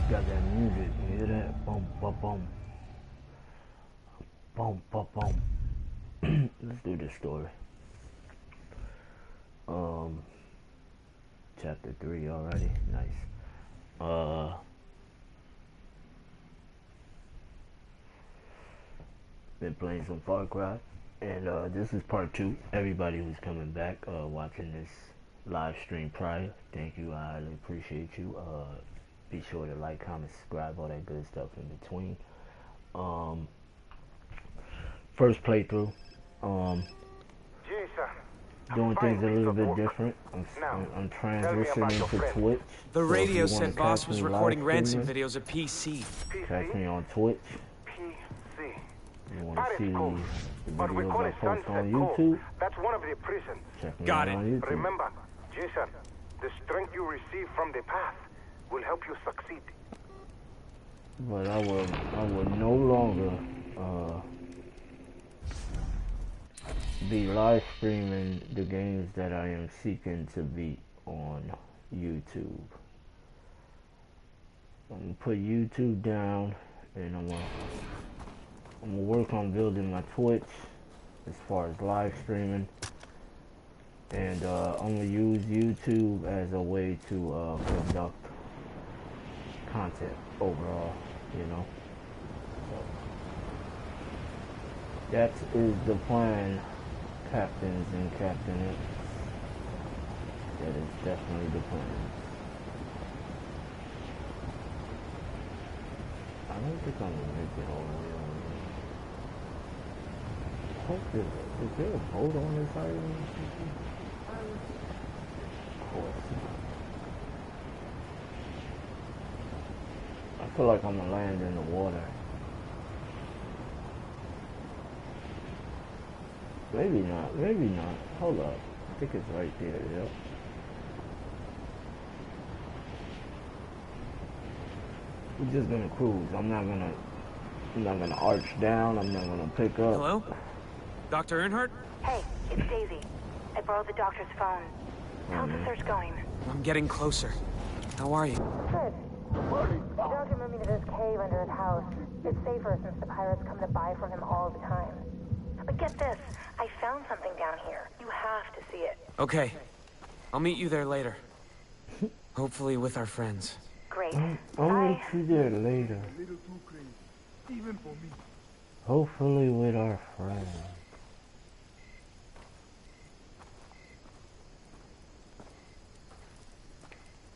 Got that music, you hear that? Boom, boom, boom. Boom, boom, boom. Let's do this story. Chapter 3 already. Nice. Been playing some FarCry. And this is part 2. Everybody who's coming back, watching this live stream prior, thank you. I highly appreciate you. Be sure to like, comment, subscribe, all that good stuff in between. First playthrough. Doing things a little bit different. I'm transitioning to Twitch. The radio said Boss was recording ransom videos of PC. Catch me on Twitch. You want to see the videos I post on YouTube? That's one of the prisons. Check me Got out it. on YouTube. Remember, Jason, the strength you receive from the path will help you succeed. But I will no longer be live streaming the games that I am seeking to beat on YouTube. I'm gonna put YouTube down, and I'm gonna work on building my Twitch as far as live streaming, and I'm gonna use YouTube as a way to conduct content overall, you know. So that is the plan, captains and captainettes. That is definitely the plan. I don't think I'm gonna make it all the way over there. Is there a boat on this island? Of course not. I feel like I'm gonna land in the water. Maybe not, maybe not. Hold up. I think it's right there, yep. We're just gonna cruise. I'm not gonna arch down, I'm not gonna pick up. Hello? Dr. Earnhardt? Hey, it's Daisy. I borrowed the doctor's phone. How's the search going? I'm getting closer. How are you? Good. The doctor moved me to this cave under his house. It's safer since the pirates come to buy from him all the time. But get this, I found something down here. You have to see it. Okay. I'll meet you there later. Hopefully with our friends. Great. I'll meet you there later. Even for me. Hopefully with our friends.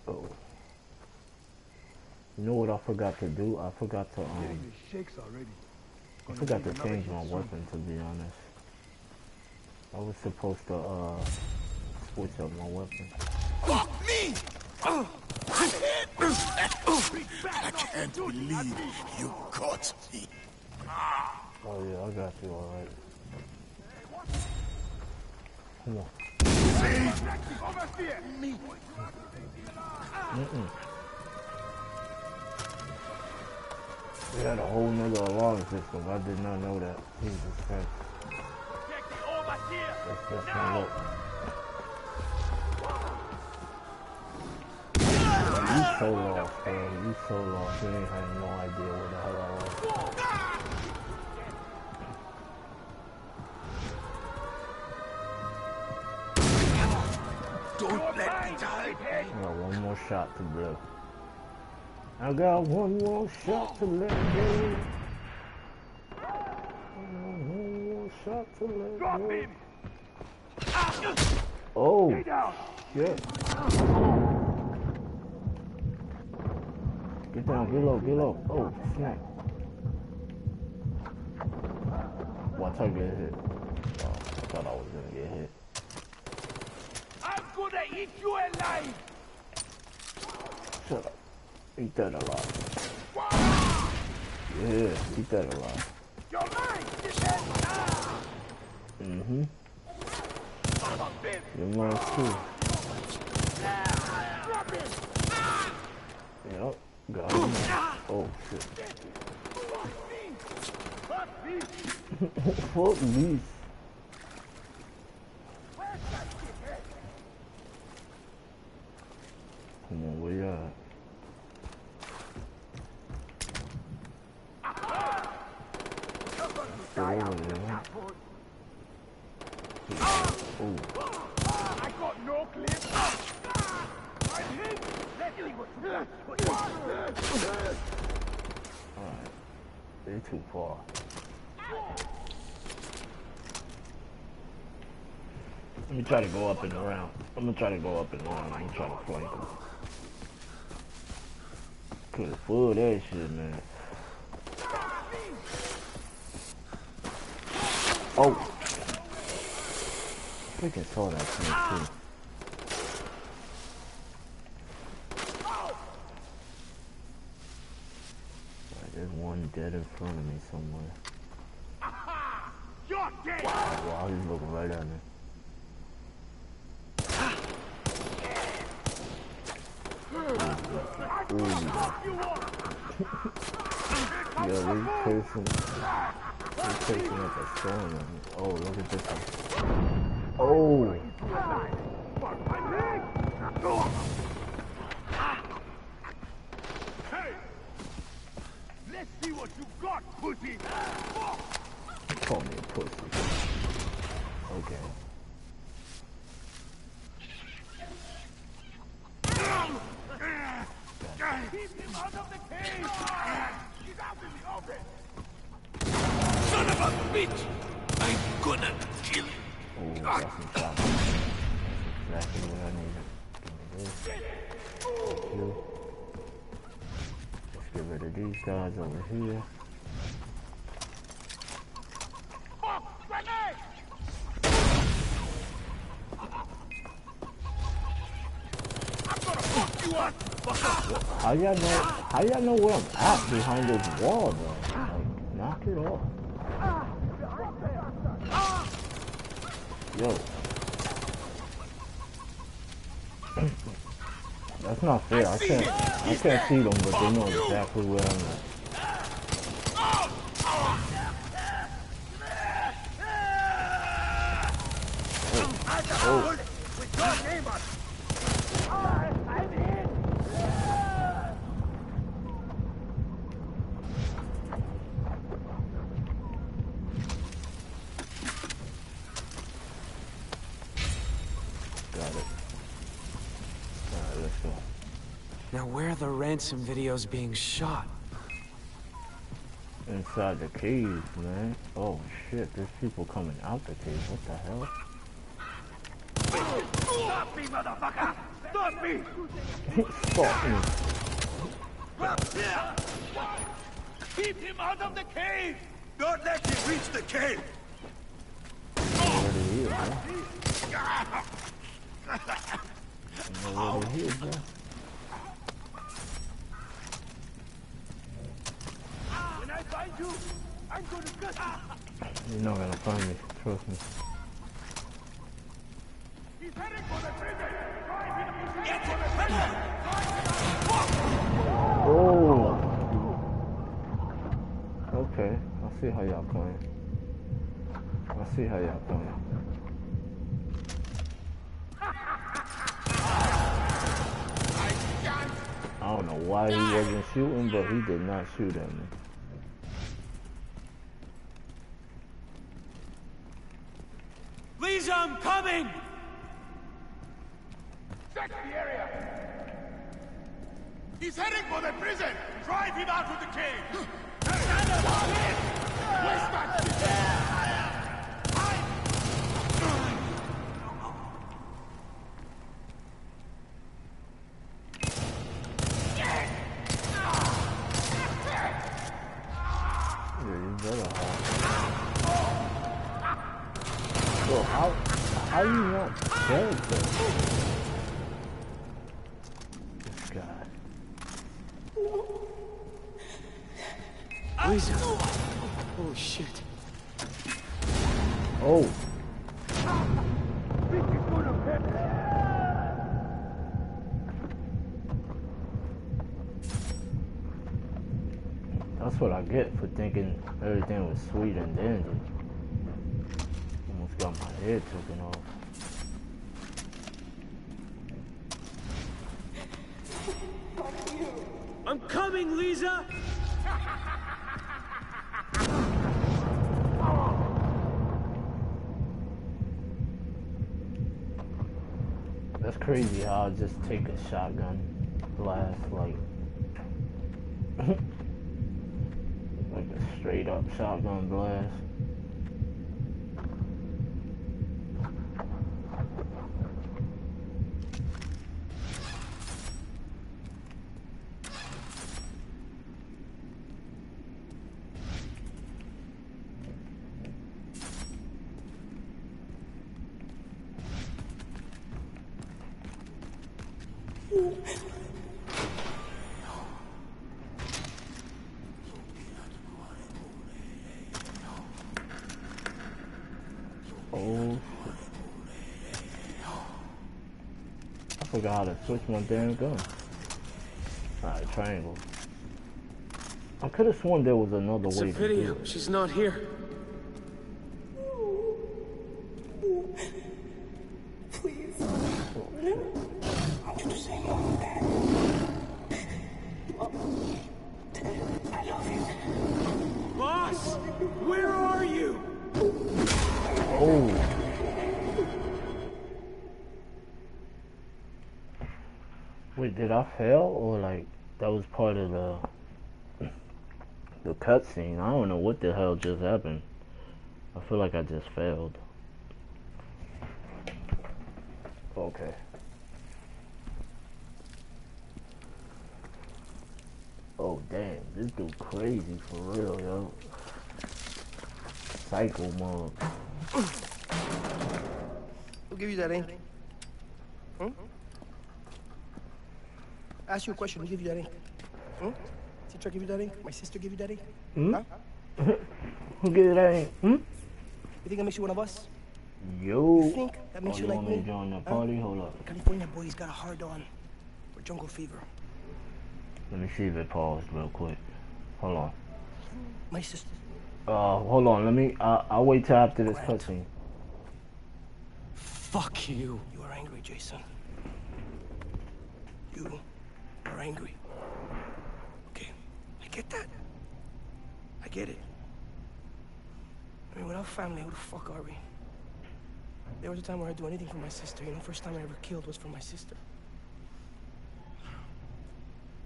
Oh. You know what I forgot to do? I forgot to change my weapon, to be honest. I was supposed to switch up my weapon. Fuck me! I can't believe you caught me. Oh yeah, I got you alright. Come on. We had a whole nother alarm system. I did not know that. Jesus Christ. Let's just not look. You so lost, bro. You so lost. You ain't had no idea where the hell I was. Don't let me die. I got one more shot to live. I got one more shot to let go. One more shot to let go. Oh, shit. Get down, get low, get low. Oh, snap. Watch her get hit. Oh, I thought I was gonna get hit. I'm gonna eat you alive! Shut up. Eat that alive. Yeah, eat that alive. You're mine! Mm-hmm. You're mine too. Yep, got him. Oh, shit. Fuck me. Come on, where you at? Ooh. I got no clip. I'm hit. Let's see what you got. Alright. They're too far. Let me try to go up and around. I'm gonna try to go up and around. I'm gonna try to flank them. Could've fooled that shit, man. Oh! Freaking saw that thing too. Right, there's one dead in front of me somewhere. You're dead. Wow, he's looking right at me. Yo, this person at the storm. Oh, look at this one. Oh! Hey! Let's see what you got, pussy! Call me a pussy. Okay. Keep him out of the cage! He's out in the open! Son of a bitch! I'm gonna kill you! Oh, that's some shot. That's exactly what I needed. Give me this. Thank you. Let's get rid of these guys over here. Fuck! Grenade! I'm gonna fuck you up! How y'all know where I'm at behind this wall though? Like, knock it off. Yo. That's not fair. I can't see them, but they know exactly where I'm at. Oh. With your name on it! I'm in! Got it. Alright, let's go. Now where are the ransom videos being shot? Inside the cave, man. Oh shit, there's people coming out the cave. What the hell? Stop me, motherfucker! Stop me! Stop me. Keep him out of the cave! Don't let him reach the cave! Where they is, man? I know where they is, man. When I find you, I'm gonna cut you! You're not gonna find me, trust me. He's heading for the prison! Oh! Okay, I see how y'all playing. I don't know why he wasn't shooting, but he did not shoot at me. Lisa, I'm coming! Check the area! He's heading for the prison! Drive him out of the cave! Stand up! Where's that shit? Yeah, you better hide. So how you not dead though? This guy. Lisa! Holy shit. Oh! That's what I get for thinking everything was sweet and dandy. Almost got my head taken off. I'm coming, Lisa! That's crazy how I just take a shotgun blast like like a straight up shotgun blast. Oh, I forgot how to switch my damn gun. Alright, triangle. I could have sworn there was another way to do it. She's not here. Please. I want you to say Mom, Dad. Mom, Dad, I love you. Boss! Where are you? Oh. Wait, did I fail or like that was part of the cutscene? I don't know what the hell just happened. I feel like I just failed. Okay. Oh damn, this dude crazy for real, yo. Psycho mode. Who gave you that ink? Ask you a question. Who gave you that ink? Teacher gave you that ink? My sister gave you that ink? Huh? Who gave you that ink? You think that makes you one of us? Yo. You think that makes you like want me? me to join the party? Hold up. California boy's got a hard on for jungle fever. Let me see if it paused real quick. Hold on. My sister. Hold on. Let me. I'll wait till after this Grant. cutscene. Fuck you. You are angry, Jason. You are angry. Okay, I get that. I get it. I mean, without family, who the fuck are we? There was a time where I'd do anything for my sister. You know, first time I ever killed was for my sister.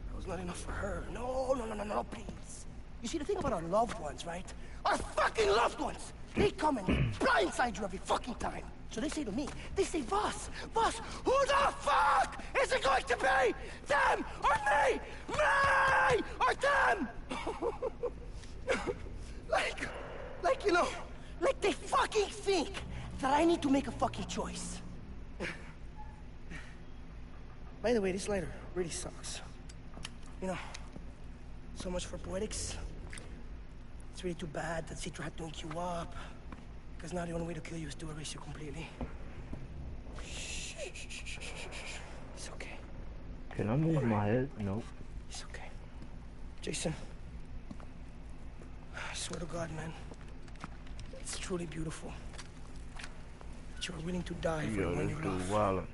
That was not enough for her. No, please. You see, the thing about our loved ones, right? Our fucking loved ones! They come and blindside you every fucking time. So they say to me, they say, Boss, who the fuck is it going to be? Them or me? Me or them? like, you know, like they fucking think that I need to make a fucking choice. By the way, this lighter really sucks. You know, so much for poetics. It's really too bad that Citra had to ink you up. Because now the only way to kill you is to erase you completely. Shh. It's okay. Can I move my head? Nope. It's okay. Jason, I swear to God, man, it's truly beautiful that you are willing to die for Yo, the one this you dude love. wildin'.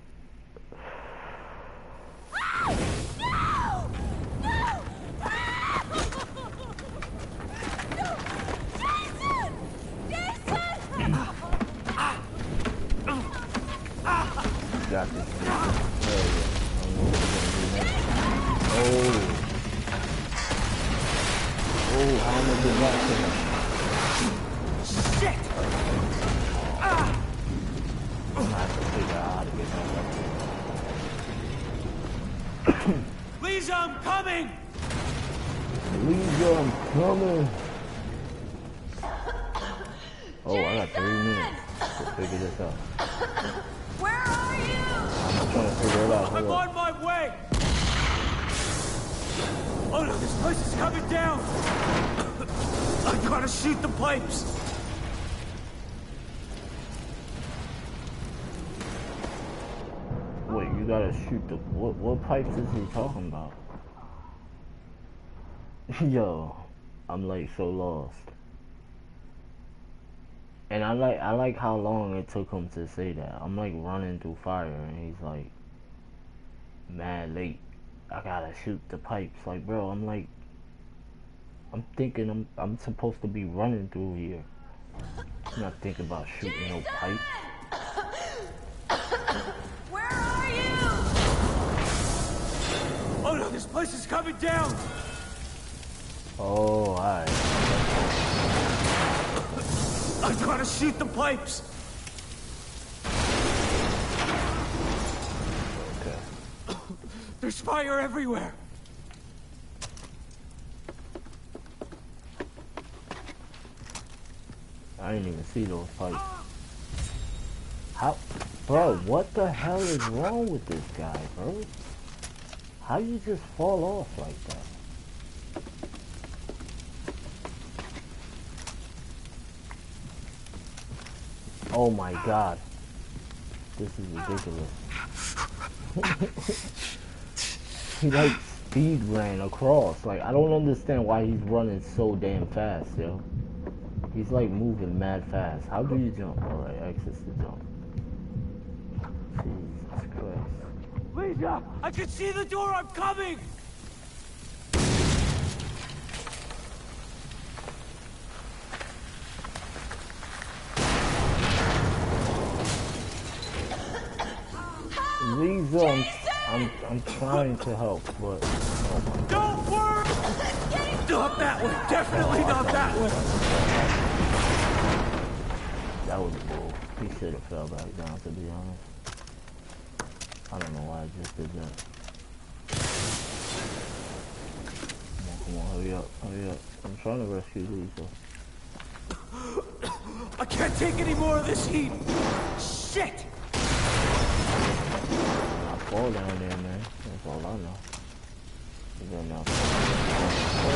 Got this. Hell yeah. I don't know what we're gonna do next. Oh, how am I getting back to him? Shit! I'm gonna have to figure out how to get back up there. Lisa, I'm coming! Lisa, I'm coming. Oh, I got 3 minutes to figure this out. Where are you? I'm trying to figure it out. I'm Hold on my way! Oh no, this place is coming down! I gotta shoot the pipes! Wait, you gotta shoot the... What pipes is he talking about? Yo, I'm like so lost. And I like how long it took him to say that. I'm like running through fire and he's like mad late. I gotta shoot the pipes. Like, bro, I'm thinking I'm supposed to be running through here. I'm not thinking about shooting no pipes. Where are you? place is coming down! Oh, alright. I've got to shoot the pipes! Okay. There's fire everywhere! I didn't even see those pipes. How? Bro, what the hell is wrong with this guy, bro? How you just fall off like that? Oh my god. This is ridiculous. He like speed ran across. Like, I don't understand why he's running so damn fast, yo. He's like moving mad fast. How do you jump? Alright, X is to jump. Jesus Christ. Lisa! I can see the door! I'm coming! Lisa, I'm trying to help, but oh my God. Don't worry! Not that way! Definitely not that way! That was bull. He should have fell back down, to be honest. I don't know why I just did that. Come on, hurry up, hurry up. I'm trying to rescue Lisa. I can't take any more of this heat! Shit! I fall down there, man. That's all I know. You better not fall.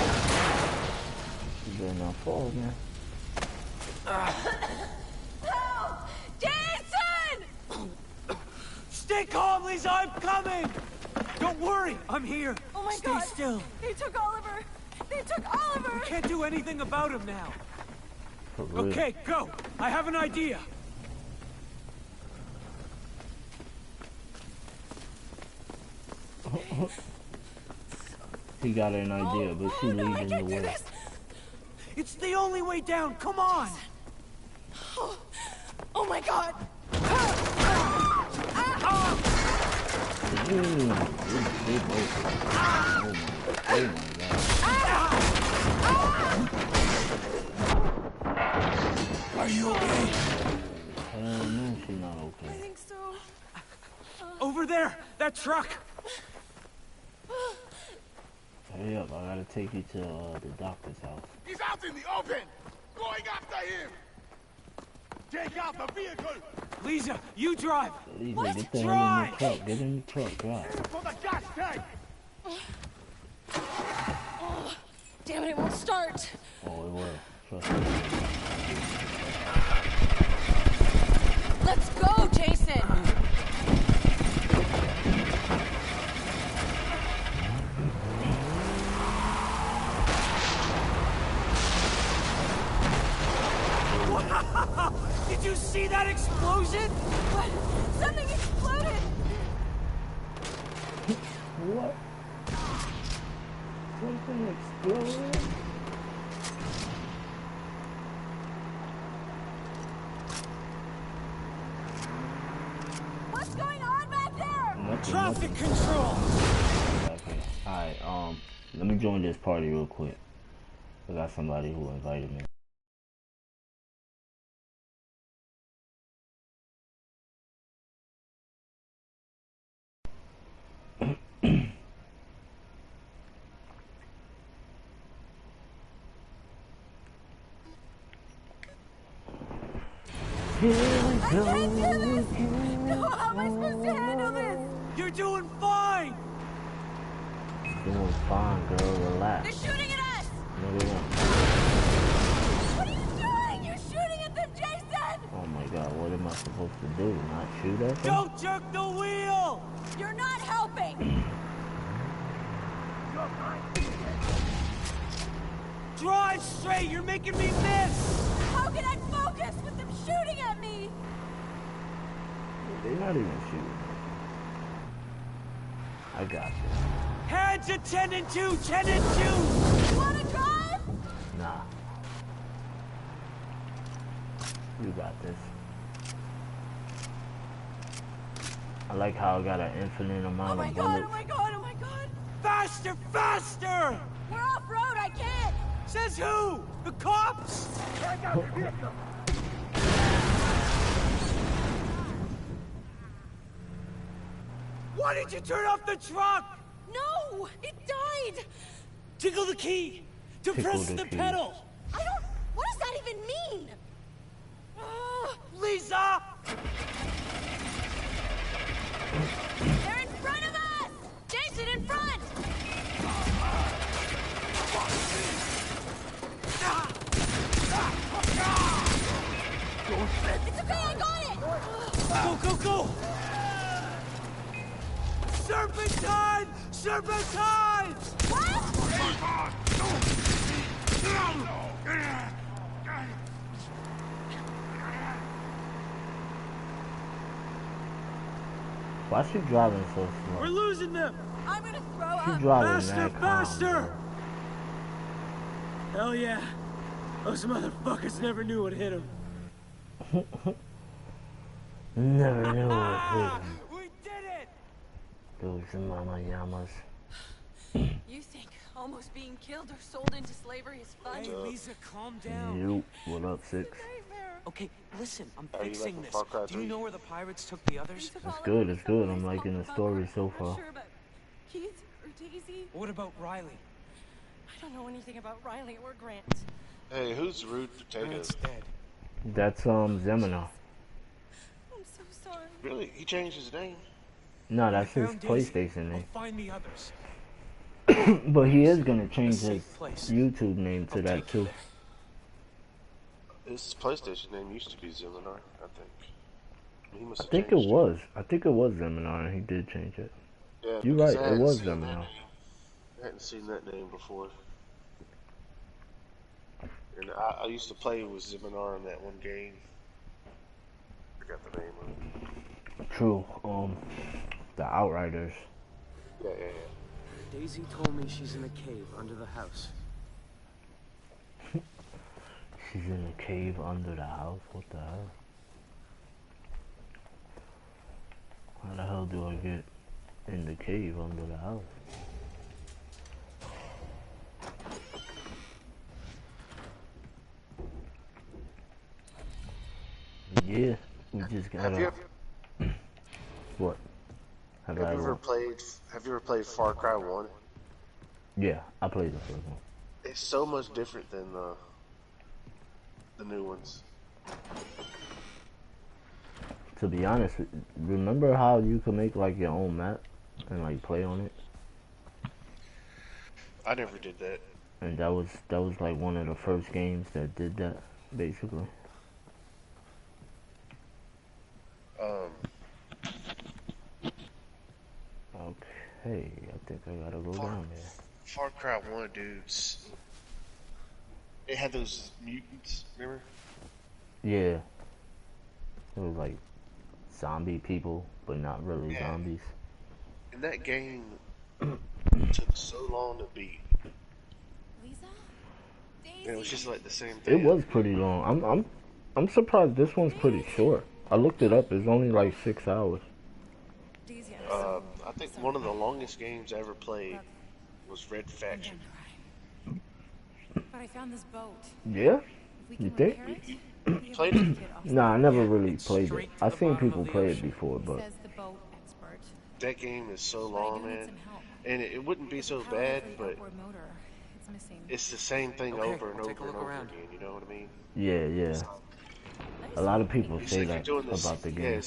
You better not fall, man. Help! Jason! Stay calm, Lisa! I'm coming! Don't worry! I'm here! Oh my Stay God! still! They took Oliver! They took Oliver! We can't do anything about him now! For real. Okay, go! I have an idea! He got an idea, but she no, leading the way. this. It's the only way down! Come on! Oh my God! They both. Oh my God. Are you okay? Hell no, she's not okay. I think so. Over there! That truck! Hurry up, I gotta take you to the doctor's house. He's out in the open! Going after him! Take out the vehicle! Lisa, you drive! Lisa, What? get the hell in Drive! the truck. Get in the truck, drive. For the gas tank! Oh, damn it, it won't start. Oh, it will. Trust me. Let's go, Jason! Wow! Did you see that explosion? What? Something exploded! What? Something exploded? What's going on back there? Nothing, Traffic nothing. control! Okay. Alright, let me join this party real quick. I got somebody who invited me. Here we I go can't do this! again. No, how am I supposed to handle this? You're doing fine! Doing fine, girl. Relax. They're shooting at us! No, they won't. What are you doing? You're shooting at them, Jason! Oh my God, what am I supposed to do? Not shoot at them? Don't jerk the wheel! You're not helping! Drive straight! You're making me miss! How can I focus with them shooting at me? They're not even shooting. I got this. Hands at 10 and 2! 10 and 2! You wanna drive? Nah. You got this. I like how I got an infinite amount Oh my of God, bullets. oh my God, oh my God! Faster, faster! We're off-road, I can't! Says who? The cops? Why did you turn off the truck? No! It died! Tickle the key to Tickle press the the key. pedal. I don't... What does that even mean? Lisa! They're in front of us! Jason, in front! It's okay, I got it! Go, go, go! Serpentine! Serpentine! Why is she driving so We're slow? losing them! I'm gonna throw She's up. driving Faster, that calm, faster! Hell yeah. Those motherfuckers never knew what hit them. bro. Never knew what hit him. We did it! Those mama yamas. You think almost being killed or sold into slavery is fun? Hey, Lisa, calm down. You, what up, Six? Nightmare. Okay, listen, I'm Are you fixing liking this. Far Cry Do you 3? know where the pirates took the others? It's good, it's good. I'm liking the story so far. Sure, but Keith or Daisy? What about Riley? I don't know anything about Riley or Grant. Hey, who's Rude Grant's Potatoes? dead. That's Zemina. I'm so sorry. Really? He changed his name? No, that's I his found Daisy. PlayStation I'll name. find the others. But he is gonna change A safe his place. YouTube name to I'll that take too. His PlayStation name used to be Zeminar, I think. He must I have think it changed was. I think it was Zeminar, and he did change it. Yeah, You're because right, I it hadn't was seen that Zeminar. name. I hadn't seen that name before. And I used to play with Zeminar in that one game. Forgot the name of it. True. The Outriders. Yeah. Daisy told me she's in a cave under the house. She's in a cave under the house. What the hell? How the hell do I get in the cave under the house? Yeah, we just got Have you What? Have I Have you ever? ever played Far Cry 1? Yeah, I played the first one. It's so much different than the new ones. To be honest, remember how you could make like your own map and like play on it? I never did that. And that was like one of the first games that did that, basically. Okay, I think I gotta go down there. Far Cry 1, dudes. It had those mutants, remember? Yeah. It was like zombie people, but not really Yeah. zombies. And that game took so long to beat. Lisa? And it was just like the same It thing. was pretty long. I'm surprised this one's pretty short. I looked it up. It's only like 6 hours. Daisy, I think one of the longest games I ever played was Red Faction. But I found this boat. Yeah? We You can think? repair it. You played it? Nah, I never really It's played it. straight to I've the seen bottom people of the play it ocean. before, but Says the boat expert. That game is so But I long, do need man. some help. And it wouldn't be so The power bad, for the but outboard motor. It's missing. it's the same thing Okay, over and I'll take a over and look over around. again, you know what I mean? yeah. A lot of people It's say like you're that doing this, about the yeah, game.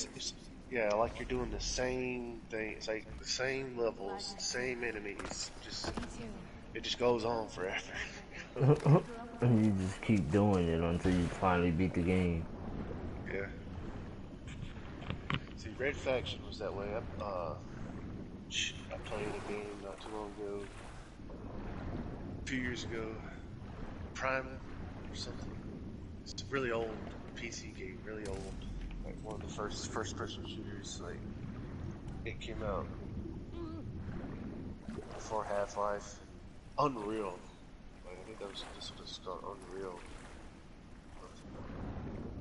yeah, like you're doing the same thing. It's like the same levels, same enemies. Just Me too. it just goes on forever. And you just keep doing it until you finally beat the game. Yeah. See, Red Faction was that way. I played a game not too long ago, a few years ago, Prime or something. It's a really old PC game, really old. Like one of the first-person shooters. Like it came out before Half-Life. Unreal. Like, I think that was just what it's called, Unreal.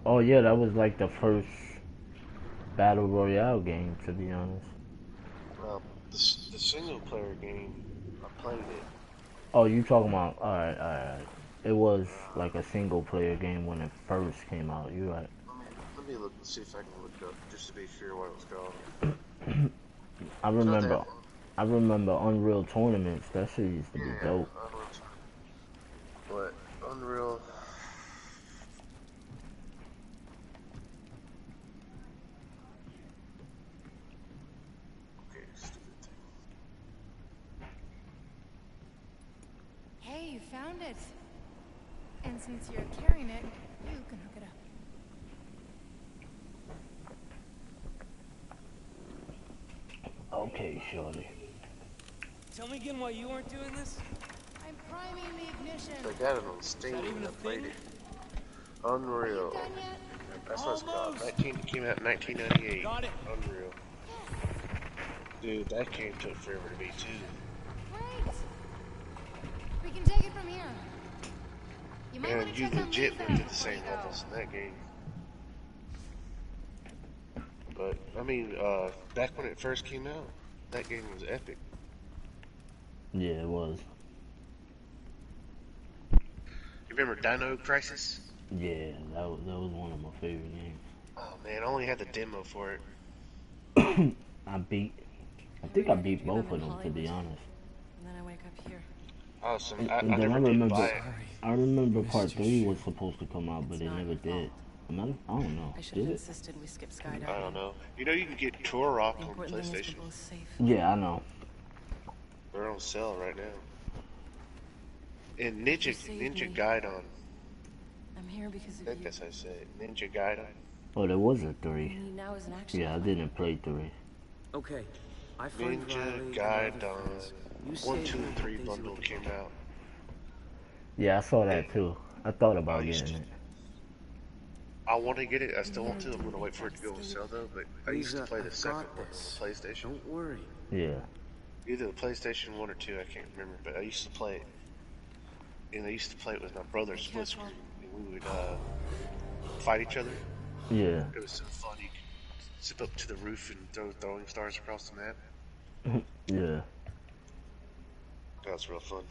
Oh yeah, that was like the first Battle Royale game, to be honest. The single-player game I played it. Oh, you talking about? Alright, alright. It was like a single player game when it first came out. You right? Let me look. See if I can look up just to be sure what it was called. I It's not that remember. long. I remember Unreal Tournaments. That shit used to be Yeah, dope. What? Unreal. Okay, stupid thing. Hey, you found it. And since you're carrying it, you can hook it up. Okay, shorty. Tell me again why you weren't doing this? I'm priming the ignition. They got it on Steam. even I a played thing? it. Unreal. Done yet? That's what it's called. Almost. It came out in 1998. Got it. Unreal. Dude, that game took forever to beat too. Great. We can take it from here. You might want And to you check on legit Lisa went through the before you same go. levels in that game. But, I mean, back when it first came out, that game was epic. Yeah, it was. You remember Dino Crisis? Yeah, that was one of my favorite games. Oh man, I only had the demo for it. I think I beat both of them, to be honest. And then I wake up here. Awesome. And I then never did buy I it. remember part 3 was supposed to come out, but it never did. I don't know. I should Did have it? insisted we skip skydiving. I don't know. You know you can get Tour Rock The on important thing is PlayStation. we're both safe. Yeah, I know. They're on sale right now. And Ninja saved me. Gaiden. I'm here because I of think you. that's how you say it. Ninja Gaiden. Oh, there was a All 3. we need now is an action Yeah, I plan. didn't play 3. Okay. I find Ninja Riley and the Gaiden. other friends. You 1, save 2, me and from 3 things you bundle look came for. out. Yeah, I saw that too. I thought about I used getting to- it. I want to get it. I still want to. I'm going to wait for it to go on sale though. But I used to Lisa, play the I've second got one this. on the PlayStation. Don't worry. Yeah. Either the PlayStation 1 or 2, I can't remember. But I used to play it. And I used to play it with my brother split screen. And we would fight each other. Yeah. It was so fun. You could zip up to the roof and throw throwing stars across the map. Yeah. That was real fun.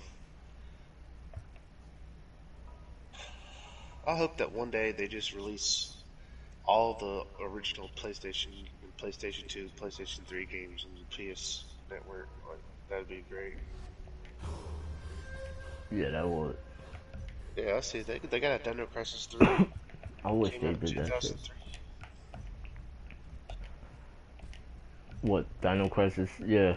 I hope that one day they just release all the original PlayStation and PlayStation 2, PlayStation 3 games on the PS network. Like, that'd be great. Yeah, that would. Yeah, I see. They got a Dino Crisis 3. I wish Came they out in did that shit. 2003. What, Dino Crisis? Yeah.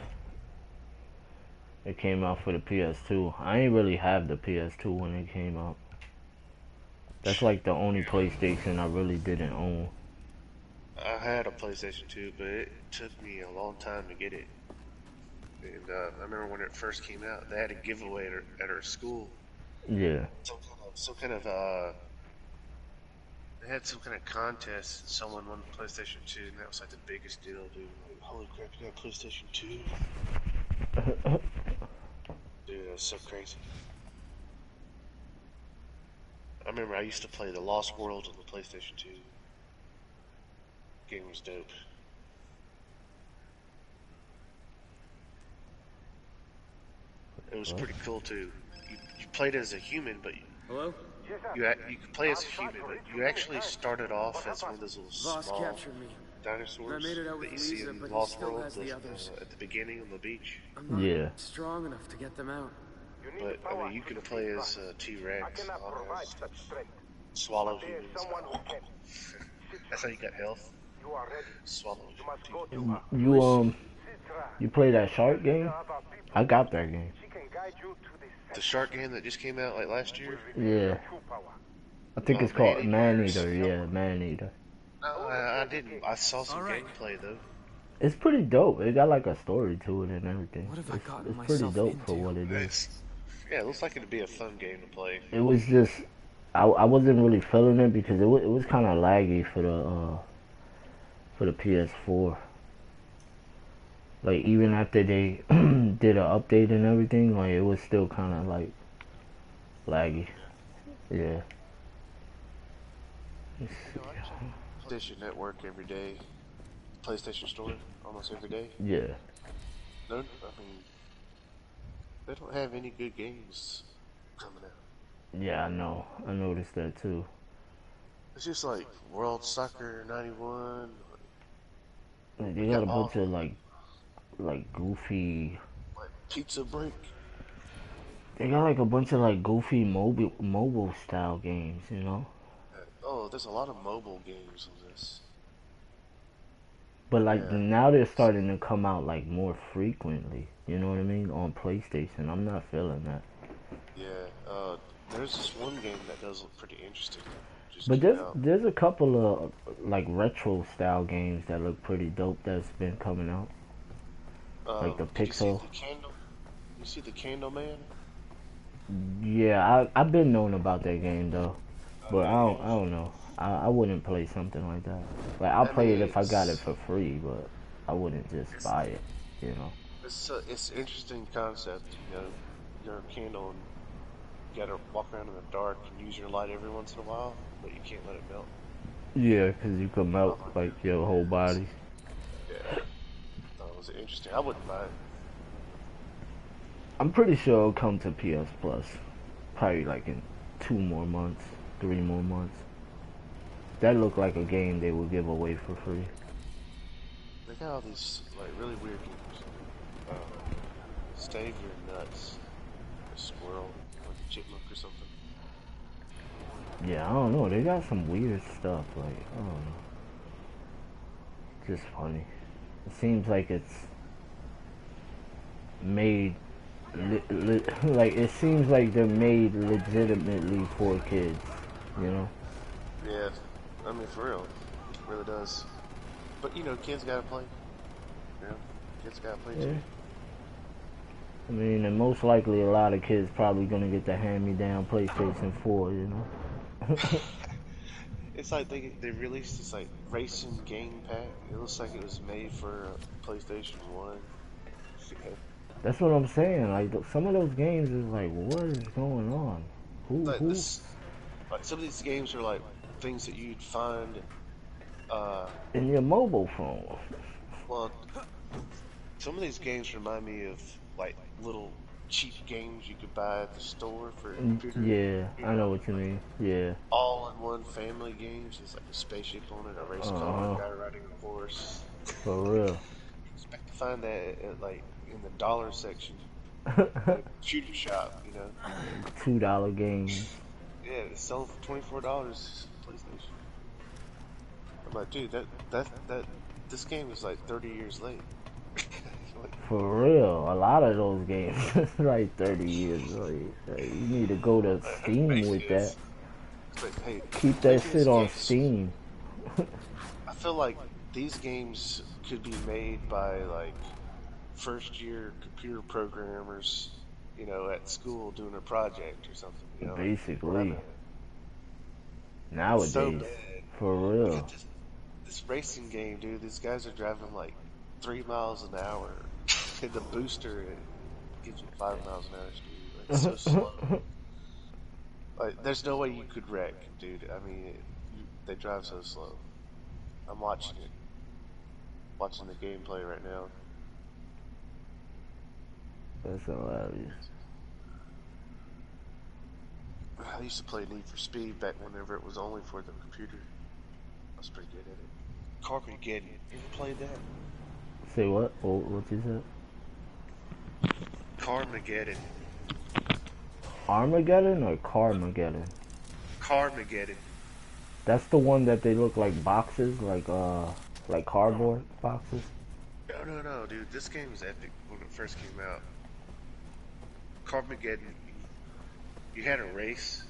It came out for the PS2. I ain't really have the PS2 when it came out. That's like the only PlayStation I really didn't own. I had a PlayStation 2, but it took me a long time to get it. And I remember when it first came out, they had a giveaway at our school. Yeah. They had some kind of contest, and someone won the PlayStation 2, and that was like the biggest deal, dude. Like, holy crap, you got a PlayStation 2? Dude, that was so crazy. I remember I used to play The Lost World on the PlayStation 2. Game was dope. It was pretty cool too. You played as a human, but Hello? you could play as a human, but you actually started off as one of those little Voss small captured me. dinosaurs I made it out that with you see Lisa, in but he Lost still World has the others. at the beginning on the beach. I'm not Yeah. strong enough to get them out. But I mean, you can play as T-Rex, I cannot provide such strength. swallow There is humans. someone who can. That's how you got health. You are ready. Swallow You must humans. go to her. You play that shark game? I got that game. She can guide you to the The shark game that just came out like last year. Yeah. I think it's called Man-Eater. Yeah, Man-Eater. No, I didn't. I saw some gameplay though. It's pretty dope. It got like a story to it and everything. What have I gotten It's pretty myself dope for into? what it is. Yeah, it looks like it'd be a fun game to play. It was just, I wasn't really feeling it because it was kind of laggy for the PS4. Like even after they did an update and everything, like it was still kind of like laggy. Yeah. PlayStation Network every day. PlayStation Store almost every day. Yeah. No, I mean, They don't have any good games coming out. Yeah, I know. I noticed that too. It's just like World Soccer 91. Like, they We got got a all bunch of like goofy. like Pizza Break. They got like a bunch of like goofy mobile style games, you know. Oh, there's a lot of mobile games on this. But like Yeah, now they're starting to come out like more frequently. You know what I mean? On PlayStation, I'm not feeling that. yeah. There's this one game that does look pretty interesting. Just But came there's out. there's a couple of like retro style games that look pretty dope that's been coming out. Like the Did you see Pixel. the Candle? You see the Candle Man? Yeah, I've been knowing about that game though. But Yeah, I don't know. I wouldn't play something like that. Like I'll I play it mean, if I got it for free, but I wouldn't just it's buy it, you know. it's an interesting concept. You know, you're a candle and you gotta walk around in the dark and use your light every once in a while, but you can't let it melt. Yeah, 'cause you come out Oh, like your whole body. yeah, that was interesting. I wouldn't buy it. I'm pretty sure it'll come to PS Plus. Probably like in 2 more months, 3 more months. That looked like a game they would give away for free. They got all these like really weird games. Stave your nuts. A squirrel, like a chipmunk or something. Yeah, I don't know. They got some weird stuff. Like, I don't know. Just funny. It seems like it's made, like, it seems like they're made legitimately for kids, you know? Yeah, I mean for real, it really does. But you know, kids gotta play. You know, kids gotta play Yeah. too. I mean, and most likely a lot of kids probably gonna get the hand-me-down PlayStation 4, you know? It's like they released this like racing game pack. It looks like it was made for PlayStation 1. Yeah. That's what I'm saying. Like, some of those games is like, what is going on? Like Who? this, like some of these games are like things that you'd find. In your mobile phone. Well, some of these games remind me of like little cheap games you could buy at the store for a computer. Yeah, You I know know, what you mean. Yeah. all-in-one family games. There's like a spaceship on it, a race car, a guy riding a horse. For real. Expect to find that at, like in the dollar section at a computer shop. You know. $2 games. Yeah, it's selling for $24 PlayStation. I'm like, dude, that this game is like 30 years late. Like, For real. A lot of those games like 30 years. Like, you need to go to Steam with that. but hey, Keep that making these shit on games, Steam. I feel like these games could be made by like first year computer programmers, you know, at school doing a project or something, you know. Basically. It's so Nowadays. bad. For Look real. at this racing game, dude. These guys are driving like 3 miles an hour. And the booster it gives you 5 miles an hour speed. Like, it's so slow. Like, there's no way you could wreck, dude. I mean, they drive so slow. I'm watching it. Watching the gameplay right now. That's hilarious. I used to play Need for Speed back whenever it was only for the computer. I was pretty good at it. Carmageddon. You ever played that? Say what? What you said? Carmageddon. Armageddon or Carmageddon? Carmageddon. That's the one that they look like boxes, like cardboard boxes. No, dude. This game was epic when it first came out. Carmageddon. You had a race,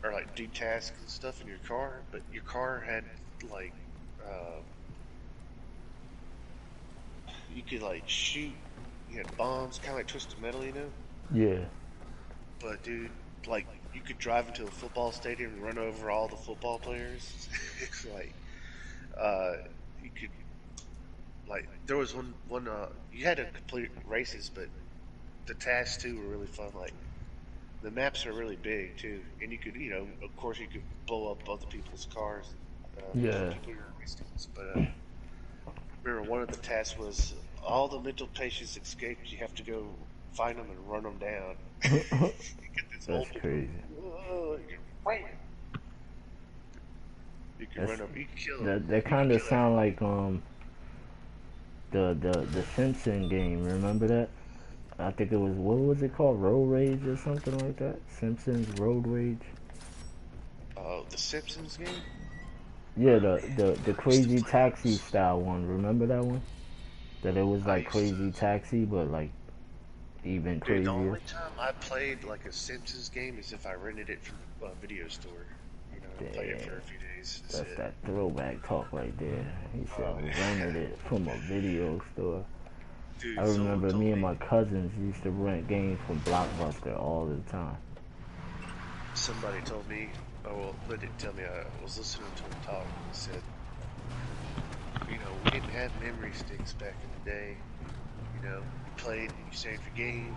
or like do tasks and stuff in your car, but your car had like, you could like shoot. You had bombs, kind of like Twisted Metal, you know. Yeah. But dude, like you could drive into a football stadium and run over all the football players. It's like, you could, like, there was one. You had to complete races, but the tasks too were really fun. Like, the maps are really big too, and you could, you know, of course, you could blow up other people's cars. Yeah. People you're racing against. But remember, one of the tasks was all the mental patients escaped. You have to go find them and run them down. You get this That's ultimate, crazy. you can run up, you can kill them. That kind of sound like the Simpson game. Remember that? I think it was, what was it called? Road Rage or something like that? Simpsons Road Rage. The Simpsons game? Yeah, the crazy taxi style one. Remember that one? That it was like crazy taxi, but like even Dude, crazier. the only time I played like a Simpsons game is if I rented it from a video store. You know, played it for a few days. That's that throwback talk right there. He said we rented it from a video store. Dude, I remember me and my cousins used to rent games from Blockbuster all the time. Somebody told me, oh well, they didn't tell me, I was listening to him talk, and he said, you know, we didn't have memory sticks back in the day. You know, you played, you saved your game,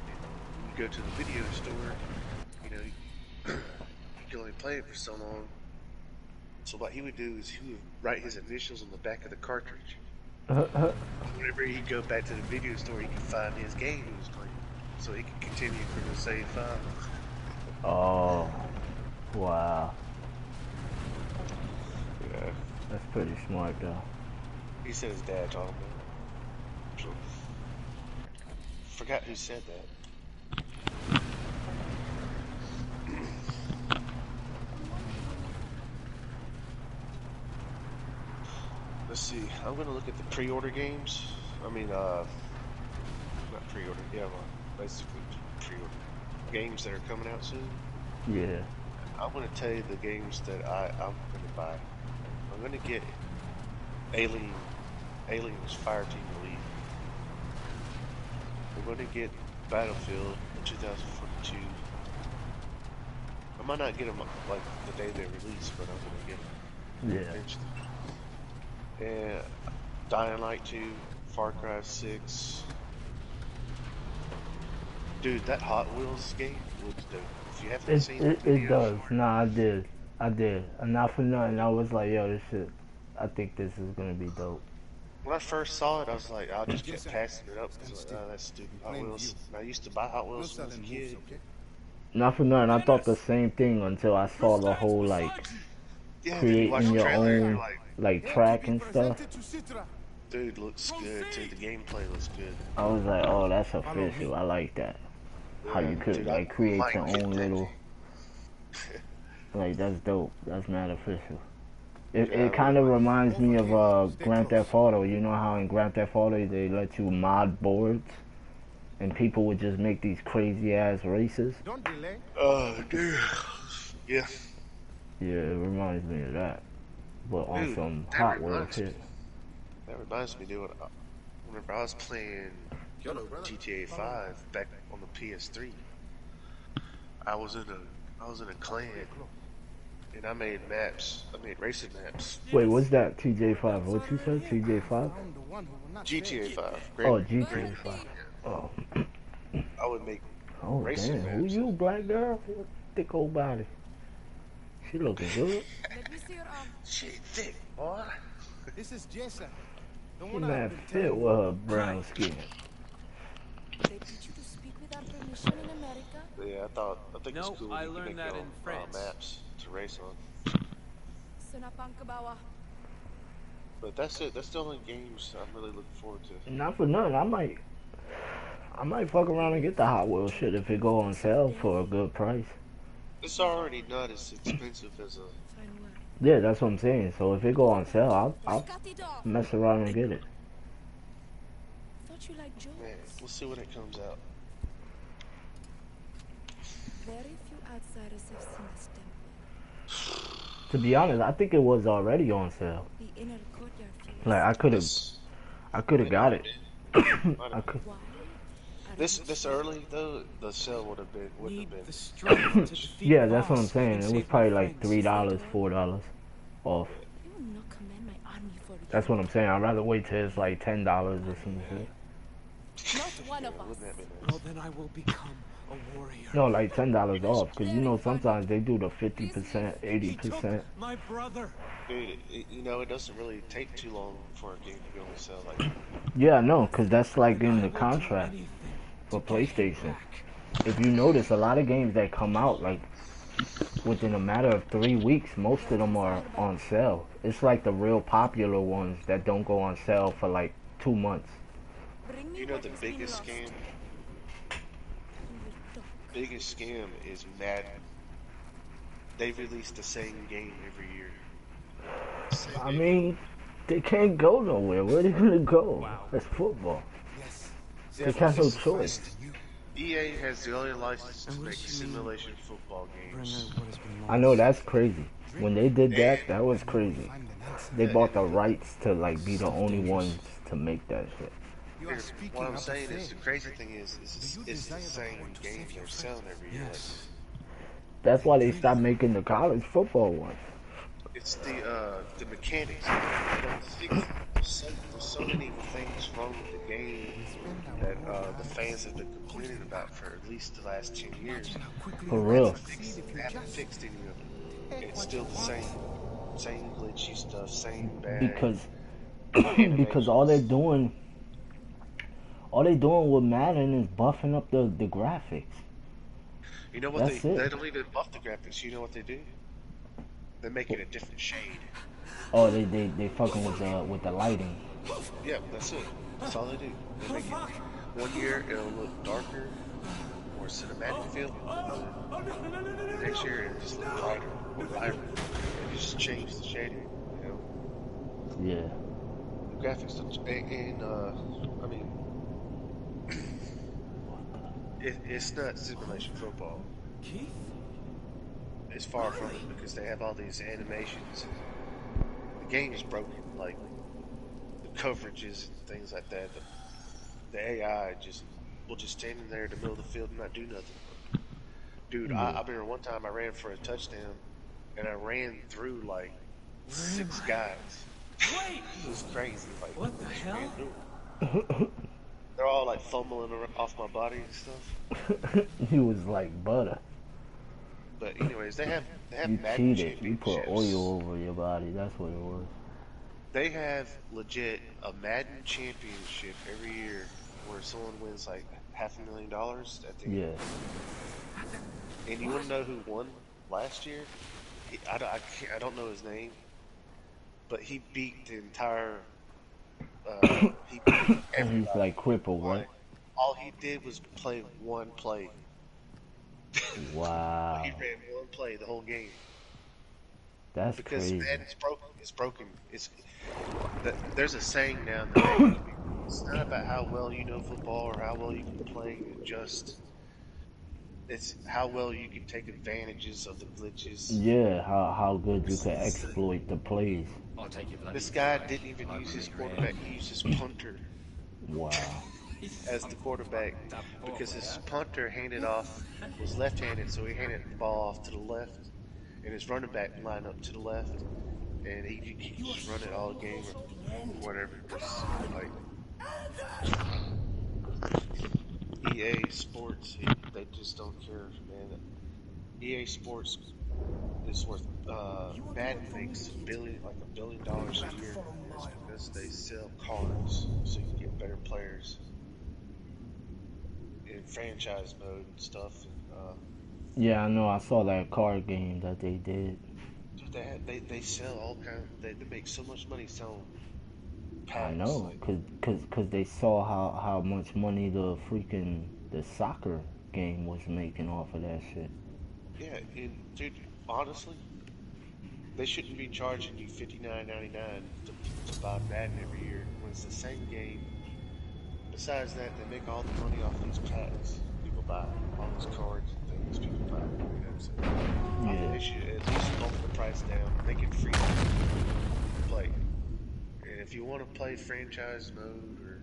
you go to the video store, you know, you can only play it for so long. So what he would do is he would write his initials on the back of the cartridge. Whenever he'd go back to the video store, he could find his game he was playing, so he could continue from the save file. Oh, wow. Yeah. That's pretty smart though. He said his dad taught him that. Forgot who said that. Let's see. I'm gonna look at the pre-order games. I mean, not pre-order. Yeah, well, basically pre-order games that are coming out soon. Yeah. I'm gonna tell you the games that I'm gonna buy. I'm gonna get Aliens Fireteam Elite. I'm gonna get Battlefield 2042. I might not get them like the day they release, but I'm gonna get them. Yeah. Eventually. And Dying Light 2, FarCry 6. Dude, that Hot Wheels game looks dope. If you haven't seen it, it does. Nah, I did. And not for nothing, I was like, yo, this shit, I think this is gonna be dope. When I first saw it, I was like, I just kept passing it up because like, oh, that's stupid Hot Wheels. And I used to buy Hot Wheels when I was a kid. Not for nothing, I thought the same thing until I saw the whole like creating your own like track and stuff. Dude, looks good too. The gameplay looks good. I was like, oh, that's official. I like that. How you could like create your own little. Like that's dope. That's mad official. It kind of reminds me of Grand Theft Auto. You know how in Grand Theft Auto they let you mod boards, and people would just make these crazy ass races. Dude. Yeah. Yeah, it reminds me of that, but on some Hot Wheels shit. That reminds me, dude. Whenever I was playing GTA 5 back on the PS3, I was in a clan, and I made maps. I made racing maps. Wait, what's that? TJ5? What you said? TJ5? GTA 5. Oh, GTA 5. Oh. I would make racing maps. Who you, black girl? Thick old body. She looking good. She thick, boy. This is Jason. She mad fit with her brown skin. They teach you to speak without permission in America? Yeah, I think it's cool. I you can learned make that your in own, France. maps to race on. But that's it. That's the only games I'm really looking forward to. Not for nothing. I might fuck around and get the Hot Wheels shit if it go on sale for a good price. It's already not as expensive as a. Yeah, that's what I'm saying. So if it go on sale, I'll mess around and get it. Man, we'll see when it comes out. Very few outsiders have seen this temple. To be honest, I think it was already on sale. The inner courtyard feels Like I could have got it. I could. This early though, the sale would have been. Yeah, that's what I'm saying. It was probably like $3, $4 off. You will not command my army for you. That's what I'm saying. I'd rather wait till it's like $10 or some shit. Not one of us. Well, then I will become a warrior. No, like $10 off, because you know sometimes they do the 50%, 80%. My brother. Dude, you know, it doesn't really take too long for a game to go on sale. Like, yeah, no, because that's like in the contract. for PlayStation. If you notice, a lot of games that come out like within a matter of 3 weeks, most of them are on sale. It's like the real popular ones that don't go on sale for like 2 months. You know the biggest scam? Biggest scam is Madden. They release the same game every year. I mean, they can't go nowhere. Where are they gonna go? That's football. They got no choice. EA has the only license to make simulation football games. I know that's crazy. When they did that, that was crazy. They bought the rights to like be the only ones to make that shit. What I'm saying is the crazy thing is it's the same game they're selling every year. That's why they stopped making the college football ones. It's the mechanics. There's so many things wrong with the game that the fans have been complaining about for at least the last 10 years. For real. They haven't fixed any of it. It's still the same glitchy stuff, same bad. Because all they're doing with Madden is buffing up the graphics. You know what they don't even buff the graphics. You know what they do? They make it a different shade. Oh, they fucking with the lighting. Yeah, that's it. That's all they do. They make it, one year it'll look darker, more cinematic feel. The next year it'll just look brighter, more vibrant. They just change the shading, you know. Yeah. The graphics don't, and I mean, it's not simulation football. It's far from it because they have all these animations. The game is broken, like the coverages and things like that. The AI will just stand in there in the middle of the field and not do nothing. Dude, I remember one time I ran for a touchdown and I ran through like 6 guys. Wait! It was crazy. Like, what the hell? They're all like fumbling off my body and stuff. You was like butter. But anyways, they have you Madden cheated. You put oil over your body. That's what it was. They have legit a Madden championship every year where someone wins like $500,000 at the end. Yeah. And you want to know who won last year? I don't know his name, but he beat the entire. He beat He's like crippled, right? All he did was play one play. Wow. He ran one play the whole game. That's crazy. Because Madden's broken. It's broken. There's a saying now that it's not about how well you know football or how well you can play. It's how well you can take advantages of the glitches. Yeah, how good you can exploit the plays. This guy didn't even use his quarterback. He used his punter. Wow. As the quarterback, because his punter was left-handed, so he handed the ball off to the left, and his running back lined up to the left, and he just run it all game or whatever. Like EA Sports, they just don't care, man. EA Sports is worth Madden makes $1 billion a year because they sell cards, so you can get better players in franchise mode and stuff. Yeah, I know. I saw that card game that they did. Dude, they sell all kinds. They make so much money selling packs. I know, cause they saw how much money the soccer game was making off of that shit. Yeah, and dude, honestly, they shouldn't be charging you $59.99 to buy Madden every year when it's the same game. Besides that, they make all the money off these packs people buy, all these cards and things people buy. You know what I'm saying? I mean, they should at least bump the price down, make it free to play. And if you want to play franchise mode or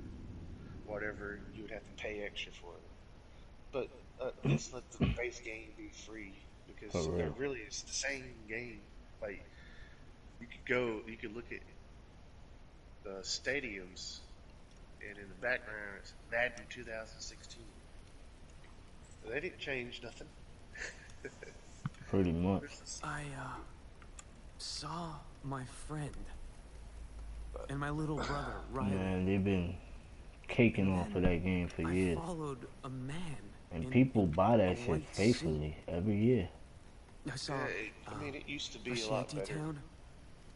whatever, you would have to pay extra for it. But just let the base game be free because it really is the same game. Like you could look at the stadiums. And in the background, it's Madden 2016. They didn't change nothing. Pretty much. I saw my friend and my little brother, Riley. Man, they've been caking off of that game for years. I followed a man. And people buy that a shit white faithfully every year. I saw. I mean, it used to a be a lot shanty better. town,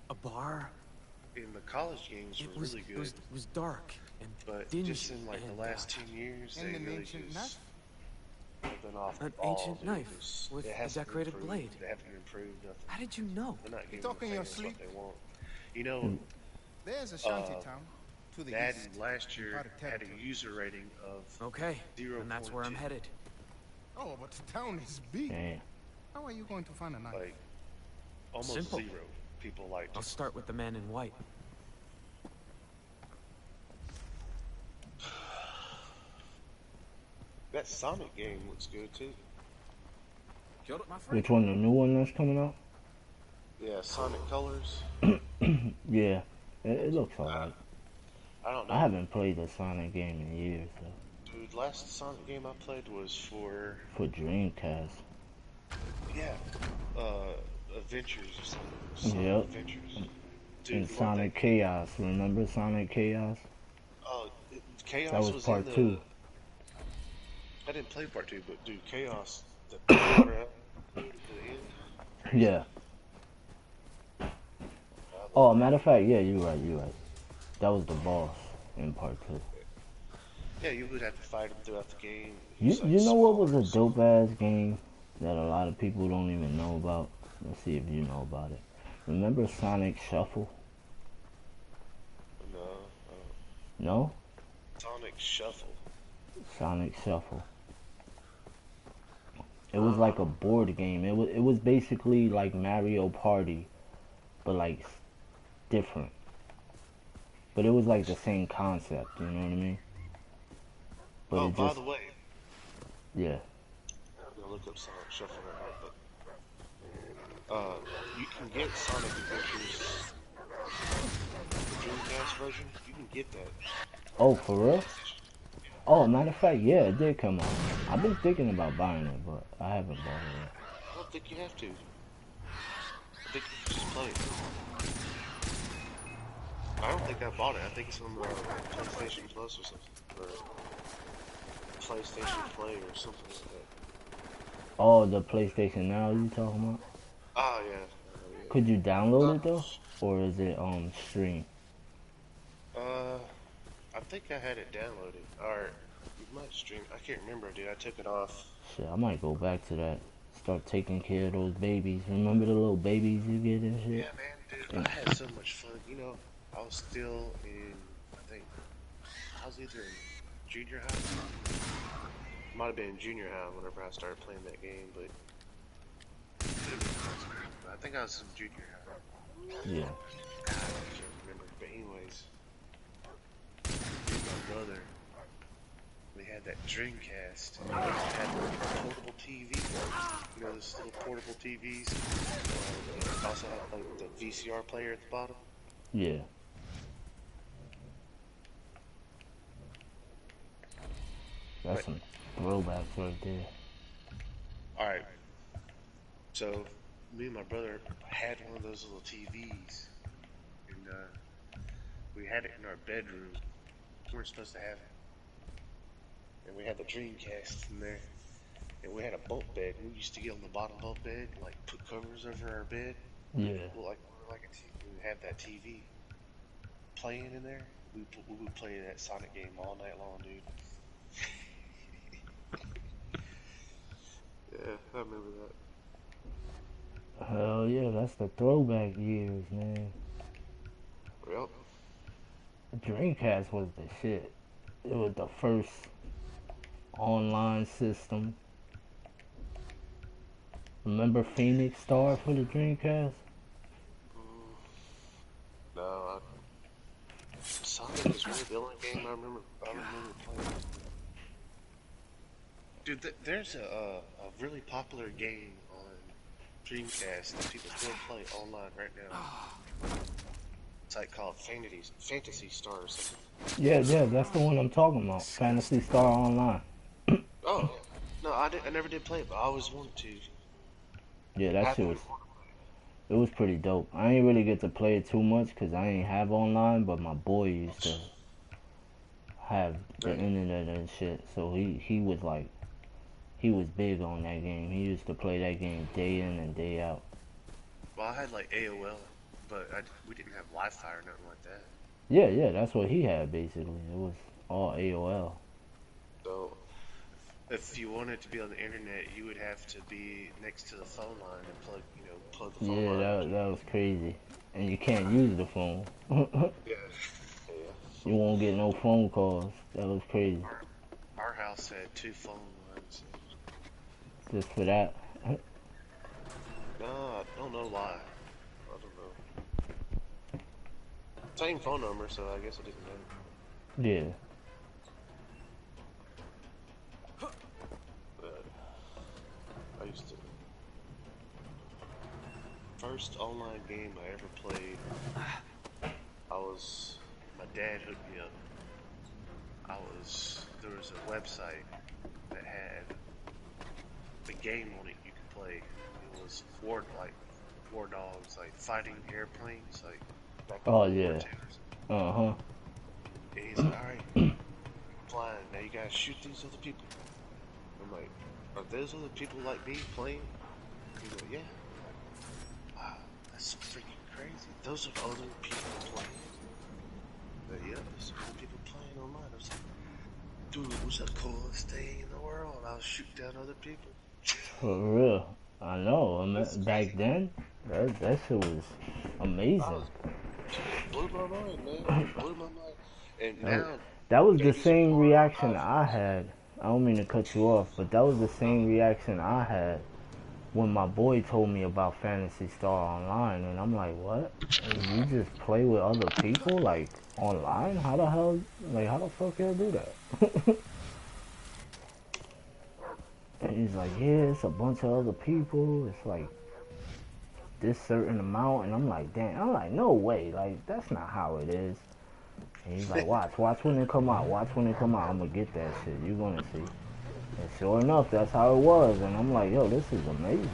a bar. And the college games were really good. It was dark and but dingy just in like the last 10 years, they really just have been off the an ball. ancient Dude. knife with it a hasn't decorated improved. blade. They haven't improved nothing. How did you know? They're not giving talking the your fans sleep? what they want. You know, There's a shanty town to the Madden east. last year Part of had a territory. user rating of Okay, 0. and that's where I'm headed. Oh, but the town is big. Damn. How are you going to find a knife? Like almost Simple. 0 people liked I'll it. start with the man in white. That Sonic game looks good too. Which one, the new one that's coming out? Yeah, Sonic Colors. Yeah, it looks alright. I don't know. I haven't played a Sonic game in years though. Dude, last Sonic game I played was for Dreamcast. yeah, Adventures or something. Yep. Adventures. Dude, And love Sonic that. Chaos. Remember Sonic Chaos? Chaos That was part in 2. I didn't play part 2, but dude, Chaos, the water up to the end. Yeah. Oh, matter of fact, yeah, you're right. That was the boss in part 2. Yeah, you would have to fight him throughout the game. You know what was a dope ass game that a lot of people don't even know about? Let's see if you know about it. Remember Sonic Shuffle? No. No? Sonic Shuffle. Sonic Shuffle. It was like a board game. It was basically like Mario Party, but like different. But it was like the same concept, you know what I mean? But it by just, the way, yeah. I'm gonna look up Sonic Shuffle right now, but you can get Sonic Adventures, the Dreamcast version. You can get that. Oh, for real? Oh, matter of fact, yeah, it did come out. I've been thinking about buying it, but I haven't bought it yet. I don't think you have to. I think you can just play it. I don't think I bought it. I think it's on PlayStation Plus or something. Or PlayStation Play or something like that. Oh, the PlayStation Now you talking about? Oh, yeah. Could you download it though? Or is it stream? I think I had it downloaded. Or it might stream. I can't remember, dude. I took it off. Shit, I might go back to that. Start taking care of those babies. Remember the little babies you get and shit? Yeah, man, dude. I had so much fun. You know, I was still in, I think, I was either in junior high. Might have been in junior high whenever I started playing that game, but I think I was in junior high. Yeah. I can't remember. But anyways, me and my brother, we had that Dreamcast. And we had a portable TV. You know, those little portable TVs. It also had like the VCR player at the bottom. Yeah. That's some throwbacks right there. Alright. So, me and my brother had one of those little TVs. And, we had it in our bedroom. We weren't supposed to have it. And we had the Dreamcast in there. And we had a bunk bed. We used to get on the bottom bunk bed, like put covers over our bed. Yeah. Like a TV. We had that TV playing in there. We would play that Sonic game all night long, dude. Yeah, I remember that. Hell yeah, that's the throwback years, man. Well, Dreamcast was the shit. It was the first online system. Remember Phoenix Star for the Dreamcast? no, Sonic is really the only game I remember playing. Dude, there's a really popular game on Dreamcast that people still play online right now. It's like called Fantasy Star or something. Yeah, that's the one I'm talking about. Fantasy Star Online. Oh, no, I never did play it, but I always wanted to. Yeah, that shit was pretty dope. I ain't really get to play it too much because I ain't have online, but my boy used to have the internet and shit. So he was like, he was big on that game. He used to play that game day in and day out. Well, I had like AOL, but we didn't have Wi-Fi or nothing like that. Yeah, that's what he had basically. It was all AOL. So if you wanted to be on the internet, you would have to be next to the phone line and plug the phone line. Yeah, that was crazy. And you can't use the phone. Yeah. You won't get no phone calls. That was crazy. Our house had 2 phone lines. Just for that. No, I don't know why. I don't know. Same phone number, so I guess it didn't matter. Yeah. But I used to. First online game I ever played, my dad hooked me up. There was a website that had the game on it you could play. It was war dogs, like fighting airplanes, like back in World War II. Uh-huh. And he's like, alright, flying, now you gotta shoot these other people. I'm like, are those other people like me playing? He's like, yeah. Wow, that's so freaking crazy. Those are other people playing. But yeah, there's other people playing online. I was like, dude, it was the coolest thing in the world. I was shooting down other people. For real. I know. Back then, that shit was amazing. Blew my mind, man. Blew my mind. And now... That was the same reaction I had. I don't mean to cut you off, but that was the same reaction I had when my boy told me about Phantasy Star Online, and I'm like, what? And you just play with other people, like, online? How the fuck y'all do that? And he's like, yeah, it's a bunch of other people, it's like, this certain amount, and I'm like, damn, I'm like, no way, like, that's not how it is. And he's like, watch when it come out, I'm gonna get that shit, you gonna see. And sure enough, that's how it was, and I'm like, yo, this is amazing.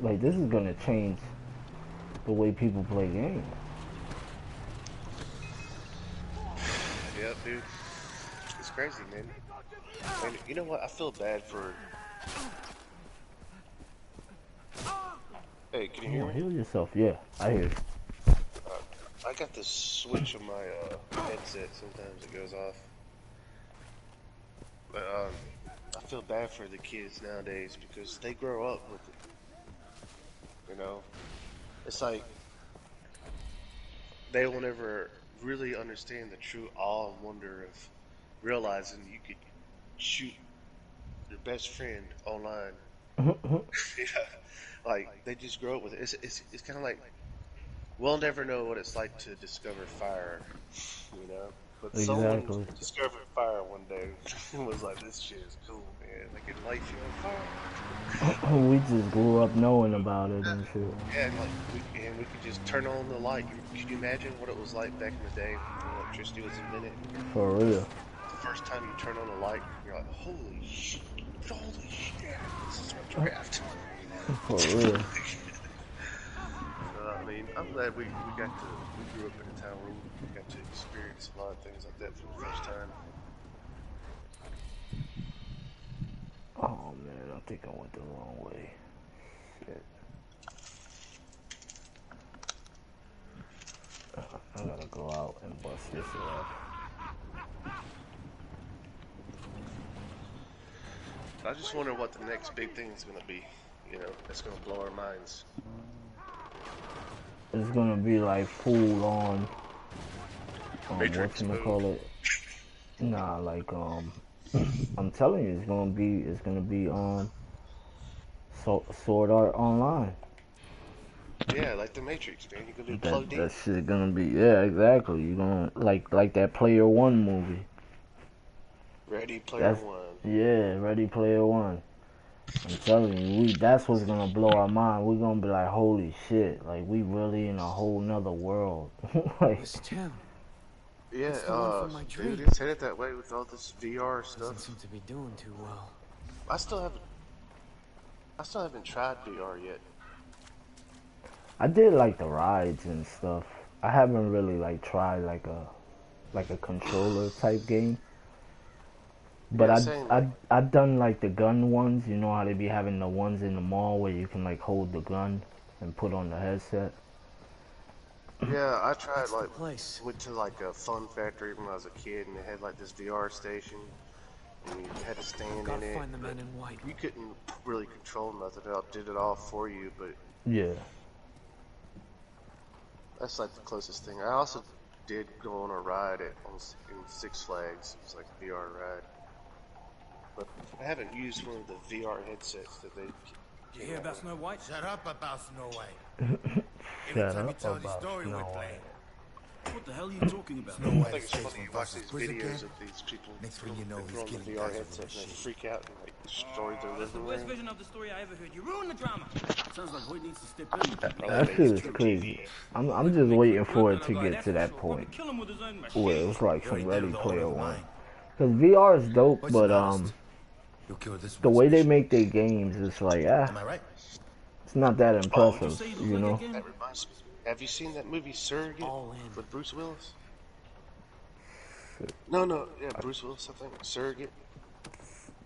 Like, this is gonna change the way people play games. Yep, dude. It's crazy, man. And you know what? I feel bad for... Hey, can you hear me? Heal yourself, yeah, I hear you. I got this switch on my headset. Sometimes it goes off. But I feel bad for the kids nowadays because they grow up with it. You know, it's like they will never really understand the true awe and wonder of realizing you could shoot your best friend online. Yeah, like they just grow up with it. It's kind of like we'll never know what it's like to discover fire, you know. But someone discovered fire one day and was like, "This shit is cool, man. They can light you on fire." We just grew up knowing about it and shit. Yeah, and like we could just turn on the light. Can you imagine what it was like back in the day when electricity was invented? For real. The first time you turn on the light, you're like, "Holy shit! Holy shit! This is Minecraft." For real. I mean, I'm glad we grew up in a town where we got to experience a lot of things like that for the first time. Oh man, I think I went the wrong way. Shit. I gotta go out and bust this up. I just wonder what the next big thing is gonna be. You know, that's gonna blow our minds. It's gonna be like full on whatchamacallit. Nah, like I'm telling you, it's gonna be Sword Art Online. Yeah, like the Matrix, man. You're gonna be plugged in. That shit gonna be, yeah, exactly. You're gonna like that Player One movie. Ready Player One. Yeah, Ready Player One. I'm telling you, that's what's gonna blow our mind. We're gonna be like, holy shit, like we really in a whole nother world. Like, It's Tim. Yeah, dude, it's headed that way with all this VR stuff. Doesn't seem to be doing too well. I still haven't tried VR yet. I did like the rides and stuff. I haven't really like tried like a controller type game. But yeah, I've done like the gun ones. You know how they be having the ones in the mall where you can like hold the gun and put on the headset. yeah, I tried That's the like place. went to like a Fun Factory when I was a kid, and they had like this VR station, and you had to stand Gotta in it. find the But man in white. you couldn't really control nothing. It did it all for you, but Yeah. that's like the closest thing. I also did go on a ride in Six Flags. It was like a VR ride, but I haven't used one of the VR headsets that they. You hear about Snow White? Shut up about Snow White. Shut Every time you up tell the about story, we Snow play. What the hell are you talking about? Snow I White think it's escapes funny you from watch Buster's these prison videos camp. of these people Next thing you know, that he's throw on the killing VR guys over headset this and they shit. freak out and like destroy their That's the living worst room. version of the story I ever heard. You ruined the drama. Sounds like Hoyt needs to step in. That shit is crazy. I'm just waiting for it to get to that point Kill him with his own where machine. it's like You some ain't Ready never the Player owner of One. mine. Cause VR is dope, What's but the honest? You'll kill this the one way they special. make their games, it's like Am I right? it's not that Oh, impressive, you know. that reminds me. Have you seen that movie Surrogate All in. with Bruce Willis? No, yeah, Bruce Willis, I think. Surrogate.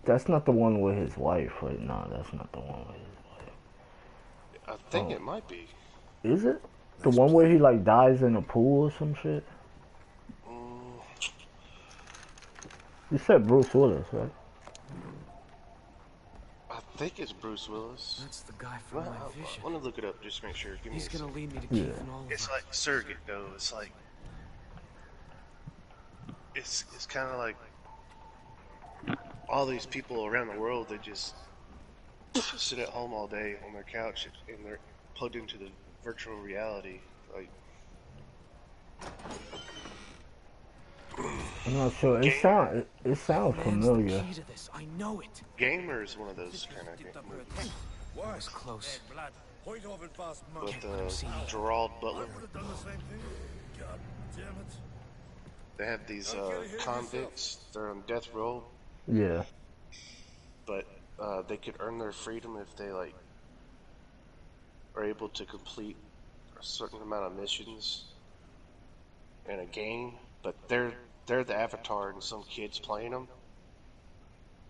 That's not the one with his wife, right? No, that's not the one with his wife. I think it might be. Is it? The one where he like dies in a pool or some shit? Mm, You said Bruce Willis, right? I think it's Bruce Willis. That's the guy from Well, my vision. I want to look it up just to make sure. Give me He's a gonna second. lead me to Keith Yeah. and Oliver. It's like Surrogate, though. It's like it's kind of like all these people around the world. They just sit at home all day on their couch and they're plugged into the virtual reality. Like I'm not sure. It sounds familiar. Key to this. I know it. Gamer is one of those kind of movies. That was close. With Gerald Butler. They have these convicts. They're on death row, Yeah. but they could earn their freedom if they like are able to complete a certain amount of missions in a game. But they're the avatar, and some kids playing them.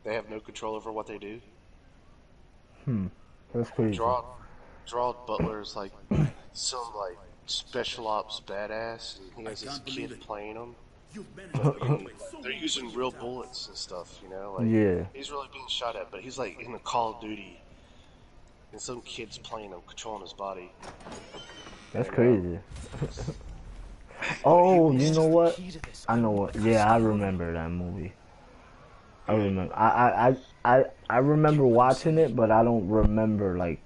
They have no control over what they do. That's crazy. Gerald Butler is like some like special ops badass, and he has this kid playing him. They're using real bullets and stuff, you know. Like, Yeah. he's really being shot at, but he's like in a Call of Duty, and some kid's playing him, controlling his body. That's crazy. Oh, you know what? I know what. Yeah, I remember that movie. I remember. I remember watching it, but I don't remember like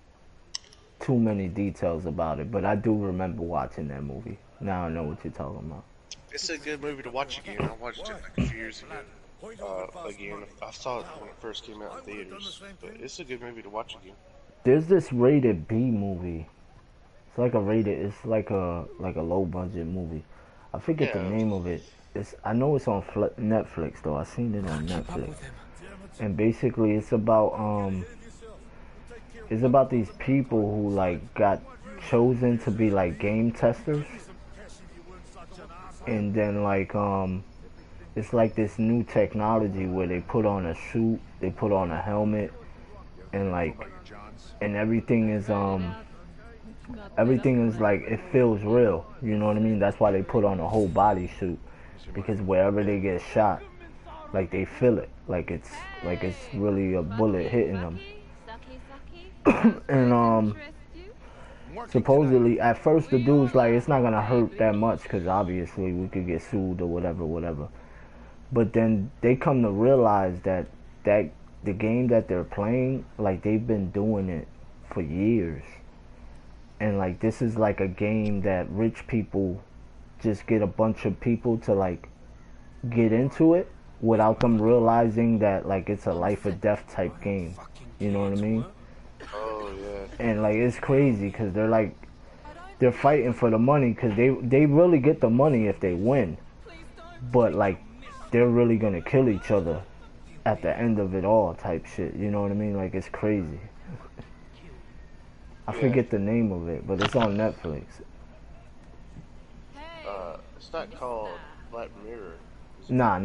too many details about it. But I do remember watching that movie. Now I know what you're talking about. It's a good movie to watch again. I watched it like a few years ago. Again, I saw it when it first came out in theaters, but it's a good movie to watch again. There's this rated B movie. It's like a rated. It's like a low budget movie. I forget the name of it. I know it's on Netflix though. I seen it on Netflix. And basically, it's about these people who like got chosen to be like game testers, and then like it's like this new technology where they put on a suit, they put on a helmet, and like and everything is like it feels real. You know what I mean? That's why they put on a whole body suit, because wherever they get shot, like they feel it, like it's really a bullet hitting them. And supposedly at first the dude's like, it's not gonna hurt that much because obviously we could get sued or whatever. But then they come to realize that the game that they're playing, like they've been doing it for years. And like this is like a game that rich people just get a bunch of people to like get into it without them realizing that like it's a life or death type game. You know what I mean? Oh yeah. And like it's crazy because they're fighting for the money because they really get the money if they win, but like they're really gonna kill each other at the end of it all type shit. You know what I mean? Like it's crazy. I forget the name of it, but it's on Netflix. It's not called Black Mirror. Nah.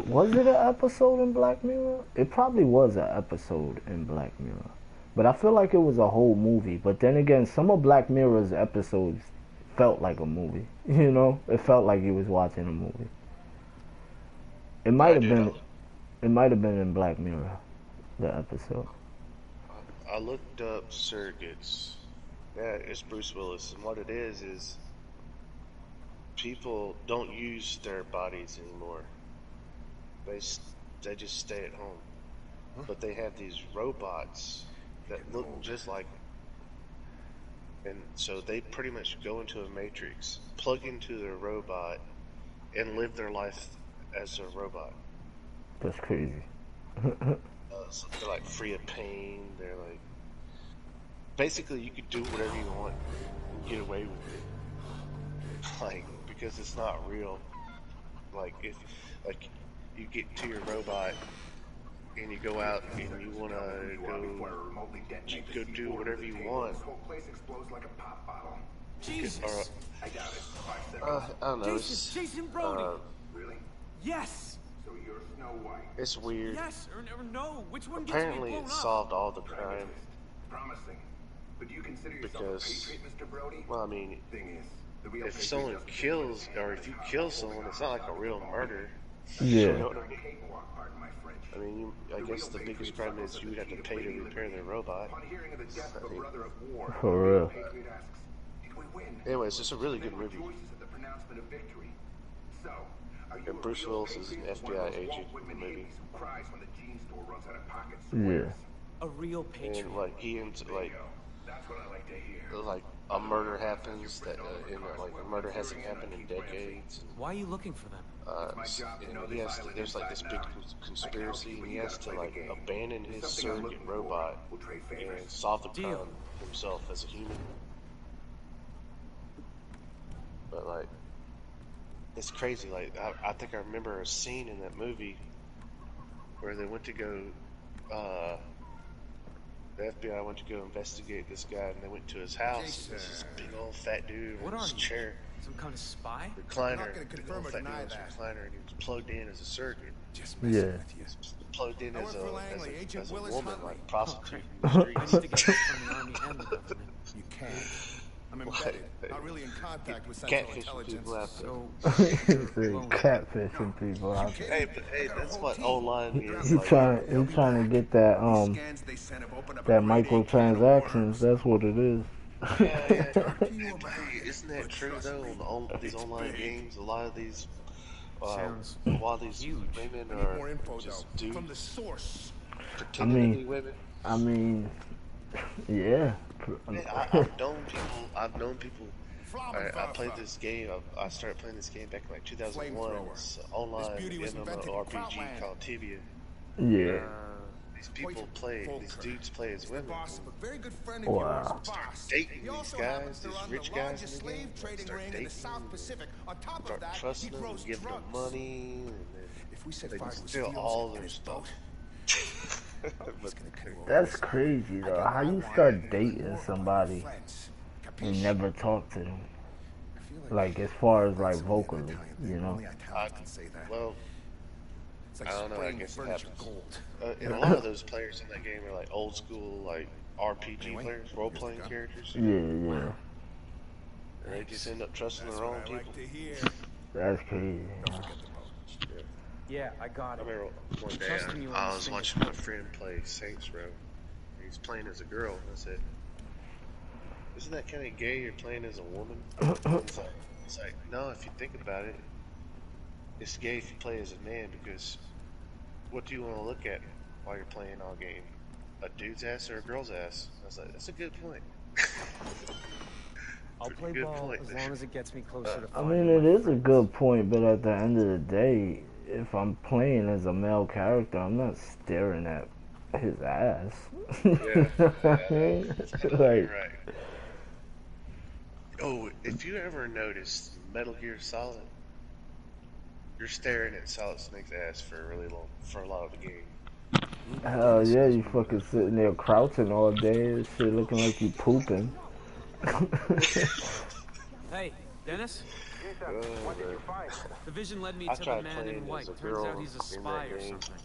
Was it an episode in Black Mirror? It probably was an episode in Black Mirror. But I feel like it was a whole movie. But then again, some of Black Mirror's episodes felt like a movie. You know? It felt like you was watching a movie. It might have been in Black Mirror, the episode. I looked up surrogates. Yeah, it's Bruce Willis, and what it is people don't use their bodies anymore. They just stay at home. But they have these robots that look just like them. And so they pretty much go into a matrix, plug into their robot, and live their life as a robot. That's crazy. So they're like free of pain. They're like, basically you could do whatever you want and get away with it. Like, because it's not real. Like, if you get to your robot and you go out and you want to go do whatever you want. Jesus. I don't know. Jason Brody. Really? Yes. So you're Snow White. It's weird. Yes or no? Which one gets Apparently me blown it up? solved all the crime. Promising. But do you consider yourself a patriot, Mr. Brody? Well, I mean, Thing is, the real if someone kills, or if you kill someone, it's not like a real murder. Yeah. You know what I mean? I mean, I guess the biggest crime is you would have to pay to repair their robot. I mean, For real. anyways, it's a really good movie. And Bruce Willis is an FBI agent in the movie. Yeah. A real patriot. And like he ends like a murder happens that like a murder hasn't happened in decades. Why are you looking for them? And he has to, there's like this big conspiracy, and he has to like abandon his surrogate robot and solve the crime himself as a human. But like, it's crazy. Like I think I remember a scene in that movie where they went to go. The FBI went to go investigate this guy, and they went to his house. And this big old fat dude in his chair. Some kind of spy? Recliner. I'm not going to confirm or deny that. Recliner, and he was plugged in as a surrogate. Yeah. Plugged in as a woman, like prostitute. I need to get help from the army and the government. You can't. I'm embedded, not really in contact with Central Intelligence. So, catfishing people out there. Hey, that's what online is. He's trying to get that that microtransactions. That's what it is. Hey, isn't that true though? On these online games, a lot of these women are just dudes. From the source. Pretending to be women. I mean, yeah. I've known people. I played this game. I started playing this game back in like 2001. It's an online MMORPG called Tibia. Yeah. These people these dudes play as women. Wow. Start dating these guys, these rich guys in the game. Start dating them, start trusting them, give them money, and then they just steal all their stuff. That's crazy though. How you start dating somebody and never talk to them? Like as far as like vocally, you know? Well, I don't know. I guess it happens. And a lot of those players in that game are like old school, like RPG players, role playing characters. Yeah. And they just end up trusting the wrong people. That's crazy. yeah, I got it. I remember one day I was watching my friend play Saints Row. He's playing as a girl. And I said, "Isn't that kind of gay? You're playing as a woman?" It's like, no. If you think about it, it's gay if you play as a man, because what do you want to look at while you're playing all game? A dude's ass or a girl's ass? I was like, that's a good point. I'll play ball as long as it gets me closer to I mean, it is a good point, but at the end of the day, if I'm playing as a male character, I'm not staring at his ass. Like, right. Oh, if you ever noticed Metal Gear Solid, you're staring at Solid Snake's ass for a lot of the game. Hell yeah, you fucking sitting there crouching all day and shit, looking like you pooping. Hey, Dennis? What did you find? The vision led me I to the tried man in playing white. as a Turns out girl he's a in spy that or game, something.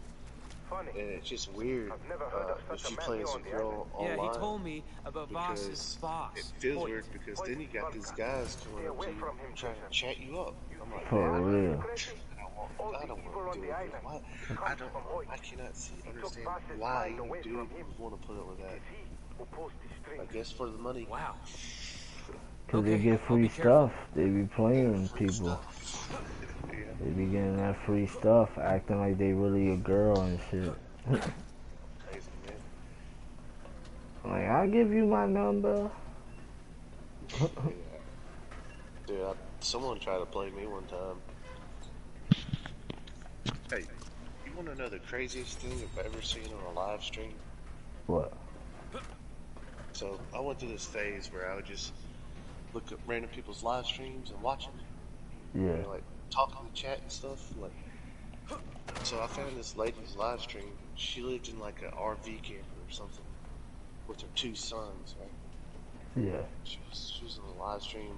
Funny. and it's just weird I've never heard of such if a you man play here as on a the girl Yeah, he online, told me about Voss's because it boss. feels Hoyt. weird because Hoyt then you got these Volker. guys Stay coming up away to you from him, trying to Jason. chat you up. I'm like, For man, real. All I the don't evil want on to deal the with it. island Why? comes from Hoyt. I cannot see, He took understand Voss's why mind any away dude from him. would want to put up with It that. is he who pulls the I strings. guess for the money. Wow. Cause they Okay, get I'll free be careful. stuff. They be playing Free people. stuff. Yeah. They be getting that free stuff, acting like they really a girl and shit. Crazy, man. Like, I'll give you my number. Yeah. Dude, someone tried to play me one time. Hey, you want to know the craziest thing I've ever seen on a live stream? What? So, I went through this phase where I would just look at random people's live streams and watch them. Yeah. And, like, talk in the chat and stuff. Like, so I found this lady's live stream. She lived in, like, an RV camper or something with her 2 sons, right? Yeah. She was on the live stream,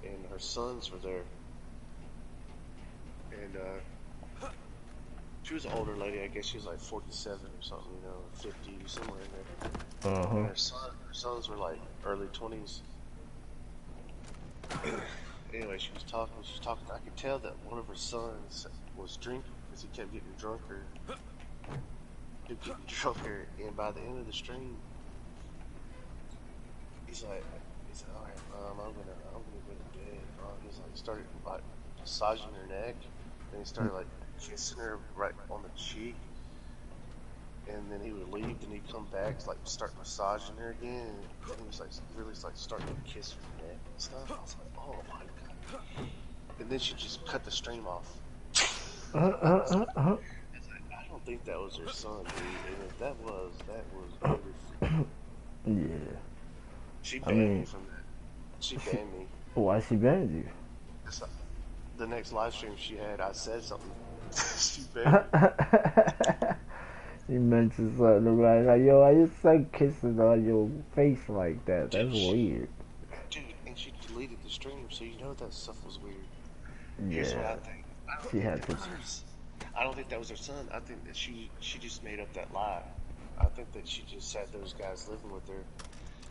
and her sons were there. And, she was an older lady. I guess she was like 47 or something, you know, 50, somewhere in there. Uh-huh. And her sons were like early 20s. Anyway, she was talking. I could tell that one of her sons was drinking because he kept getting drunker. And by the end of the stream, he's like, all right, I'm gonna go to bed. He's like, started like massaging her neck, and he started like kissing her right on the cheek, and then he would leave, and he'd come back, like start massaging her again, and he was like really like starting to kiss her neck and stuff. I was like, oh my god! And then she just cut the stream off. I don't think that was her son, dude. And if that was really freaky. Yeah. She banned me from that. She banned me. Why she banned you? The next live stream she had, I said something. She banned me. You mentioned something like, yo, I just like kissing on your face like that. That's weird. Dude, and she deleted the stream, so you know that stuff was weird. Yeah. Here's what I think. I don't think that was her son. I think that she just made up that lie. I think that she just had those guys living with her.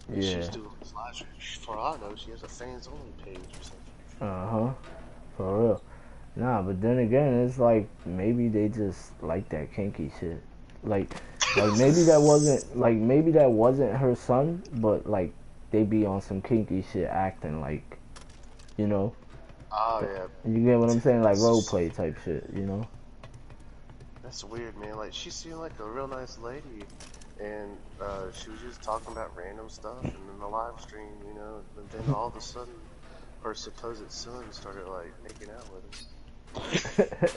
And yeah. She's doing this live stream. For all I know, she has a fans only page or something. Uh-huh. For real. Nah, but then again, it's like maybe they just like that kinky shit. Like maybe that wasn't her son, but like they be on some kinky shit acting like, you know. Oh yeah. You get what I'm saying? Like role play type shit, you know? That's weird, man. Like she seemed like a real nice lady, and she was just talking about random stuff, and then the live stream, you know, and then all of a sudden her supposed son started like making out with her.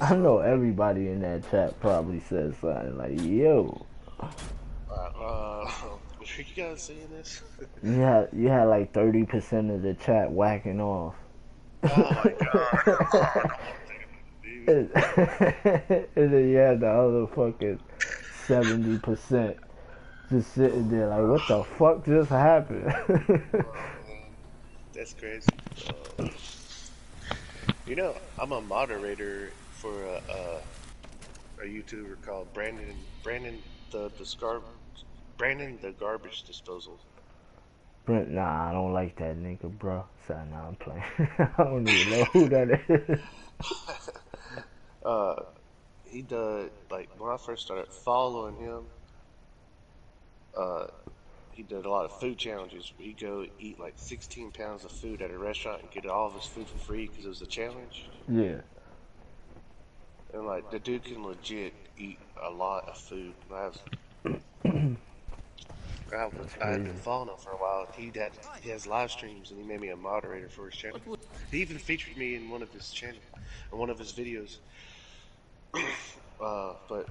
I know everybody in that chat probably said something like, yo. You guys seeing this? You had like 30% of the chat whacking off. Oh my god. And then you had the other fucking 70% just sitting there like, what the fuck just happened? That's crazy. You know, I'm a moderator for a YouTuber called Brandon the Garbage Disposal. Brent, nah, I don't like that nigga, bro. So nah, I'm playing. I don't even know who that is. He does, like, when I first started following him, he did a lot of food challenges. He'd go eat like 16 pounds of food at a restaurant and get all of his food for free because it was a challenge. Yeah. And like, the dude can legit eat a lot of food. I've been following him for a while. He has live streams, and he made me a moderator for his channel. He even featured me in one of his videos. But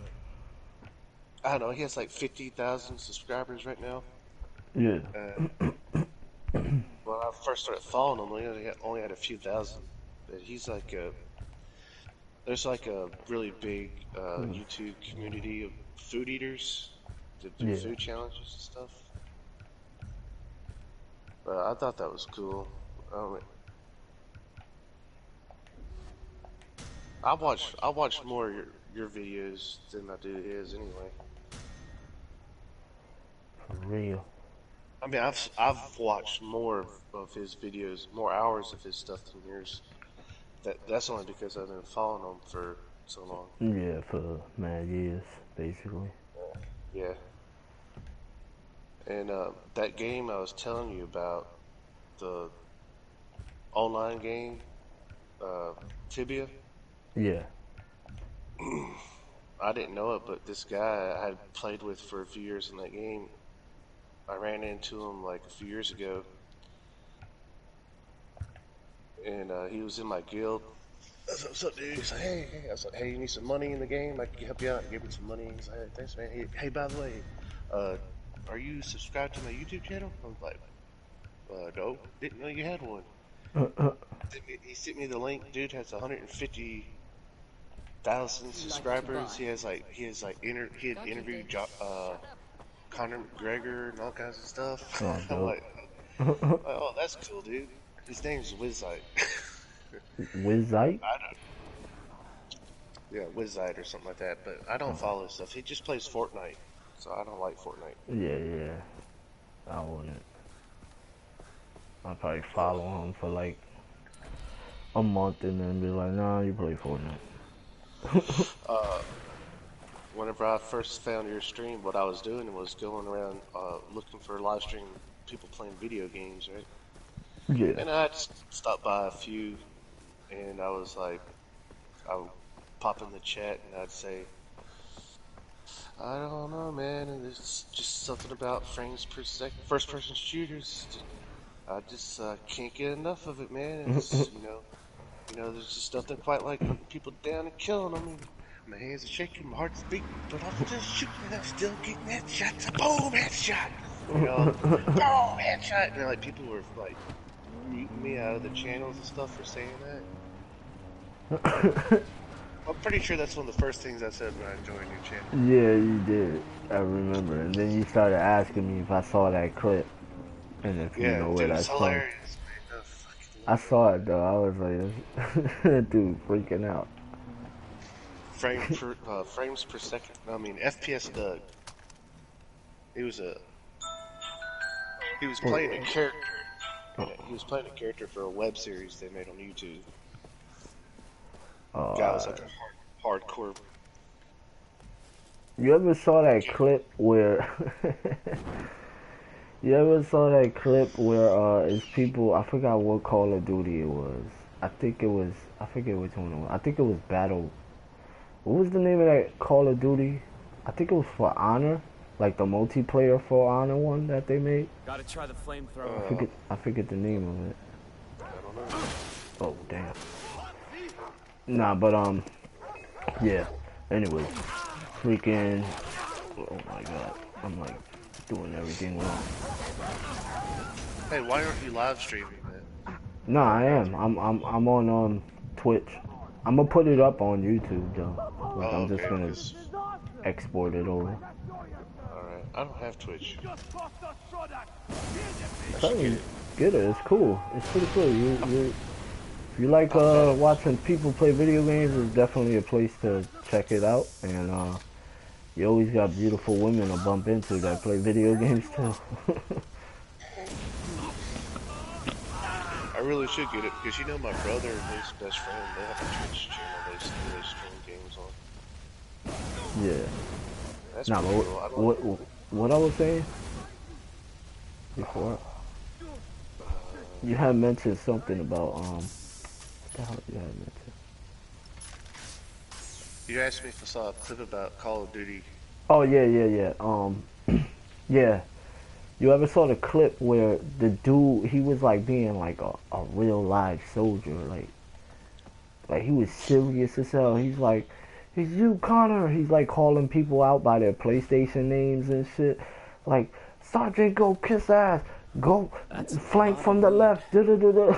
I don't know. He has like 50,000 subscribers right now. Yeah. When I first started following him, he only had a few thousand. But he's like there's like a really big YouTube community of food eaters that do food challenges and stuff. But I thought that was cool. I watch more of your videos than I do his anyway. For real. I mean, I've watched more of his videos, more hours of his stuff than yours. That's only because I've been following him for so long. Yeah, for mad years, basically. Yeah. And that game I was telling you about, the online game, Tibia. Yeah. I didn't know it, but this guy I had played with for a few years in that game, I ran into him like a few years ago, and he was in my guild. I was like, what's up, dude? He's like, hey. I was like, hey, you need some money in the game? I can help you out. He gave me some money. He's like, hey, thanks, man. Hey, by the way, are you subscribed to my YouTube channel? I was like, no, didn't know you had one. He sent me the link. Dude has 150,000 subscribers. He had interviewed Conor McGregor and all kinds of stuff. I'm like, oh, that's cool, dude. His name's Wizite. Wizite? Yeah, Wizite or something like that. But I don't follow his stuff. He just plays Fortnite, so I don't like Fortnite. Yeah. I wouldn't. I'd probably follow him for like a month and then be like, nah, you play Fortnite. Whenever I first found your stream, what I was doing was going around looking for live stream people playing video games, right? Yeah. And I just stopped by a few, and I was like, I would pop in the chat and I'd say, I don't know, man, and it's just something about frames per second, first-person shooters. I just can't get enough of it, man. And it's, you know, there's just nothing quite like putting people down and killing them. My hands are shaking, my heart's beating, but I'm still shooting, and I'm still getting headshots. Boom, headshot. You know, boom, headshot. And like people were like muting me out of the channels and stuff for saying that. I'm pretty sure that's one of the first things I said when I joined your channel. Yeah, you did. I remember. And then you started asking me if I saw that clip. And if you know what I saw. Hilarious, man. I saw it though. I was like, that dude freaking out. Frames per second. I mean, FPS Doug. He was playing a character. He was playing a character for a web series they made on YouTube. Guy was like a hardcore. You ever saw that clip where? You ever saw that clip where it's people? I forgot what Call of Duty it was. I forget which one it was. I think it was Battle. What was the name of that Call of Duty? I think it was For Honor, like the multiplayer For Honor one that they made. Gotta try the flamethrower. I forget the name of it. I don't know. Oh damn. Nah, but yeah. Anyway, freaking. Oh my god, I'm like doing everything wrong. Hey, why aren't you live streaming, man? Nah, I am. I'm on Twitch. I'm gonna put it up on YouTube though. Like, I'm just gonna export it over. Alright, I don't have Twitch. Get it. It's cool. It's pretty cool. If you like watching people play video games, it's definitely a place to check it out. And you always got beautiful women to bump into that play video games too. I really should get it because you know my brother and his best friend, they have a Twitch channel they stream games on. Yeah. That's nah, but cool. what I was saying before, you had mentioned something about what the hell you had mentioned? You asked me if I saw a clip about Call of Duty. Oh yeah. Yeah. You ever saw the clip where the dude, he was like being like a real live soldier, like he was serious as hell. He's like, it's you, Connor. He's like calling people out by their PlayStation names and shit. Like, Sergeant, go kiss ass. Go flank from the left.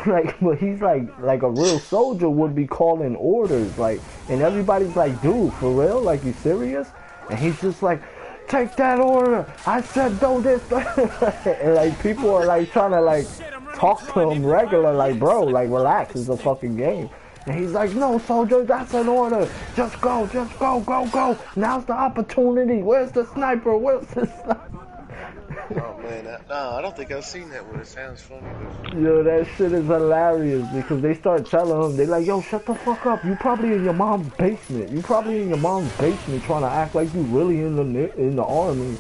Like, but he's like a real soldier would be calling orders. Like, and everybody's like, dude, for real? Like, you serious? And he's just like, take that order. I said do this. And like people are like trying to like talk to him regular, like, bro, like relax, it's a fucking game. And he's like, no, soldier, that's an order. Just go, go. Now's the opportunity. Where's the sniper? Where's the sniper? Oh man, no, I don't think I've seen that one. It sounds funny, but Yo, that shit is hilarious because they start telling him, they like, yo, shut the fuck up. You probably in your mom's basement. You probably in your mom's basement trying to act like you really in the army.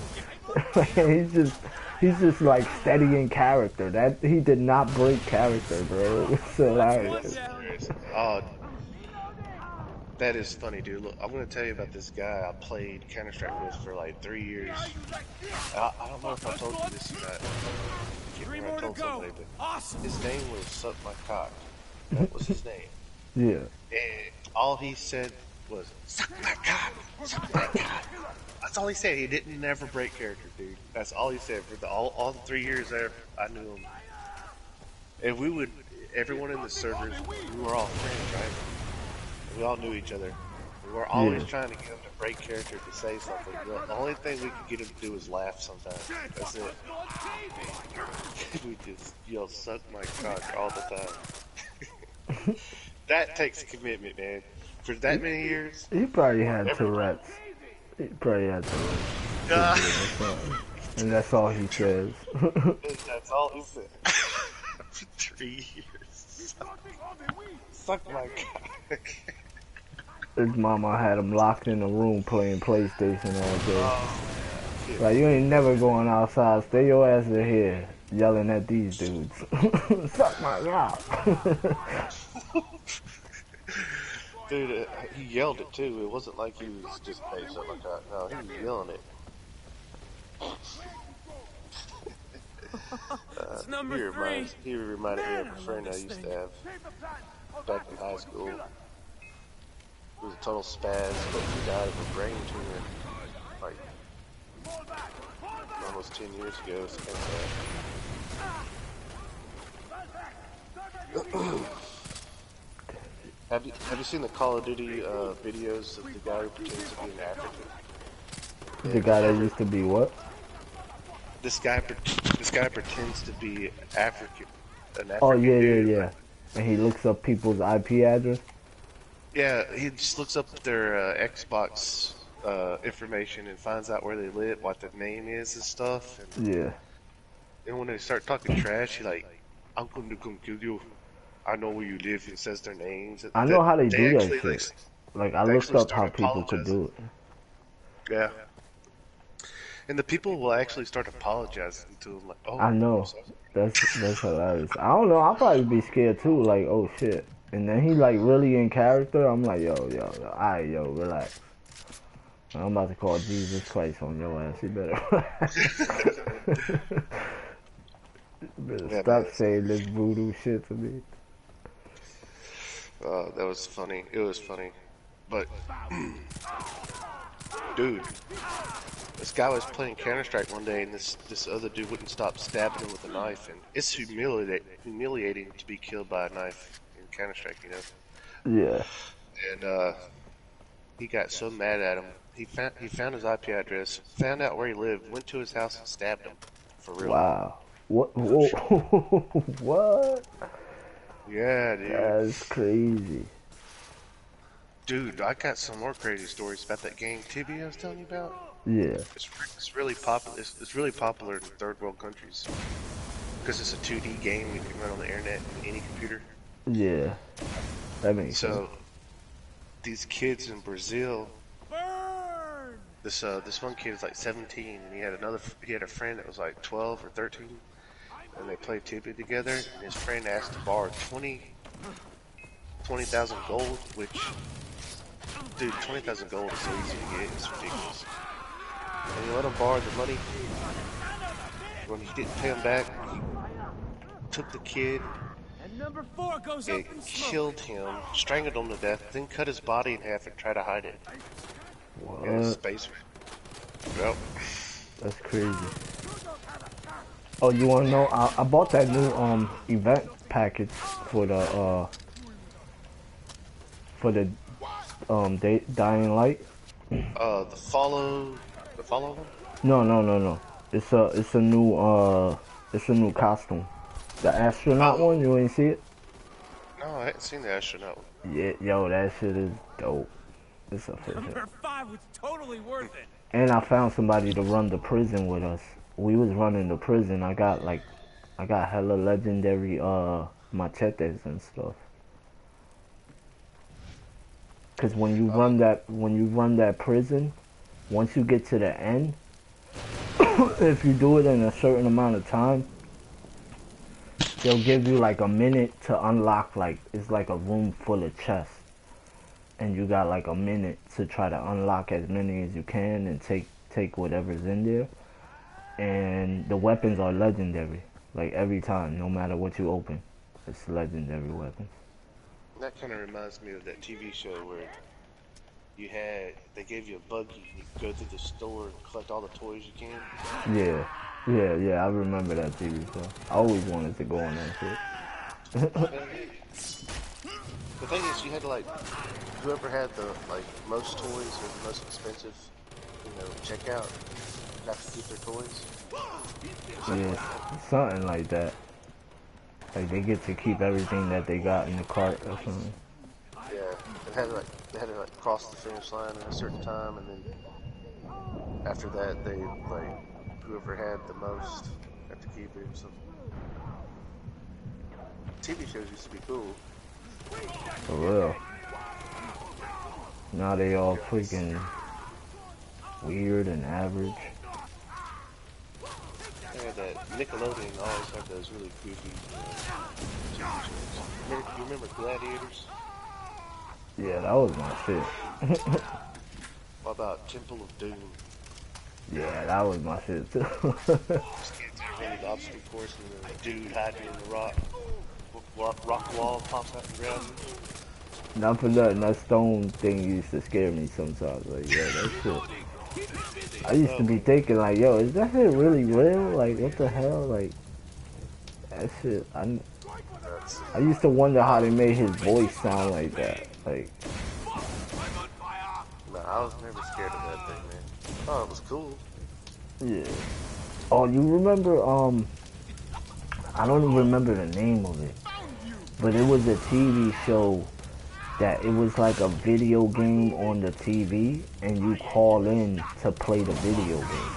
he's just like steady in character. That he did not break character, bro. It's hilarious. oh, that is funny, dude. Look, I'm gonna tell you about this guy I played Counter-Strike with for like 3 years. I don't know if I told you this or not. I can't remember if I told somebody, but his name was Suck My Cock. That was his name. Yeah. And all he said was, suck my cock, suck my cock. That's all he said. He didn't never break character, dude. That's all he said for all the 3 years there. I knew him. And we would, everyone in the servers, we were all friends, right? We all knew each other. We were always trying to get him to break character to say something. The only thing we could get him to do was laugh sometimes. That's it. We just yell, suck my cock all the time. That takes commitment, man. For that many years. He probably had Tourette's. He probably had Tourette's. And that's all he says. That's all he said. For 3 years. Suck my cock. His mama had him locked in a room playing PlayStation all day. Oh, like, you ain't never going outside. Stay your ass in here yelling at these dudes. Suck my cock. Dude, he yelled it too. It wasn't like he was just saying something like that. No, he was yelling it. He reminded me of a friend I used to have back in high school. He was a total spaz, but he died of a brain tumor like almost 10 years ago. So Have you seen the Call of Duty videos of the guy who pretends to be an African? The guy that used to be what? This guy pretends to be African. An African oh yeah, dude. yeah. And he looks up people's IP address. Yeah, he just looks up their Xbox information and finds out where they live, what their name is and stuff. And, yeah. And when they start talking trash, he like, I'm going to come kill you. I know where you live. And says their names. I know how they do that actually, shit. Like I looked up how people could do it. Yeah. And the people will actually start apologizing to him, like, "Oh, I know." That's hilarious. I don't know. I'll probably be scared too. Like, oh shit. And then he like really in character. I'm like, yo, alright, yo, relax. I'm about to call Jesus Christ on your ass. You better relax. You better stop saying this voodoo shit to me. That was funny. It was funny, but dude, this guy was playing Counter-Strike one day, and this other dude wouldn't stop stabbing him with a knife, and it's humiliating to be killed by a knife in Counter-Strike, you know. Yeah. And he got so mad at him. He found his IP address, found out where he lived, went to his house and stabbed him. For real. Wow. What? What? Yeah, dude. That's crazy. Dude, I got some more crazy stories about that game Tibia I was telling you about. Yeah. It's really popular. It's really popular in third world countries because it's a 2D game you can run on the internet on any computer. Yeah. That makes sense. So these kids in Brazil. This one kid is like 17, and he had a friend that was like 12 or 13, and they played Tibia together. And his friend asked to borrow 20,000 gold, which, dude, 20,000 gold is so easy to get. It's ridiculous. And he let him borrow the money. When he didn't pay him back, he took the kid and killed him, strangled him to death, then cut his body in half and tried to hide it. What? In his basement. Yep. That's crazy. Oh, you wanna know? I bought that new event package for the Dying Light. The follow one? No. It's a new costume. The astronaut one. You ain't see it? Oh, I hadn't seen the astronaut one. Yeah, yo, that shit is dope. It's official. Number 5 was totally worth it. And I found somebody to run the prison with us. We was running the prison. I got hella legendary machetes and stuff. Cause when you run that prison, once you get to the end, if you do it in a certain amount of time, they'll give you like a minute to unlock, like it's like a room full of chests. And you got like a minute to try to unlock as many as you can and take whatever's in there. And the weapons are legendary. Like every time, no matter what you open, it's legendary weapons. That kind of reminds me of that TV show where they gave you a buggy, you go through the store and collect all the toys you can. Yeah, I remember that TV show. I always wanted to go on that shit. The thing is, you had to like, whoever had the like most toys or the most expensive, checkout, got to keep their toys. Yeah, something like that. Like they get to keep everything that they got in the cart or something. Yeah, they had to cross the finish line at a certain time, and then after that, they whoever had the most had to keep it. So TV shows used to be cool. For real. Now they all freaking weird and average. Yeah, that Nickelodeon always had those really goofy TV shows. You remember Gladiators? Yeah, that was my shit. What about Temple of Doom? Yeah, that was my shit too. Really the obstacle course and the dude hiding in the rock wall pops out and grabs him. Not for nothing, that stone thing used to scare me sometimes. Like, yeah, that shit. I used to be thinking like, yo, is that shit really real? Like, what the hell? Like, that shit. I used to wonder how they made his voice sound like that. Like, no, I was never scared of that thing, man. Oh, it was cool. Yeah. Oh, you remember? I don't even remember the name of it, but it was a TV show that it was like a video game on the TV, and you call in to play the video game.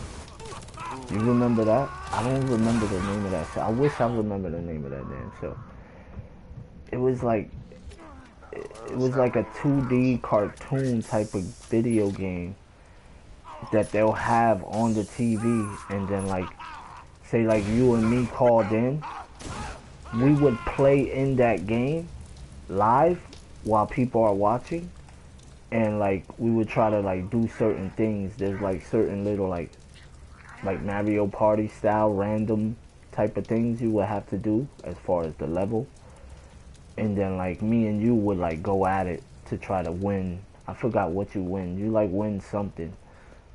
You remember that? I don't remember the name of that show. I wish I remember the name of that damn show. It was like a 2D cartoon type of video game that they'll have on the TV, and then like, say like you and me called in, we would play in that game live while people are watching, and like we would try to like do certain things. There's like certain little like Mario Party style random type of things you would have to do as far as the level, and then like me and you would like go at it to try to win. I forgot what you win. You like win something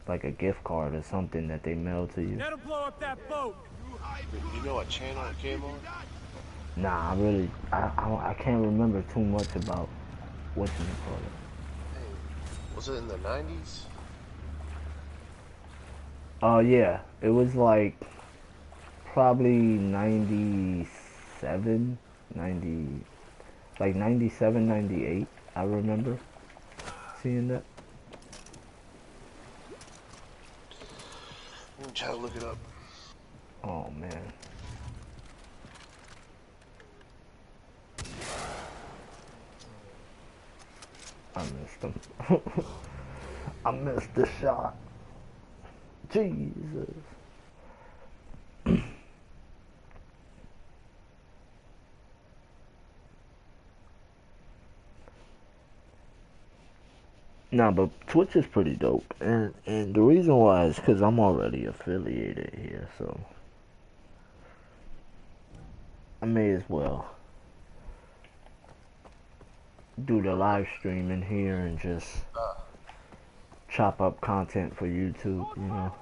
like a gift card or something that they mail to you. That'll blow up that boat. You know what channel it came on? Nah, I can't remember too much about what you call it. Hey, was it in the 90s? Oh yeah, it was like probably 97, 98. I remember seeing that. Let me try to look it up. Oh man. I missed him. I missed the shot. Jesus. Nah, but Twitch is pretty dope, and the reason why is because I'm already affiliated here, so I may as well do the live streaming here and just chop up content for YouTube, you know.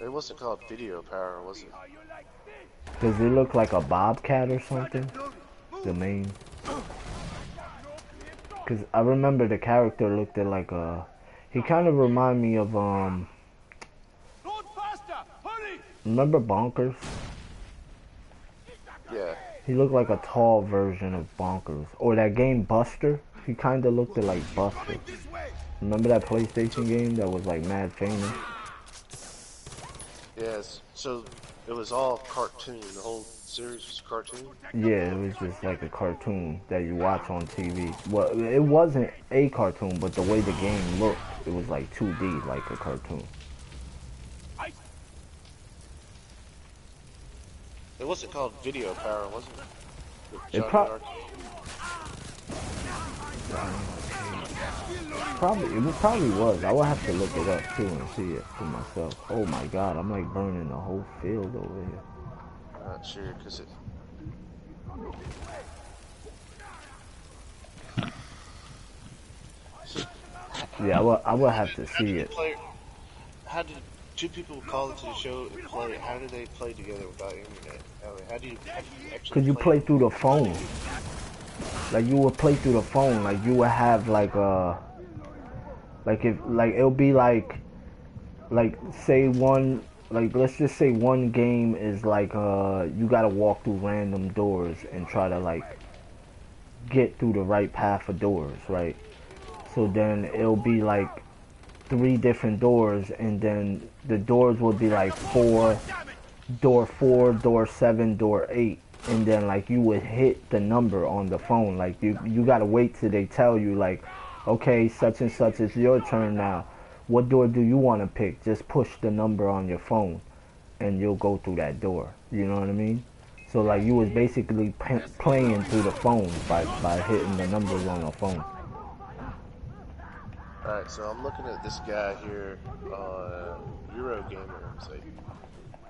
It wasn't called Video Power, was it? Does it look like a bobcat or something? The main, because I remember the character looked at like a, he kind of reminded me of remember Bonkers? He looked like a tall version of Bonkers. Or that game Buster. He kind of looked like Buster. Remember that PlayStation game that was like mad famous? Yes. So it was all cartoon. The whole series was cartoon. Yeah, it was just like a cartoon that you watch on TV. Well, it wasn't a cartoon, but the way the game looked, it was like 2D, like a cartoon. It wasn't called Video Power, was it? It probably was. I would have to look it up too and see it for myself. Oh my god, I'm like burning the whole field over here. I'm not sure, because it... Yeah, I would have to see it. How did two people call into the show and play? How do they play together without internet? How do you actually? Could you play through the phone? Like you would play through the phone. Like you would have like it'll be like say one, like let's just say one game is like you gotta walk through random doors and try to like get through the right path of doors, right? So then it'll be like 3 different doors, and then the doors would be like door 4, door 7, door 8, and then like you would hit the number on the phone. Like you gotta wait till they tell you like, okay, such and such, it's your turn now. What door do you want to pick? Just push the number on your phone, and you'll go through that door. You know what I mean? So like you was basically playing through the phone by hitting the numbers on the phone. Alright, so I'm looking at this guy here on Eurogamer. It's like,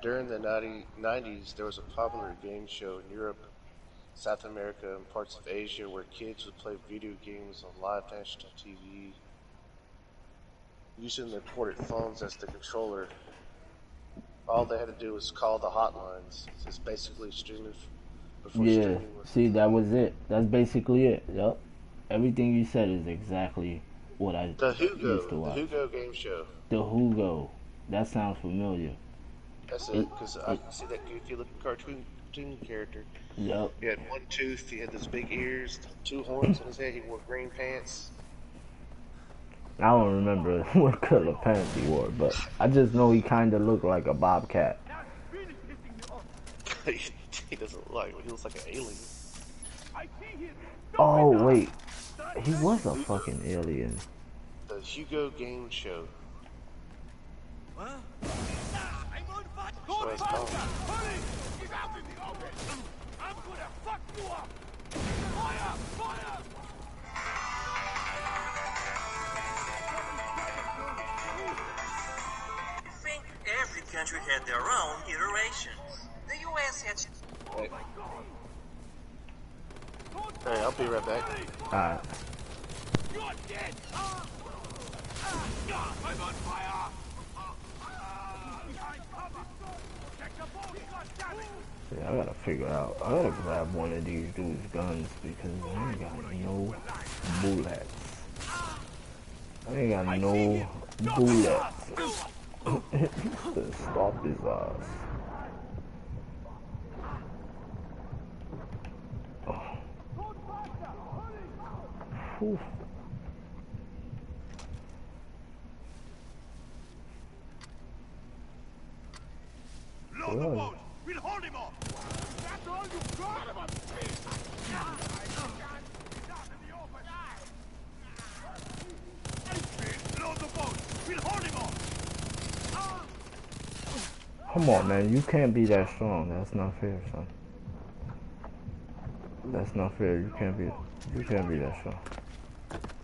during the 90s, there was a popular game show in Europe, South America, and parts of Asia where kids would play video games on live national TV using their ported phones as the controller. All they had to do was call the hotlines. It's basically streaming before streaming was... See, that was it. That's basically it. Yep. Everything you said is exactly what I used to watch. The Hugo game show. The Hugo. That sounds familiar. That's it, because I can see that goofy looking cartoon character. Yep. He had 1 tooth, he had those big ears, 2 horns on his head, he wore green pants. I don't remember what color pants he wore, but I just know he kind of looked like a bobcat. He doesn't look like, he looks like an alien. Oh, wait. He was a fucking alien. The Hugo game show. Huh? That's what it's called. He's out in the open! I'm gonna fuck you up! Fire! Fire! I think every country had their own iterations. The US had... Hey. Hey, I'll be right back. Alright. You're dead! I'm on fire! Yeah, I gotta figure out. I gotta grab one of these dudes' guns because I ain't got no bullets. I ain't got no bullets to stop his ass. Oh. Whew. Load the boat! We'll hold him off! That's all you got about Load the boat! We'll hold him off! Come on, man. You can't be that strong. That's not fair, son. That's not fair. You can't be that strong.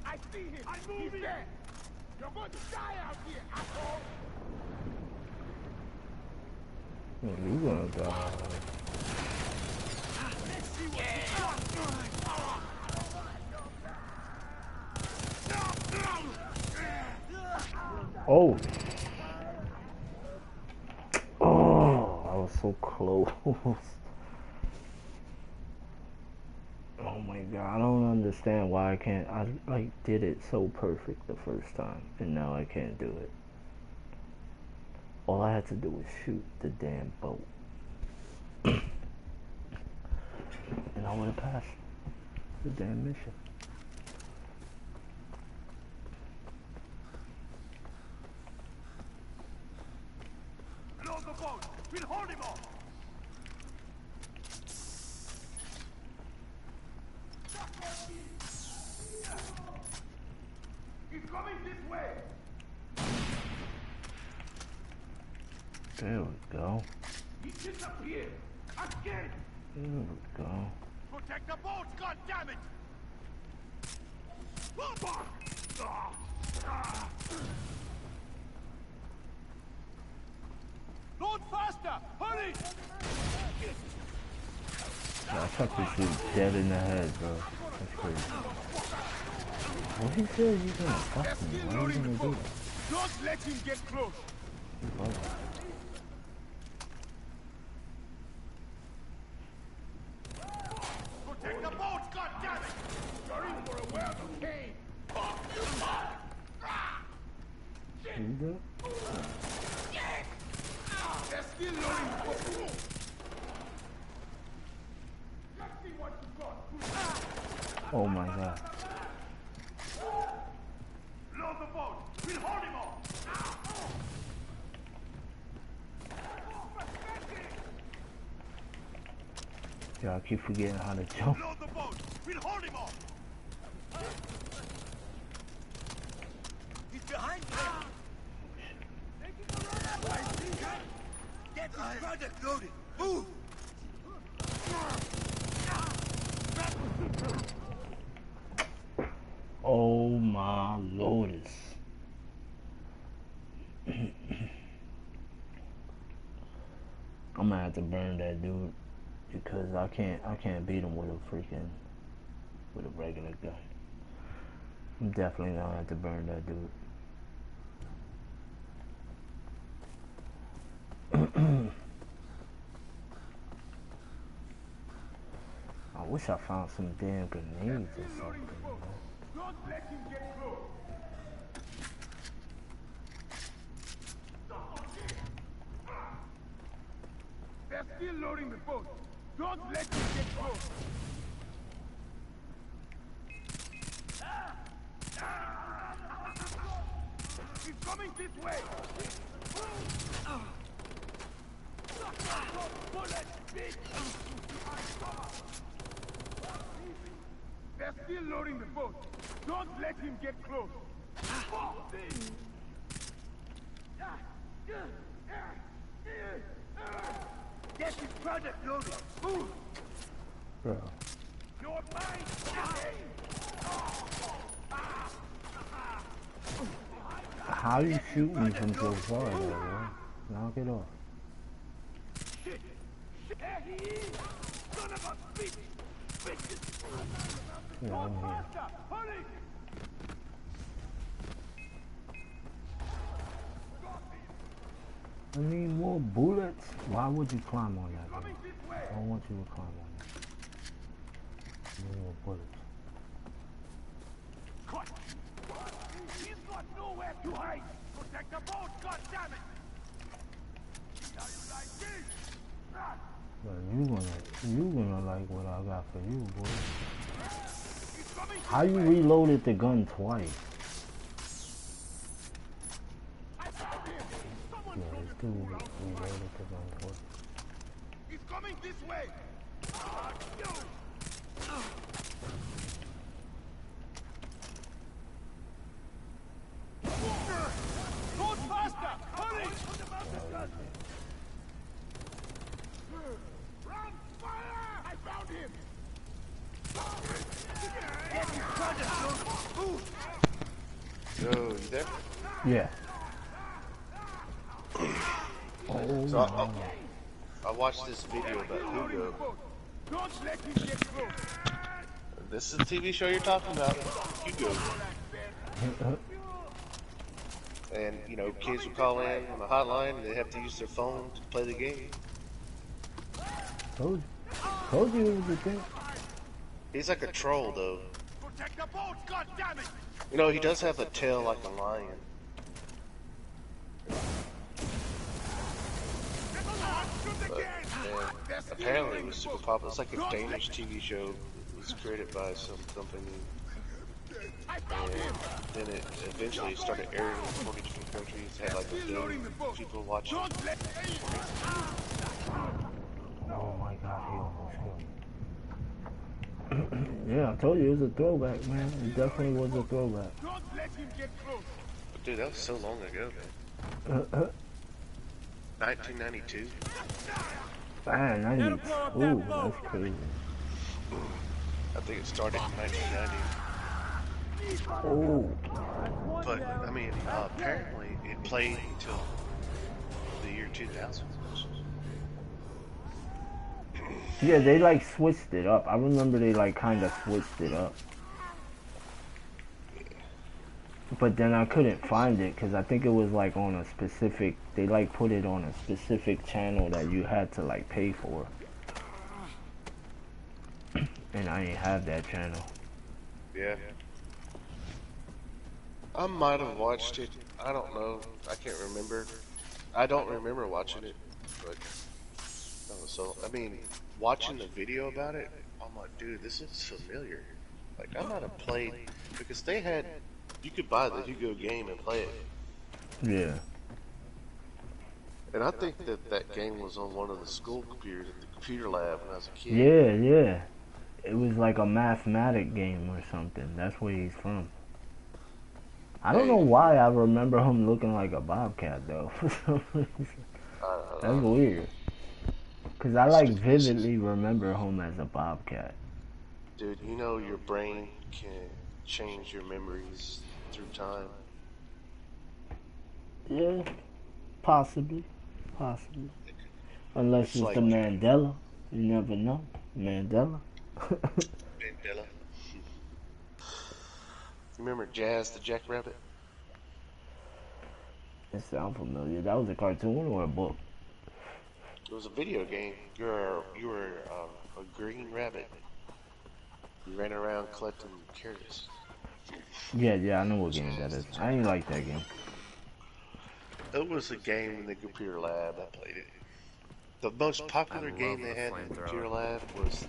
I see him! I move it! You're going to die out here, asshole! You're gonna die. Oh. Oh, I was so close. Oh my god, I don't understand why I like did it so perfect the first time and now I can't do it. All I had to do was shoot the damn boat. I would have passed the damn mission. Load the boat! We'll hold him off! He's coming this way! There we go. He disappeared! Again! There we go. Protect the boats, goddammit! Load faster! Hurry! I shot this dude dead in the head, bro. That's crazy. Well, he said he's gonna fuck me. Why are you gonna do that? Don't let him get close! Protect the boats, goddammit! You're in for a world of pain! See that? They're still loading. Let's see what you got. Oh my god. Load the boat. We'll hold him off. Yeah, I keep forgetting how to jump. Load the boat. We'll hold him off. He's behind me. Get his product loaded. Move. Oh my Lotus. I'm gonna have to burn that dude because I can't beat him with a regular gun. I'm definitely gonna have to burn that dude. I wish I found some damn grenades or something. Don't let him get close. They're still loading the boat. Don't let him get close. He's coming this way. Bullet, bitch. They're still loading the boat. Don't let him get close. Get his product loaded. Move. Bro. You're mine. How you shoot me from so far, bro? Knock it off. Shit. There he is. Son of a bitch. Yeah, I'm here. Hurry. I need more bullets. Why would you climb on that, bro? I don't want you to climb on that. I need more bullets. Cut. He's got nowhere to hide. Protect the boat, goddammit. How you like this? But you gonna like what I got for you, boy. How you reloaded the gun twice? Yeah, it's still reloaded the gun twice. He's coming this way. Go faster! Hurry! Run! Fire! I found him! Yo, you there? Yeah. So I watched this video about Hugo. Don't let him get close. This is the TV show you're talking about, Hugo. And, you know, kids will call in on the hotline and they have to use their phone to play the game. Told you it was a thing. He's like a troll, though. Protect the boat, goddammit! You know, he does have a tail like a lion. Shoot again! They're apparently it was super popular. It's like a Danish TV show. It was created by some company. And then it eventually started airing in 40 different countries. It had like 1 billion people watching. Oh my god, he almost killed me. Yeah, I told you it was a throwback, man. It definitely was a throwback. But dude, that was so long ago, man. 1992. Man, 90. Ooh, that's crazy. I think it started in 1990. Oh. But, I mean, apparently it played until the year 2000. Yeah, they like switched it up. I remember they like kind of switched it up. But then I couldn't find it because I think it was like on a specific, they like put it on a specific channel that you had to like pay for. And I ain't have that channel. Yeah. I might have watched it. I don't know. I can't remember. I don't remember watching it. But that was so. I mean, watching the video about it, I'm like, dude, this looks familiar. Like I might have played because they had. You could buy the Hugo game and play it. Yeah. And I think that game was on one of the school computers at the computer lab when I was a kid. Yeah, yeah. It was like a mathematic game or something. That's where he's from. I don't know why I remember him looking like a bobcat though. For some reason. That's weird. Cause I like vividly remember him as a bobcat. Dude, you know your brain can change your memories through time. Yeah, possibly. Unless it's like the Mandela. You never know. Mandela. Mandela. Remember Jazz the Jackrabbit? It sounds familiar. That was a cartoon or a book? It was a video game. You were a green rabbit. You ran around collecting carrots. Yeah, I know what game that is. I ain't like that game. It was a game in the computer lab. I played it. The most popular game they had in the computer lab was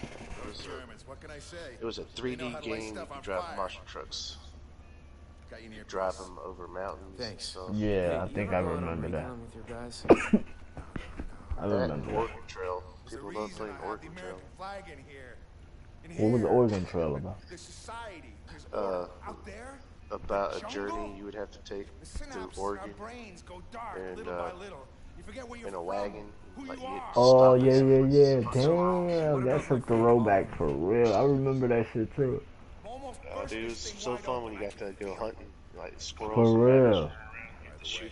it was a 3D game. You could drive Marshall trucks. You drive them over mountains. Thanks. Yeah, I think I remember that. I remember that. Oregon Trail. People love playing Oregon Trail. What was the Oregon Trail about? About a journey you would have to take through Oregon and in a wagon. Like oh yeah. Damn, that's a throwback for real. I remember that shit too. Dude, it was so fun when you got to go hunting, like squirrels. For real. Shoot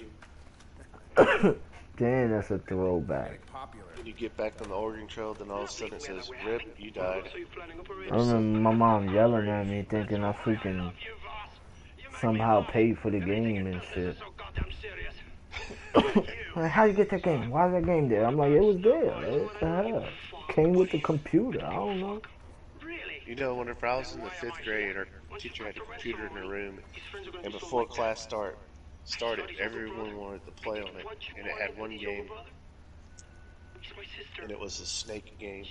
them. Damn, that's a throwback. When you get back on the Oregon Trail, then all of a sudden it says, "Rip, you died." I remember my mom yelling at me, thinking I freaking somehow paid for the game and shit. Like, how you get that game? Why is that game there? I'm like, it was there. What the hell? Came with the computer. I don't know. You know, whenever I was in the 5th grade, our teacher had a computer in her room, and before class started, everyone wanted to play on it, and it had one game, and it was a snake game.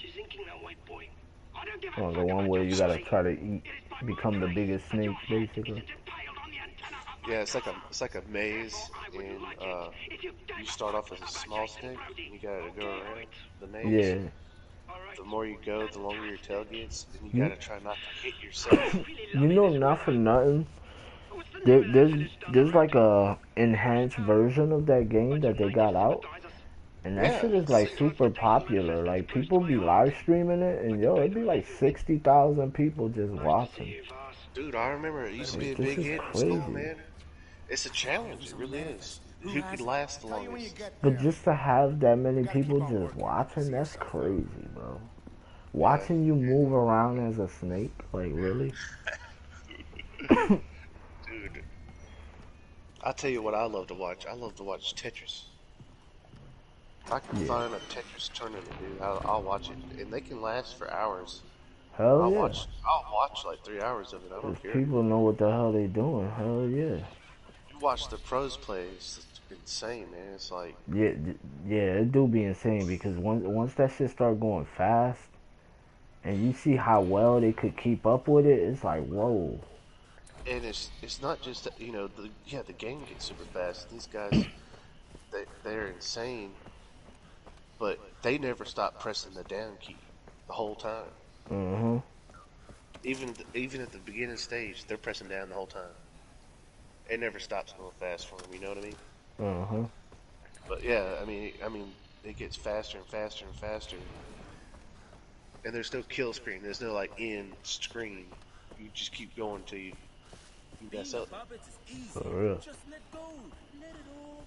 Oh, the one where you gotta try to become the biggest snake, basically. Yeah, it's like a maze, and you start off as a small snake, and you gotta go around the maze. Yeah. The more you go, the longer your tail gets, and you gotta try not to hit yourself. You know, not for nothing. There's like a enhanced version of that game that they got out, and that shit is like super popular. Like people be live streaming it, and yo, it'd be like 60,000 people just watching. Dude, I remember it used to be a big hit in school, man. It's a challenge, it really is. Who could last the longest? But just to have that many people just watching, that's crazy, bro. Watching you move around as a snake, like really? Dude, I'll tell you what I love to watch. I love to watch Tetris. If I can find a Tetris tournament, dude, I'll watch it. And they can last for hours. Hell I'll yeah. I'll watch like 3 hours of it. I don't care. People know what the hell they doing. Hell yeah. You watch the pros play. insane, man. It's like Yeah, it do be insane because once that shit start going fast, and you see how well they could keep up with it, it's like whoa. and it's not just that, you know, the game gets super fast. These guys, they're insane, but they never stop pressing the down key the whole time. Mhm. Even at the beginning stage, they're pressing down the whole time. It never stops going fast for them. You know what I mean? But yeah, I mean, it gets faster and faster and faster, and there's no kill screen. There's no like end screen. You just keep going till you mess up. For real.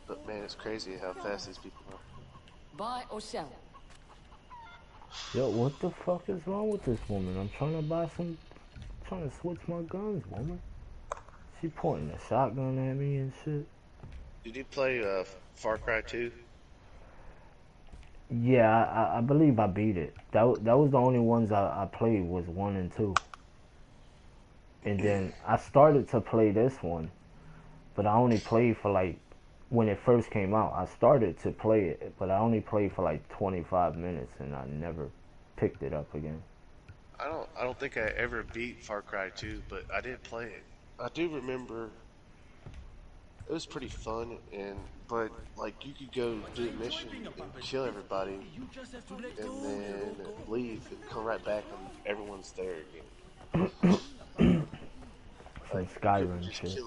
But man, it's crazy how fast these people are. Buy or sell? Yo, what the fuck is wrong with this woman? I'm trying to buy some, trying to switch my guns, woman. She pointing a shotgun at me and shit. Did you play FarCry 2? Yeah, I believe I beat it. That was the only ones I played was 1 and 2. And then I started to play this one, but I only played for like, when it first came out, I started to play it, but I only played for like 25 minutes and I never picked it up again. I don't think I ever beat FarCry 2, but I did play it. I do remember it was pretty fun, but like you could go do a mission and kill everybody, and then leave and come right back and everyone's there again. Like Skyrim shit.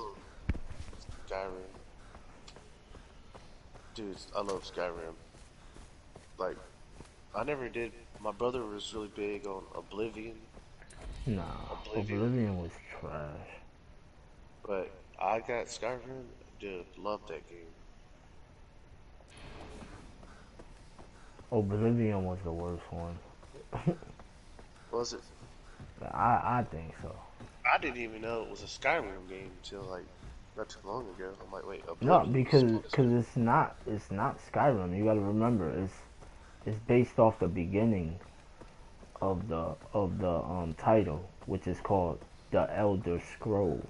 Skyrim. Dude, I love Skyrim. Like, I never did. My brother was really big on Oblivion. Nah, Oblivion was trash. But I got Skyrim. Dude, love that game. Oblivion was the worst one. Was it? I think so. I didn't even know it was a Skyrim game until like not too long ago. I'm like, wait, no, Oblivion because it's not Skyrim. You got to remember, it's based off the beginning of the title, which is called The Elder Scrolls.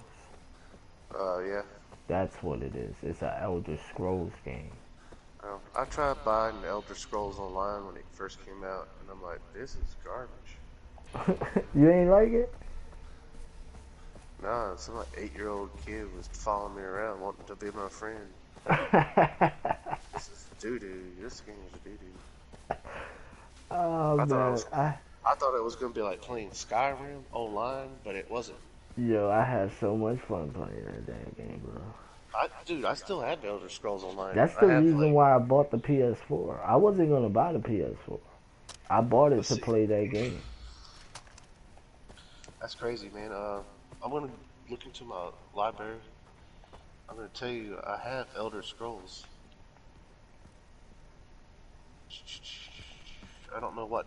Yeah. That's what it is. It's an Elder Scrolls game. I tried buying the Elder Scrolls Online when it first came out, and I'm like, this is garbage. You ain't like it? Nah, some like 8-year-old kid was following me around wanting to be my friend. This is doo-doo. This game is doo-doo. Oh, I thought it was going to be like playing Skyrim online, but it wasn't. Yo, I had so much fun playing that damn game, bro. Dude, I still have the Elder Scrolls Online. That's the reason why I bought the PS4. I wasn't going to buy the PS4. I bought it to play that game. That's crazy, man. I'm going to look into my library. I'm going to tell you, I have Elder Scrolls. I don't know what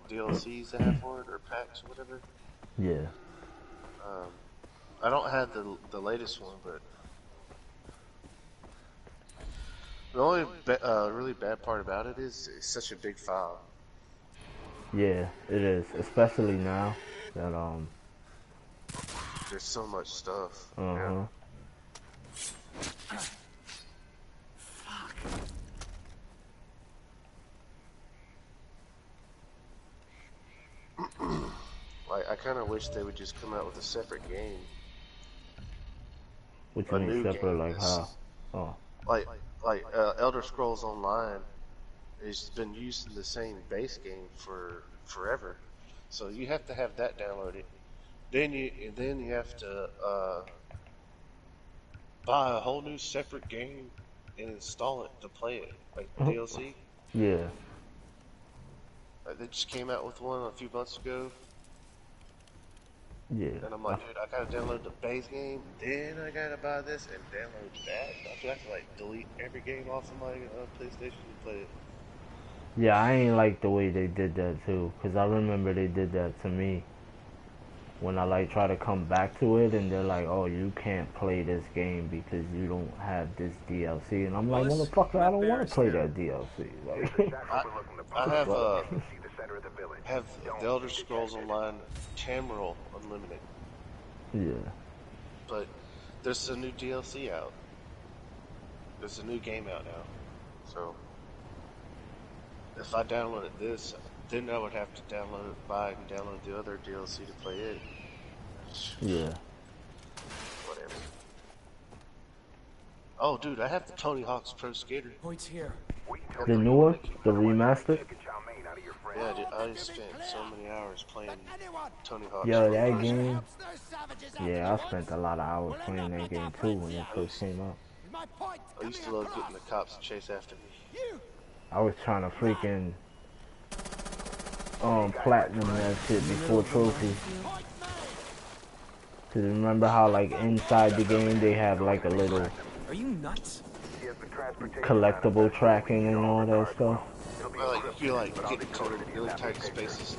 DLCs they have for it, or packs, or whatever. Yeah. I don't have the latest one, but the only really bad part about it is it's such a big file. Yeah, it is, especially now that there's so much stuff. Yeah. Fuck. Like, I kind of wish they would just come out with a separate game. Which one is separate? Like how? Oh. Like Elder Scrolls Online has been using the same base game for forever, so you have to have that downloaded. Then you have to buy a whole new separate game and install it to play it, like DLC. Yeah. They just came out with one a few months ago. Yeah. And I'm like, dude, I gotta download the base game, then I gotta buy this and download that. I have to like delete every game off of my PlayStation and play it. Yeah, I ain't like the way they did that too, cause I remember they did that to me when I like try to come back to it, and they're like, "Oh, you can't play this game because you don't have this DLC," and I'm like, "Motherfucker, I don't want to play that DLC." Like, I have the Elder Scrolls Online Tamriel Unlimited. Yeah. But there's a new DLC out. there's a new game out now. So if I downloaded this, then I would have to buy and download the other DLC to play it. Yeah. Whatever. Oh, dude, I have the Tony Hawk's Pro Skater. Points here. The newer, the remastered. Yeah, dude, I spent so many hours playing Tony Hawk's. Yo, that game. Yeah, I spent a lot of hours playing that game too when it first came out. I used to love getting the cops to chase after me. I was trying to freaking platinum that shit before trophy. Cause remember how like inside the game they have like a little collectible tracking and all that stuff. Well, like if you like get into really tight spaces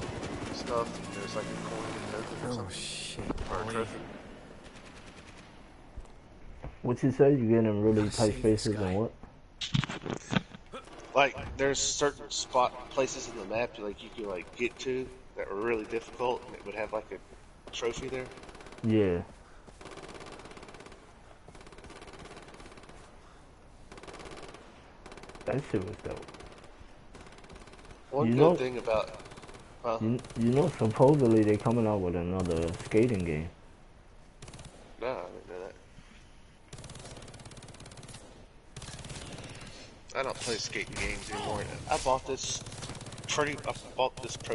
and stuff, there's like a coin and token or something. Oh shit! Or a trophy. What you say? You get in really tight spaces and what? Like there's certain places in the map you could like get to that were really difficult, and it would have like a trophy there. Yeah. That shit was dope. One good thing about... You know, supposedly they're coming out with another skating game. No, I didn't know that. I don't play skating games anymore. I bought this Pro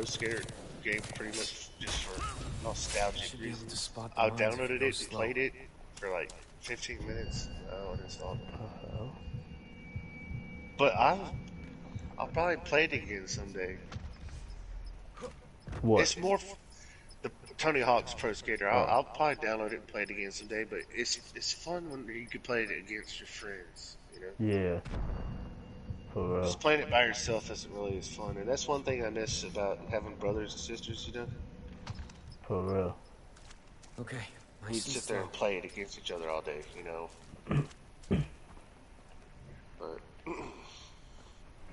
Skater game pretty much just for nostalgic reasons. I downloaded it and played it for like 15 minutes. Oh, and installed it. But I'll probably play it again someday. What? It's more the Tony Hawk's Pro Skater. I'll probably download it and play it again someday. But it's fun when you can play it against your friends. You know? Yeah. For real. Just playing it by yourself isn't really as fun, and that's one thing I miss about having brothers and sisters. You know? For real. Okay. We'd sit there and play it against each other all day. You know? But.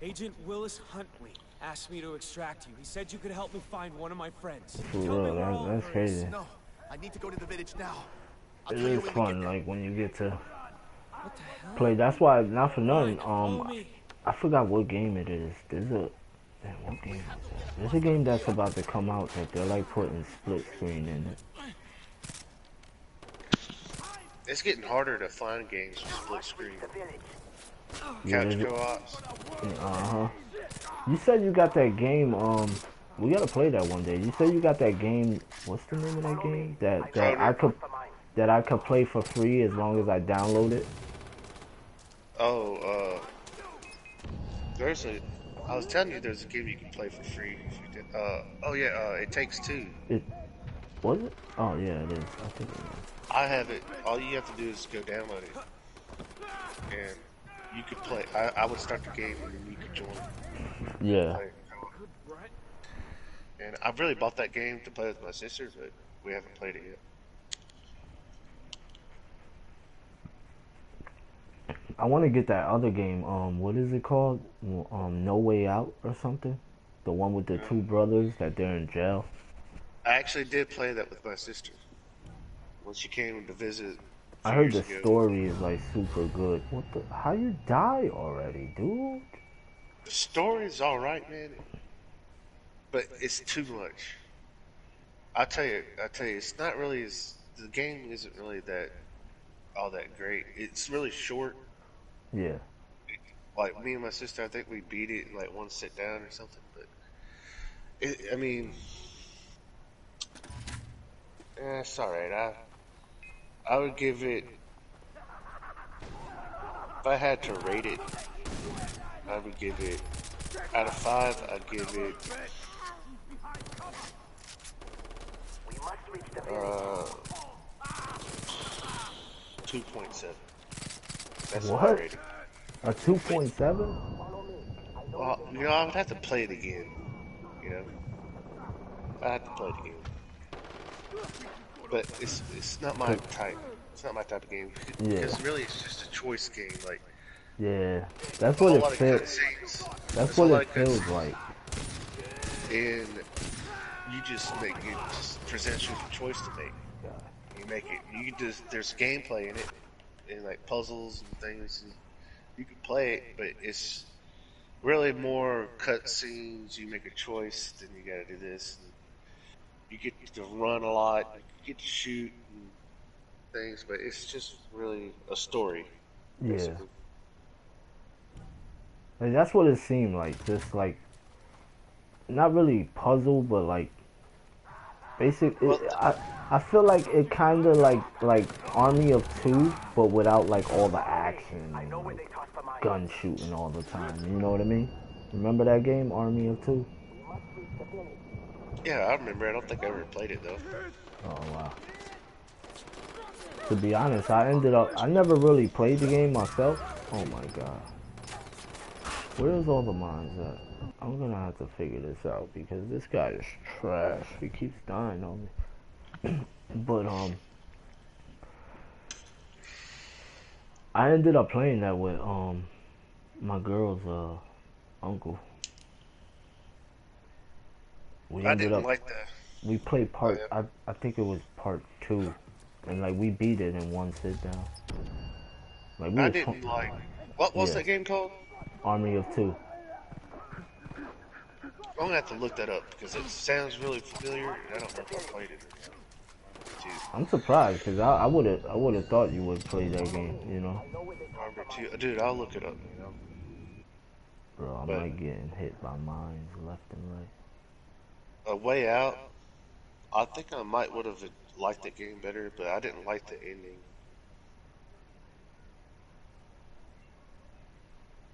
Agent Willis Huntley asked me to extract you. He said you could help me find one of my friends. For real, that's crazy. No, I need to go to the village now. It is fun, like when you get to play. That's why, not for nothing. I forgot what game it is. There's a what game is that? There's a game that's about to come out that they're like putting split screen in it. It's getting harder to find games with split screen. Yeah, Couch co-ops. You said you got that game. We gotta play that one day. You said you got that game. What's the name of that game? That I could play for free as long as I download it. Oh, I was telling you there's a game you can play for free if you did. Oh yeah, It Takes Two. Was it? Oh yeah, it is. I think it is. I have it. All you have to do is go download it, and you could play. I would start the game and then you could join. Yeah. And I've really bought that game to play with my sister, but we haven't played it yet. I want to get that other game. What is it called? No Way Out or something? The one with the two brothers that they're in jail. I actually did play that with my sister when she came to visit. I heard the story is like super good. What the? How you die already, dude? The story's alright, man, but it's too much. I tell you, it's not really the game isn't really all that great. It's really short. Yeah. Like me and my sister, I think we beat it in like one sit down or something. But I mean, it's alright. I would give it, if I had to rate it, I would give it, out of 5, I'd give it 2.7. That's my What? rating. A 2.7? Well, you know, I would have to play it again. You know, I have to play it again. But it's not my type. It's not my type of game. Because really, it's just a choice game. Like, yeah, that's what it feels. That's what it feels like. And you just presents you the choice to make. You make it. There's gameplay in it, and like puzzles and things. And You can play it, but it's really more cutscenes. You make a choice, then you gotta do this. And you get to run a lot, you get to shoot and things, but it's just really a story, Yeah. basically. And that's what it seemed like. Just like, not really puzzle, but like, Well, I feel like it kind of like Army of Two, but without like all the action and like gun shooting all the time. You know what I mean? Remember that game, Army of Two? yeah, I remember. I don't think I ever played it though. Oh wow. To be honest, I never really played the game myself. Oh my god. Where's all the mines at? I'm gonna have to figure this out because this guy is trash. He keeps dying on me. But I ended up playing that with my girl's uncle. We I ended didn't up like that. we played I think it was part 2, and like we beat it in one sit down. Like I didn't like. What was that game called? Army of Two. I'm gonna have to look that up because it sounds really familiar, and I don't know if I played it. I'm surprised because I would have thought you would play that game. You know. Armor 2. Dude, I'll look it up. Bro, I'm like getting hit by mines left and right. A Way Out. I think I would have liked the game better, but I didn't like the ending.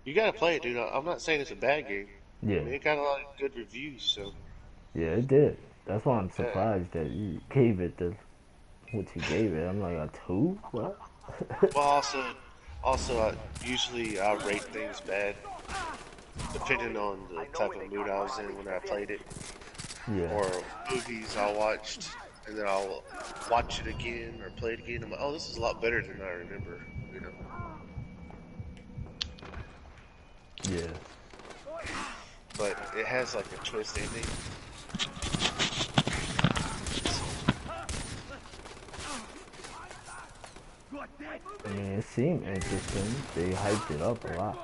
You gotta play it, dude. I'm not saying it's a bad game. Yeah. I mean, it got a lot of good reviews, so. Yeah, it did. That's why I'm surprised that you gave it what you gave it. I'm like, a 2? What? Well, also, usually I rate things bad, depending on the type of mood I was in when I played it. Yeah. Or movies I watched, and then I'll watch it again or play it again. I'm like, oh, this is a lot better than I remember, you know. Yeah. But it has like a twist ending. I mean, it seemed interesting. They hyped it up a lot.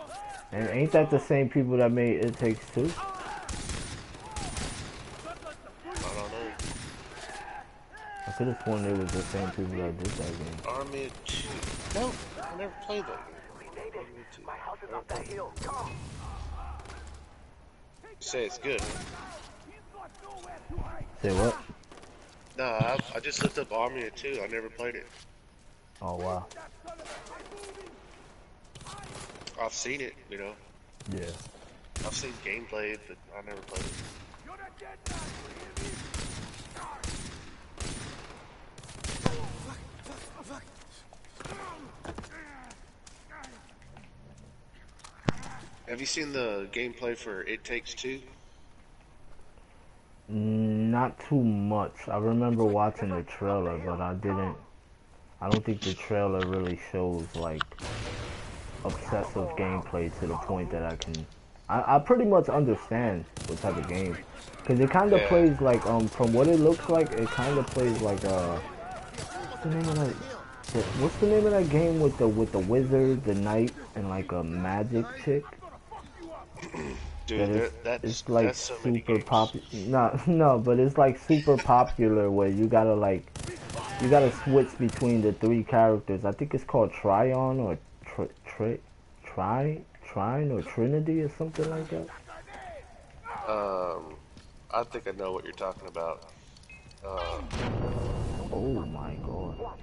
And ain't that the same people that made It Takes Two? I don't know. I could have sworn they was the same people that did that game. Army 2. No, I never played that game. My house is up that hill. Come. You say it's good. Say what? Nah, I just looked up Army 2. I never played it. Oh wow. I've seen it, you know. Yeah. I've seen gameplay, but I never played it. Have you seen the gameplay for It Takes Two? Not too much. I remember watching the trailer, but I don't think the trailer really shows like obsessive gameplay to the point that I pretty much understand what type of game, because it kind of plays like from what it looks like, it kind of plays like what's the name of that game with the wizard, the knight, and like a magic chick? Dude, it's like so super popular. No, but it's like super popular where you gotta switch between the 3 characters. I think it's called Tryon or Trine or Trinity or something like that. I think I know what you're talking about. Oh my god.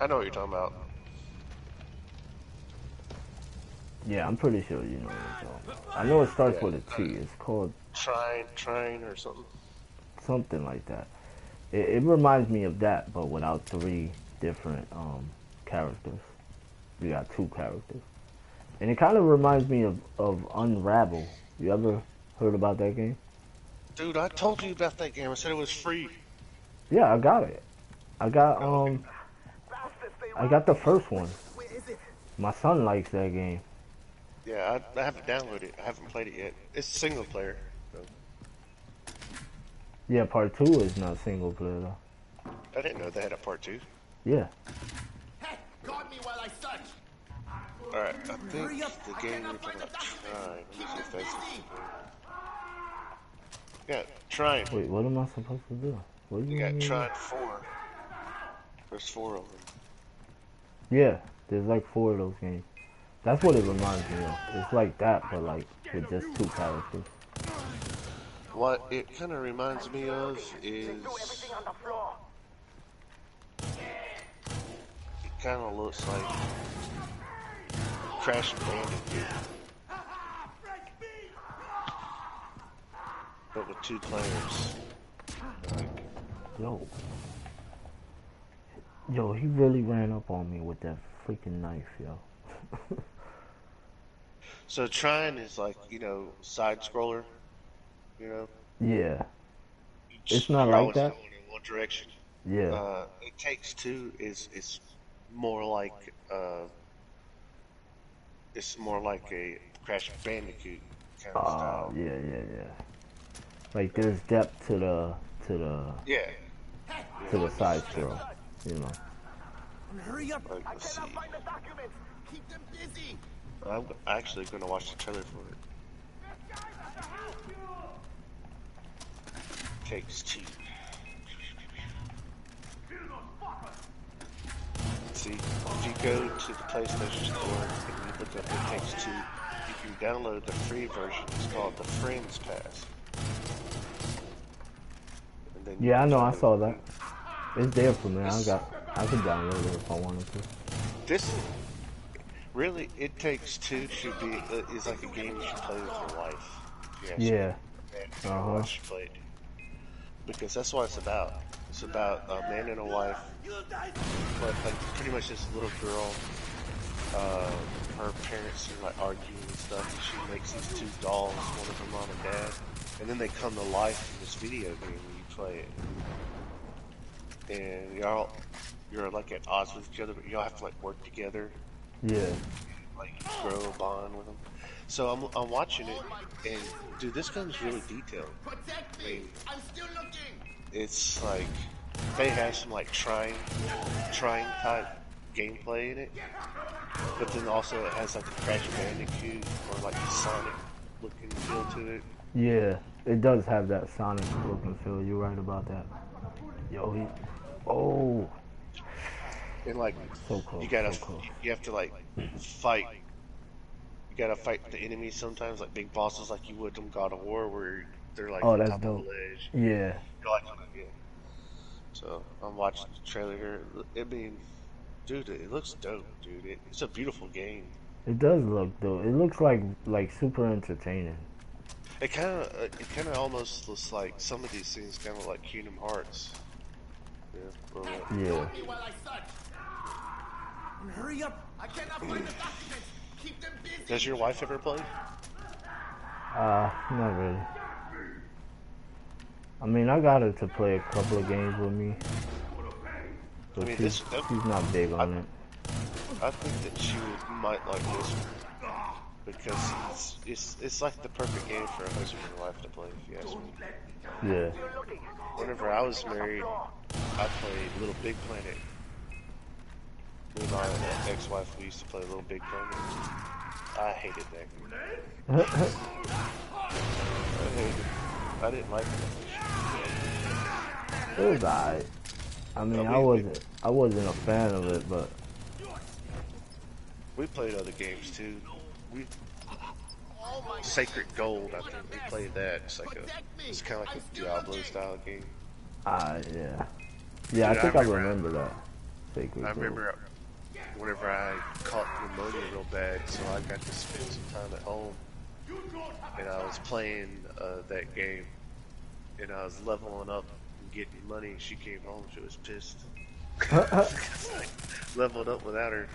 I know what you're talking about. Yeah, I'm pretty sure you know what I'm talking about. I know it starts with a T. It's called Trine or something. Something like that. It reminds me of that, but without 3 different characters. You got 2 characters. And it kind of reminds me of Unravel. You ever heard about that game? Dude, I told you about that game. I said it was free. Yeah, I got it. I got the first one. My son likes that game. Yeah, I haven't downloaded it. I haven't played it yet. It's single player. So. Yeah, part 2 is not single player though. I didn't know they had a part 2. Yeah. Hey, guard me while I search. Alright, I think the game we're talking about trying. Let me see if that's the game. Yeah, trying. Wait, what am I supposed to do? What do You you got want me to do? trying 4. There's 4 of them. Yeah, there's like 4 of those games. That's what it reminds me of. It's like that, but like with just 2 characters. What it kind of reminds me of is it kind of looks like Crash Bandicoot, but with 2 players. Like, Yo, he really ran up on me with that freaking knife, yo. so trying is like, you know, side scroller, you know. Yeah. It's not like that. Going in one direction. Yeah. It Takes Two is more like it's more like a Crash Bandicoot kind of style. Yeah. Like there's depth to the side scroll, you know. Hurry up! Like, let's see. Keep them busy. I'm actually gonna watch the trailer for it. Takes Two. See, if you go to the PlayStation Store and you look up It Takes Two, you can download the free version. It's called the Friends Pass. And then Yeah, I know. I saw that. It's there for me. I could download it if I wanted to. This really, It Takes Two should be is like a game you should play with your wife. Yeah. You should play it. Because that's what it's about. It's about a man and a wife, but like pretty much this little girl. Her parents are like arguing and stuff, and she makes these 2 dolls, one of her mom and dad, and then they come to life in this video game when you play it. And you're like at odds with each other, but y'all have to like work together. Yeah. Like grow a bond with them. So I'm watching it, and dude, this game's really detailed. I mean, I'm still looking. it's like they have some like trying type gameplay in it, but then also it has like a Crash Bandicoot or like a Sonic looking feel to it. Yeah, it does have that Sonic look and feel. You're right about that. Yo, And like, so close, you gotta, so close. you have to like fight. You gotta fight the enemies sometimes, like big bosses, like you would in God of War, where they're like on that's top dope. of the ledge. Yeah. You're like, yeah. So I'm watching the trailer here. I mean, dude, it looks dope, dude. It's a beautiful game. It does look dope. It looks like super entertaining. It kind of almost looks like some of these things kind of like Kingdom Hearts. Yeah. Yeah. Hurry up! I cannot find the documents. Keep them busy. Does your wife ever play? Not really. I mean, I got her to play a couple of games with me. But she's not big on it. I think that she might like this one. Because it's like the perfect game for a husband and wife to play, if you ask me. Yeah. Whenever I was married, I played Little Big Planet. Me and my ex-wife, we used to play Little Big Planet. I hated that game. I didn't like it. It was alright. I mean, I wasn't a fan of it, but we played other games too. Sacred Gold, I think we played that. It's kind of like a Diablo style game. Yeah. Yeah, dude, I think I remember that. Sacred Gold. Remember whenever I caught pneumonia real bad, so I got to spend some time at home, and I was playing that game, and I was leveling up and getting money. She came home, she was pissed. Leveled up without her.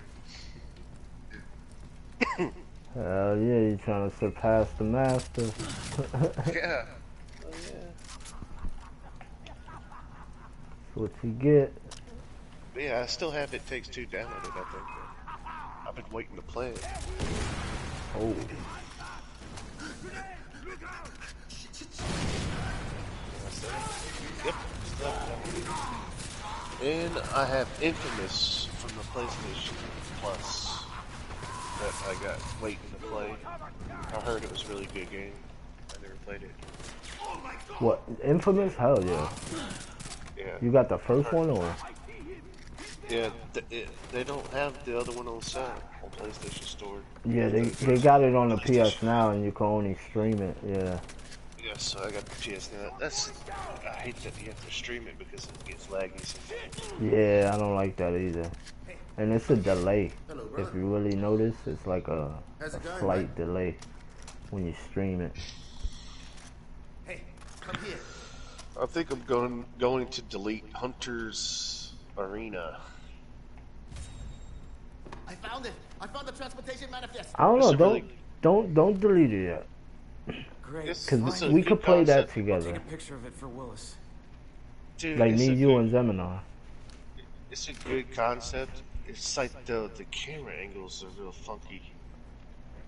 Hell yeah, you trying to surpass the master. Yeah. Oh yeah. That's what you get. But yeah, I still have It Takes Two downloaded, I think. I've been waiting to play it. Oh. Yep. And I have Infamous from the PlayStation Plus. That I got waiting to play. I heard it was a really good game. I never played it. What? Infamous? Hell yeah. Yeah. You got the first one or? Yeah, they don't have the other one on sale on PlayStation Store. Yeah, they got it on the PS Now and you can only stream it, yeah. Yeah, so I got the PS Now. I hate that you have to stream it because it gets laggy sometimes. Yeah, I don't like that either. And it's a delay. If you really notice, it's like a slight delay when you stream it. Hey, come here. I think I'm going to delete Hunter's Arena. I found it. I found the transportation manifest. I don't know. Don't delete it yet. Great. Because we could play that I'll together. take a picture of it for Willis. Dude, like me, you, and Zeminar. It's a good concept. It's like the camera angles are real funky.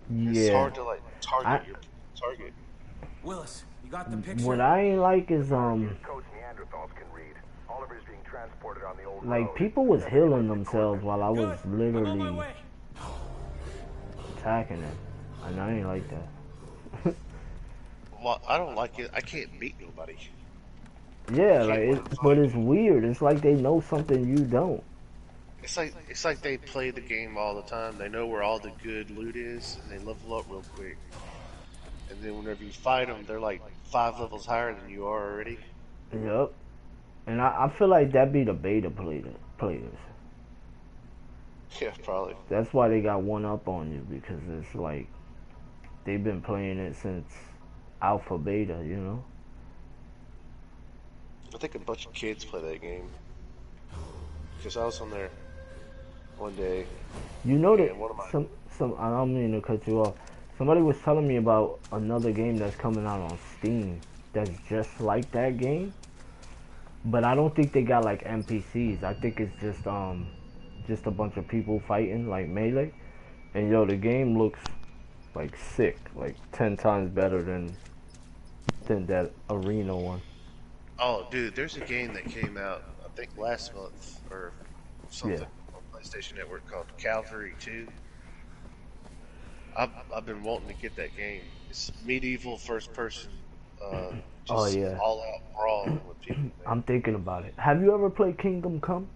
Yeah. It's hard to like target your target. Willis, you got the picture? What I ain't like is Codes Neanderthals can read. Oliver's being transported on the old like road. people was healing themselves while I was literally attacking it, and I ain't like that. Well, I don't like it. I can't beat nobody. Yeah, like but it's weird. It's like they know something you don't. It's like they play the game all the time. They know where all the good loot is, and they level up real quick. And then whenever you fight them, they're like 5 levels higher than you are already. Yep. And I feel like that be the beta players. Yeah, probably. That's why they got one up on you, because it's like they've been playing it since alpha beta, you know? I think a bunch of kids play that game. Because I was on there one day. You know that some I don't mean to cut you off. Somebody was telling me about another game that's coming out on Steam that's just like that game. But I don't think they got like NPCs. I think it's just a bunch of people fighting like melee. And yo, the game looks like sick, like 10 times better than that arena one. Oh, dude, there's a game that came out, I think last month or something on PlayStation Network called Calvary 2. I've been wanting to get that game. It's medieval first person, just all out brawling with people. Man. I'm thinking about it. Have you ever played Kingdom Come?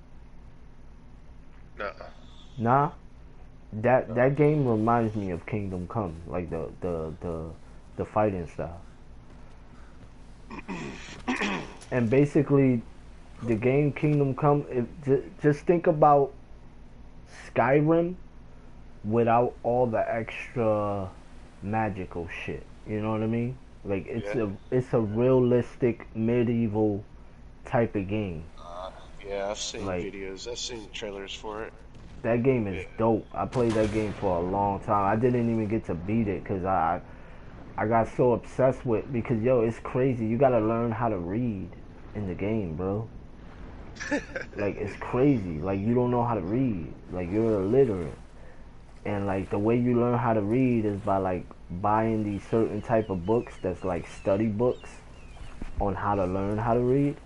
Nuh-uh. Nah. That game reminds me of Kingdom Come, like the fighting style. And basically, the game Kingdom Come, just think about Skyrim without all the extra magical shit. You know what I mean? Like it's a realistic medieval type of game. Yeah, I've seen videos. I've seen trailers for it. That game is dope. I played that game for a long time. I didn't even get to beat it because I got so obsessed with, because yo, it's crazy. You gotta learn how to read in the game, bro. Like, it's crazy. Like, you don't know how to read. Like, you're illiterate. And like, the way you learn how to read is by like buying these certain type of books that's like study books on how to learn how to read.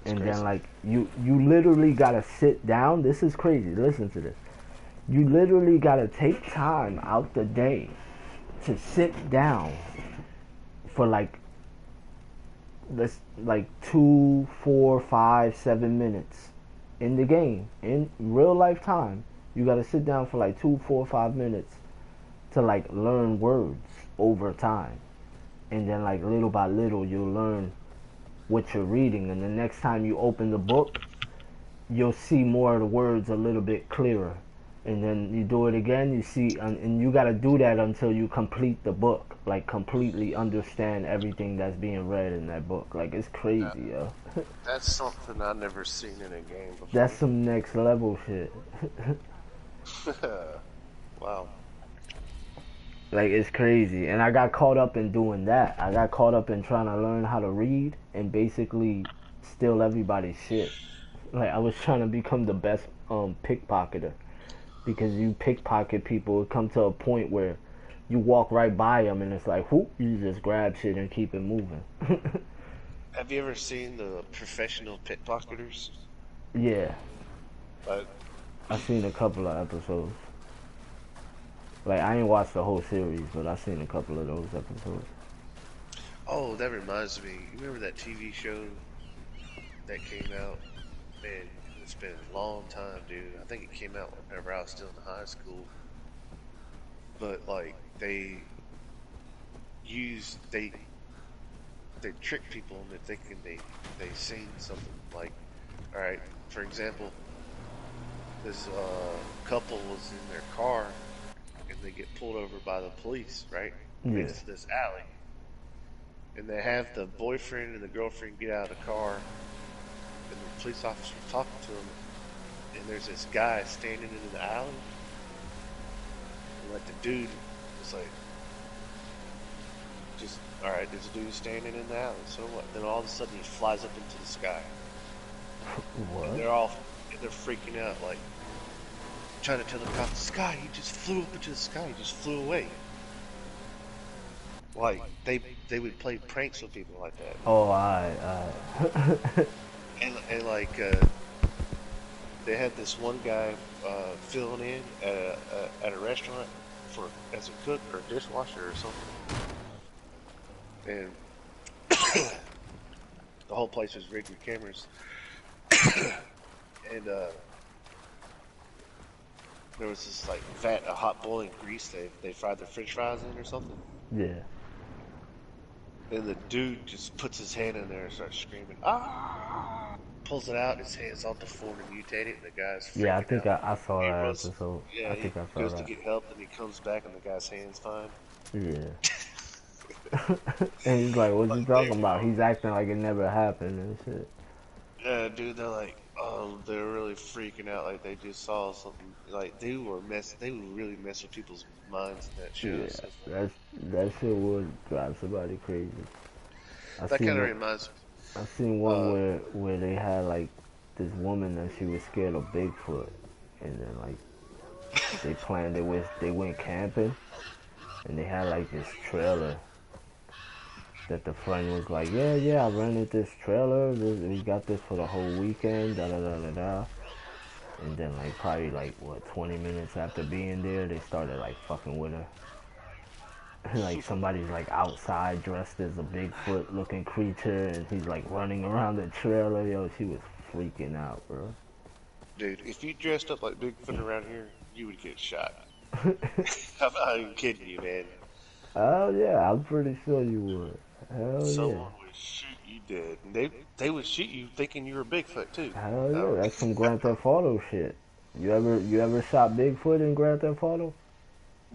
And then like you literally gotta sit down. This is crazy. Listen to this. You literally gotta take time out the day to sit down for like 2, 4, 5, 7 minutes in the game. In real life time, you gotta sit down for like 2, 4, 5 minutes to like learn words over time. And then like little by little you'll learn what you're reading, and the next time you open the book you'll see more of the words a little bit clearer, and then you do it again, you see, and you got to do that until you complete the book, like completely understand everything that's being read in that book. Like, it's crazy, yo. That's something I've never seen in a game before. That's some next level shit. Wow. Like, it's crazy. And I got caught up in doing that. I got caught up in trying to learn how to read and basically steal everybody's shit. Like, I was trying to become the best pickpocketer. Because you pickpocket people, it come to a point where you walk right by them and it's like, whoop, you just grab shit and keep it moving. Have you ever seen the professional pickpocketers? Yeah. But I've seen a couple of episodes. Like, I ain't watched the whole series, but I seen a couple of those episodes. Oh, that reminds me. You remember that TV show that came out? Man, it's been a long time, dude. I think it came out whenever I was still in high school. But like they trick people into thinking they seen something. Like, all right, for example, this couple was in their car and they get pulled over by the police, right? Yeah. Into this alley, and they have the boyfriend and the girlfriend get out of the car, and the police officer talking to them, and there's this guy standing in the alley, and like the dude was like, just, all right, there's a dude standing in the alley, so what? Then all of a sudden he flies up into the sky. What? And they're freaking out, like, trying to tell the cops, the sky, he just flew up into the sky, he just flew away. Like, they would play pranks with people like that. Oh, and like, they had this one guy filling in at a restaurant as a cook or a dishwasher or something. And the whole place was rigged with cameras. And there was this like vat of hot boiling grease they fried their french fries in or something. Yeah. And the dude just puts his hand in there and starts screaming, ah! Pulls it out, his hand's all deformed and mutated, and the guy's freaking Yeah, I think out. I saw that episode. Yeah, I think I saw goes that. to get help, and he comes back, and the guy's hand's fine. Yeah. And he's like, what you talking about? He's acting like it never happened and shit. Yeah, dude, they're like, oh, they're really freaking out, like they just saw something. Like they would really mess with people's minds in that show. Yeah, that shit would drive somebody crazy. That kind of reminds me. I seen one where they had like this woman that she was scared of Bigfoot, and then like they planned they went camping, and they had like this trailer that the friend was like, yeah, I rented this trailer, we got this for the whole weekend, da da da da da. And then like probably like 20 minutes after being there, they started like fucking with her. Like somebody's like outside dressed as a Bigfoot looking creature, and he's like running around the trailer. Yo, she was freaking out, bro. Dude, if you dressed up like Bigfoot around here, you would get shot. I'm not even kidding you, man. Oh yeah, I'm pretty sure you would. Hell Someone yeah. would shoot you dead. And they would shoot you thinking you were Bigfoot too. Hell yeah, that's some Grand Theft Auto shit. You ever shot Bigfoot in Grand Theft Auto?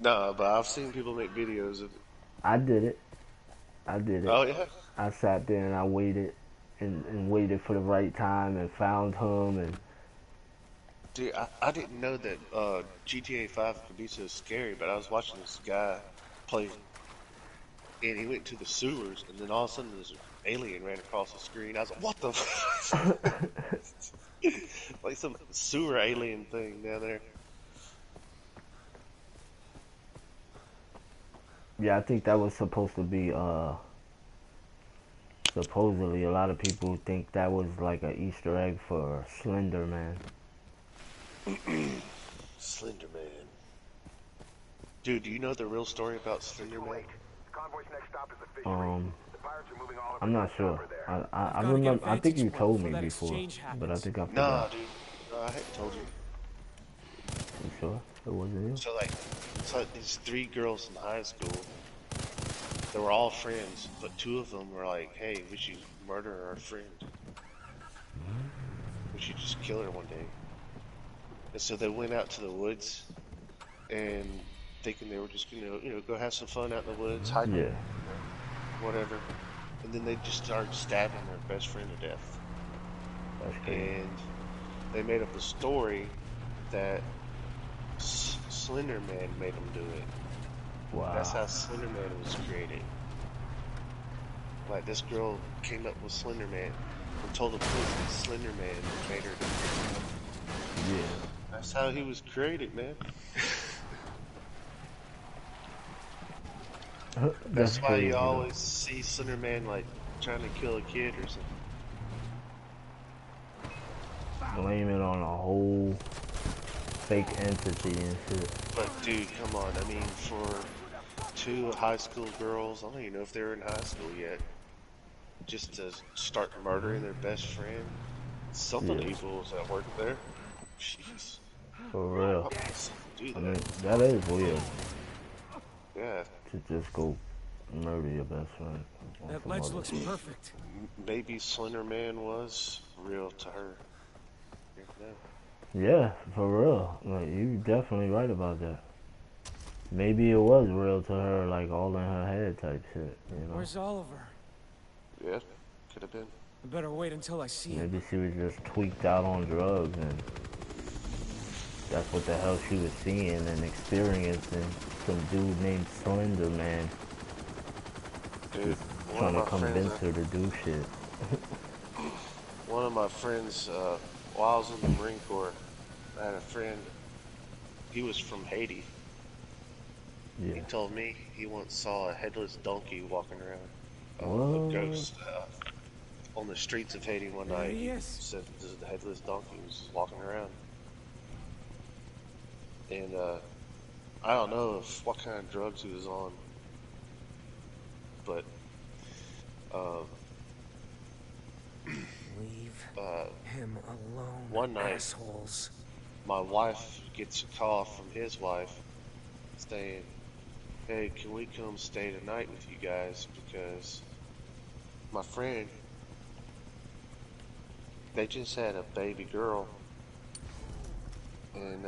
No, but I've seen people make videos of it. I did it. Oh yeah? I sat there and I waited and waited for the right time and found him and. Dude, I didn't know that GTA 5 could be so scary, but I was watching this guy play, and he went to the sewers, and then all of a sudden this alien ran across the screen. I was like, what the fuck? Like some sewer alien thing down there. Yeah, I think that was supposed to be, supposedly a lot of people think that was like an Easter egg for Slender Man. Slender Man. Dude, do you know the real story about Slender Man? I'm not sure. I remember. I think you told me before, but I think I forgot. Nah, dude. No, I hadn't told you. You sure it wasn't you? So these 3 girls in high school, they were all friends, but 2 of them were like, hey, we should murder our friend. We should just kill her one day. And so they went out to the woods, and thinking they were just gonna, go have some fun out in the woods, hiking, whatever. And then they just started stabbing their best friend to death. And they made up a story that Slender Man made them do it. Wow. That's how Slender Man was created. Like, this girl came up with Slender Man and told the police that Slender Man made her do it. Yeah. That's how he was created, man. That's why you always see Slender Man, like, trying to kill a kid or something. Blame it on a whole fake entity and shit. But dude, come on. I mean, for 2 high school girls, I don't even know if they're in high school yet, just to start murdering their best friend. Something evil is at work there. Jeez. For real. Do that. I mean, that is weird. Yeah. To just go murder your best friend. That ledge looks perfect. Maybe Slender Man was real to her. Yeah, for real. Like, you definitely right about that. Maybe it was real to her, like all in her head type shit, you know? Where's Oliver? Yeah, could have been. I better wait until I see him. Maybe she was just tweaked out on drugs and that's what the hell she was seeing and experiencing. Some dude named Slender Man. Dude, just trying to convince her to do shit. One of my friends, while I was in the Marine Corps, I had a friend, he was from Haiti. Yeah. He told me he once saw a headless donkey walking around, a ghost, on the streets of Haiti one night. He said the headless donkey was walking around. And I don't know what kind of drugs he was on, but leave him alone. One night, assholes. My wife gets a call from his wife saying, "Hey, can we come stay tonight with you guys? Because my friend, they just had a baby girl, and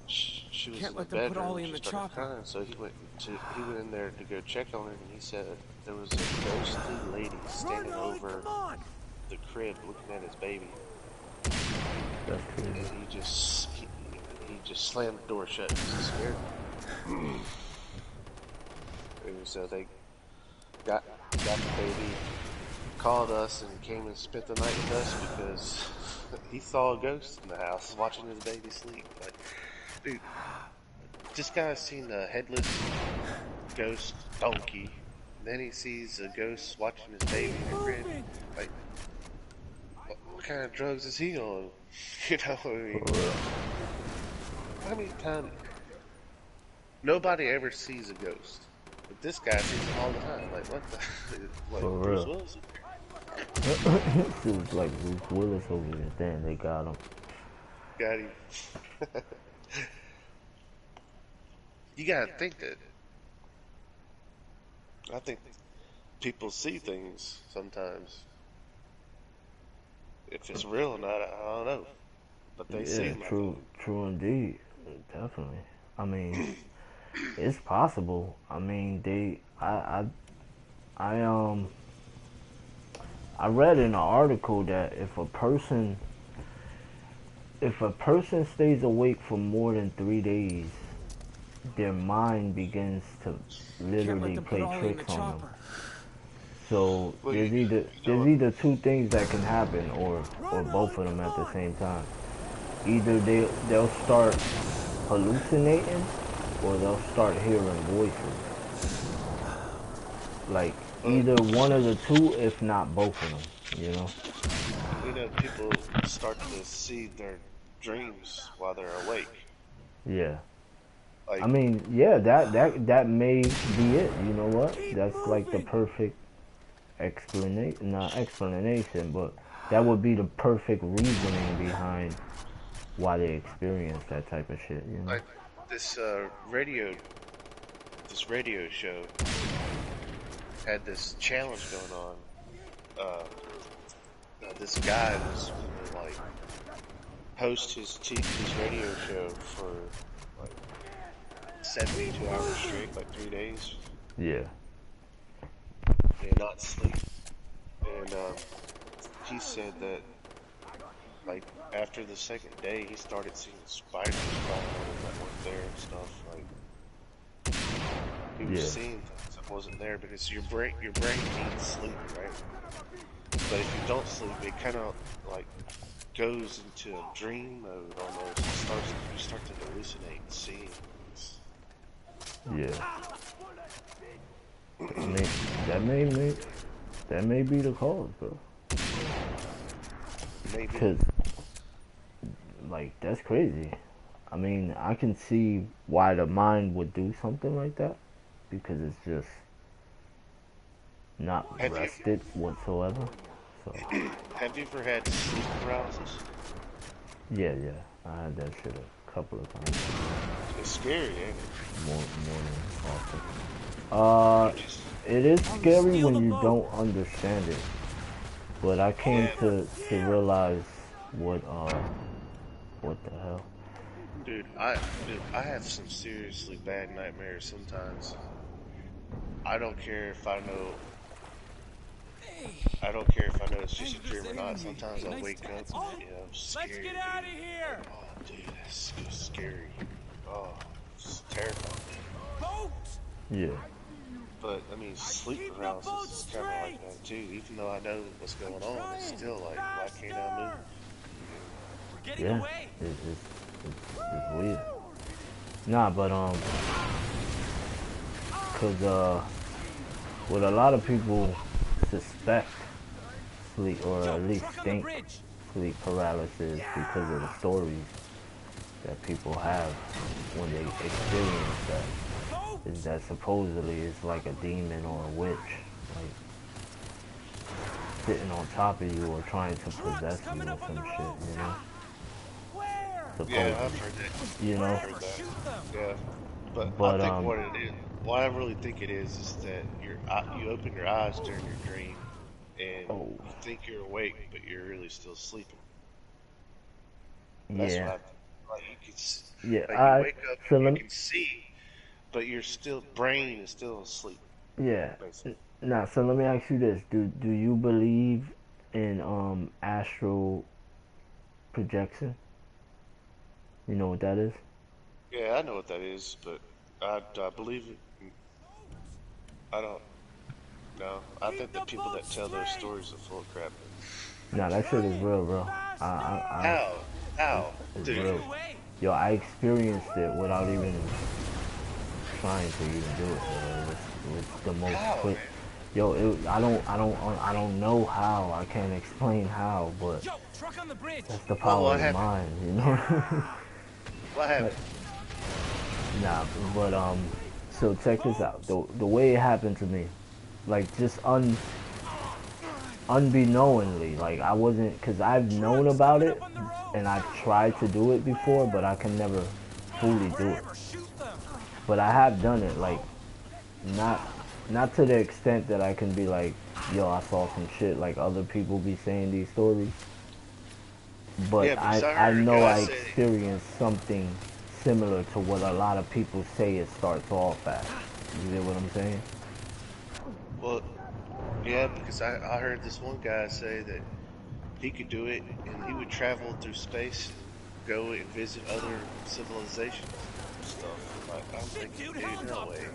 she was Can't in let the them put bedroom. Ollie in the She started chopper. crying, so he went in there to go check on her, and he said there was a ghostly lady standing over the crib looking at his baby. And he just slammed the door shut. He was scared. And so they got the baby, called us, and came and spent the night with us because he saw a ghost in the house watching his baby sleep. Like, dude, this guy's seen a headless ghost donkey, and then he sees a ghost watching his baby in the crib. Like, what kind of drugs is he on? You know what I mean? How many times? Nobody ever sees a ghost. But this guy sees them all the time. Like, what the? Like, For Bruce real. Willis? It was like Bruce Willis over there. Damn, they got him. Got him. You gotta think that. I think people see things sometimes. If it's real or not, I don't know. But they see them. True indeed. Definitely. I mean, it's possible. I mean, I read in an article that if a person stays awake for more than 3 days, their mind begins to literally play tricks on them. So there's either two things that can happen, or both of them at the same time. Either they'll start hallucinating, or they'll start hearing voices. Like either one of the two, if not both of them. You know. You know, people start to see their dreams while they're awake. Yeah. Like, I mean, yeah, that may be it. You know what? That's like the perfect explanation, not explanation, but that would be the perfect reasoning behind why they experience that type of shit, you know? Like this radio show had this challenge going on. This guy was gonna like host his radio show for like 72 hours straight, like 3 days. Yeah. And not sleep. And he said that, like, after the second day, he started seeing spiders crawling on him that weren't there and stuff. Like, he was seeing things that wasn't there because your brain needs sleep, right? But if you don't sleep, it kind of like goes into a dream mode almost. You start to hallucinate and see things. Yeah. That may be the cause, bro. Maybe. 'Cause, like, that's crazy. I mean, I can see why the mind would do something like that because it's just not rested whatsoever. So. Have you ever had sleep paralysis? Yeah, I had that shit a couple of times. It's scary, ain't it? More than often. It is scary when you don't understand it. But I came to realize what the hell. Dude, I have some seriously bad nightmares sometimes. I don't care if I know it's just a dream or not. Sometimes I wake up, you know, scared. Let's get out of here! Oh, dude, that's just scary. Oh, it's terrifying. Boat! Yeah. But, I mean, sleep paralysis is kind of like that, too. Even though I know what's going on, it's still like, why can't I move? We're getting yeah, away. It's weird. Nah, but, cause, what a lot of people suspect sleep, or at least think sleep paralysis because of the stories that people have when they experience that. Is that supposedly it's like a demon or a witch, like sitting on top of you or trying to possess you or some shit, you know? Supposedly, yeah, I've heard that. You know? I've heard that. Yeah, but I think what it is, what I really think it is that you open your eyes during your dream, and you think you're awake, but you're really still sleeping. That's what I think. Like you wake up and you can see. But your brain is still asleep. Yeah. Now, so let me ask you this: Do you believe in astral projection? You know what that is? Yeah, I know what that is, but I believe it. I don't. No, I think the people that tell those stories are full of crap. Nah, that shit is real, bro. How? It's Dude. real. Yo, I experienced it without even trying to even do it. It was the most quick. Yo, I don't know how. I can't explain how, but that's the power of the mind, you know. What happened? Nah, but so check this out. The way it happened to me, like just unbeknowingly, like I wasn't, cause I've known about it and I've tried to do it before, but I can never fully do it. But I have done it, like not to the extent that I can be like, yo, I saw some shit like other people be saying these stories. But yeah, I know I experienced something similar to what a lot of people say it starts off at. You get what I'm saying? Well, yeah, because I heard this one guy say that he could do it and he would travel through space and go and visit other civilizations and stuff. Like, I'm thinking, dude, no way.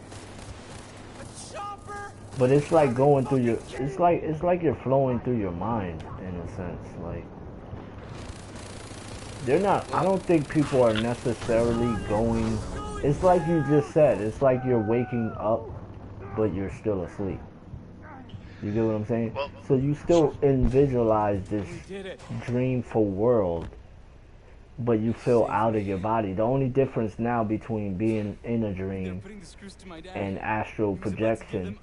But it's like going through your, it's like you're flowing through your mind in a sense. Like they're not. I don't think people are necessarily going. It's like you just said. It's like you're waking up, but you're still asleep. You get what I'm saying? So you still visualize this dreamful world, but you feel out of your body. The only difference now between being in a dream and astral projection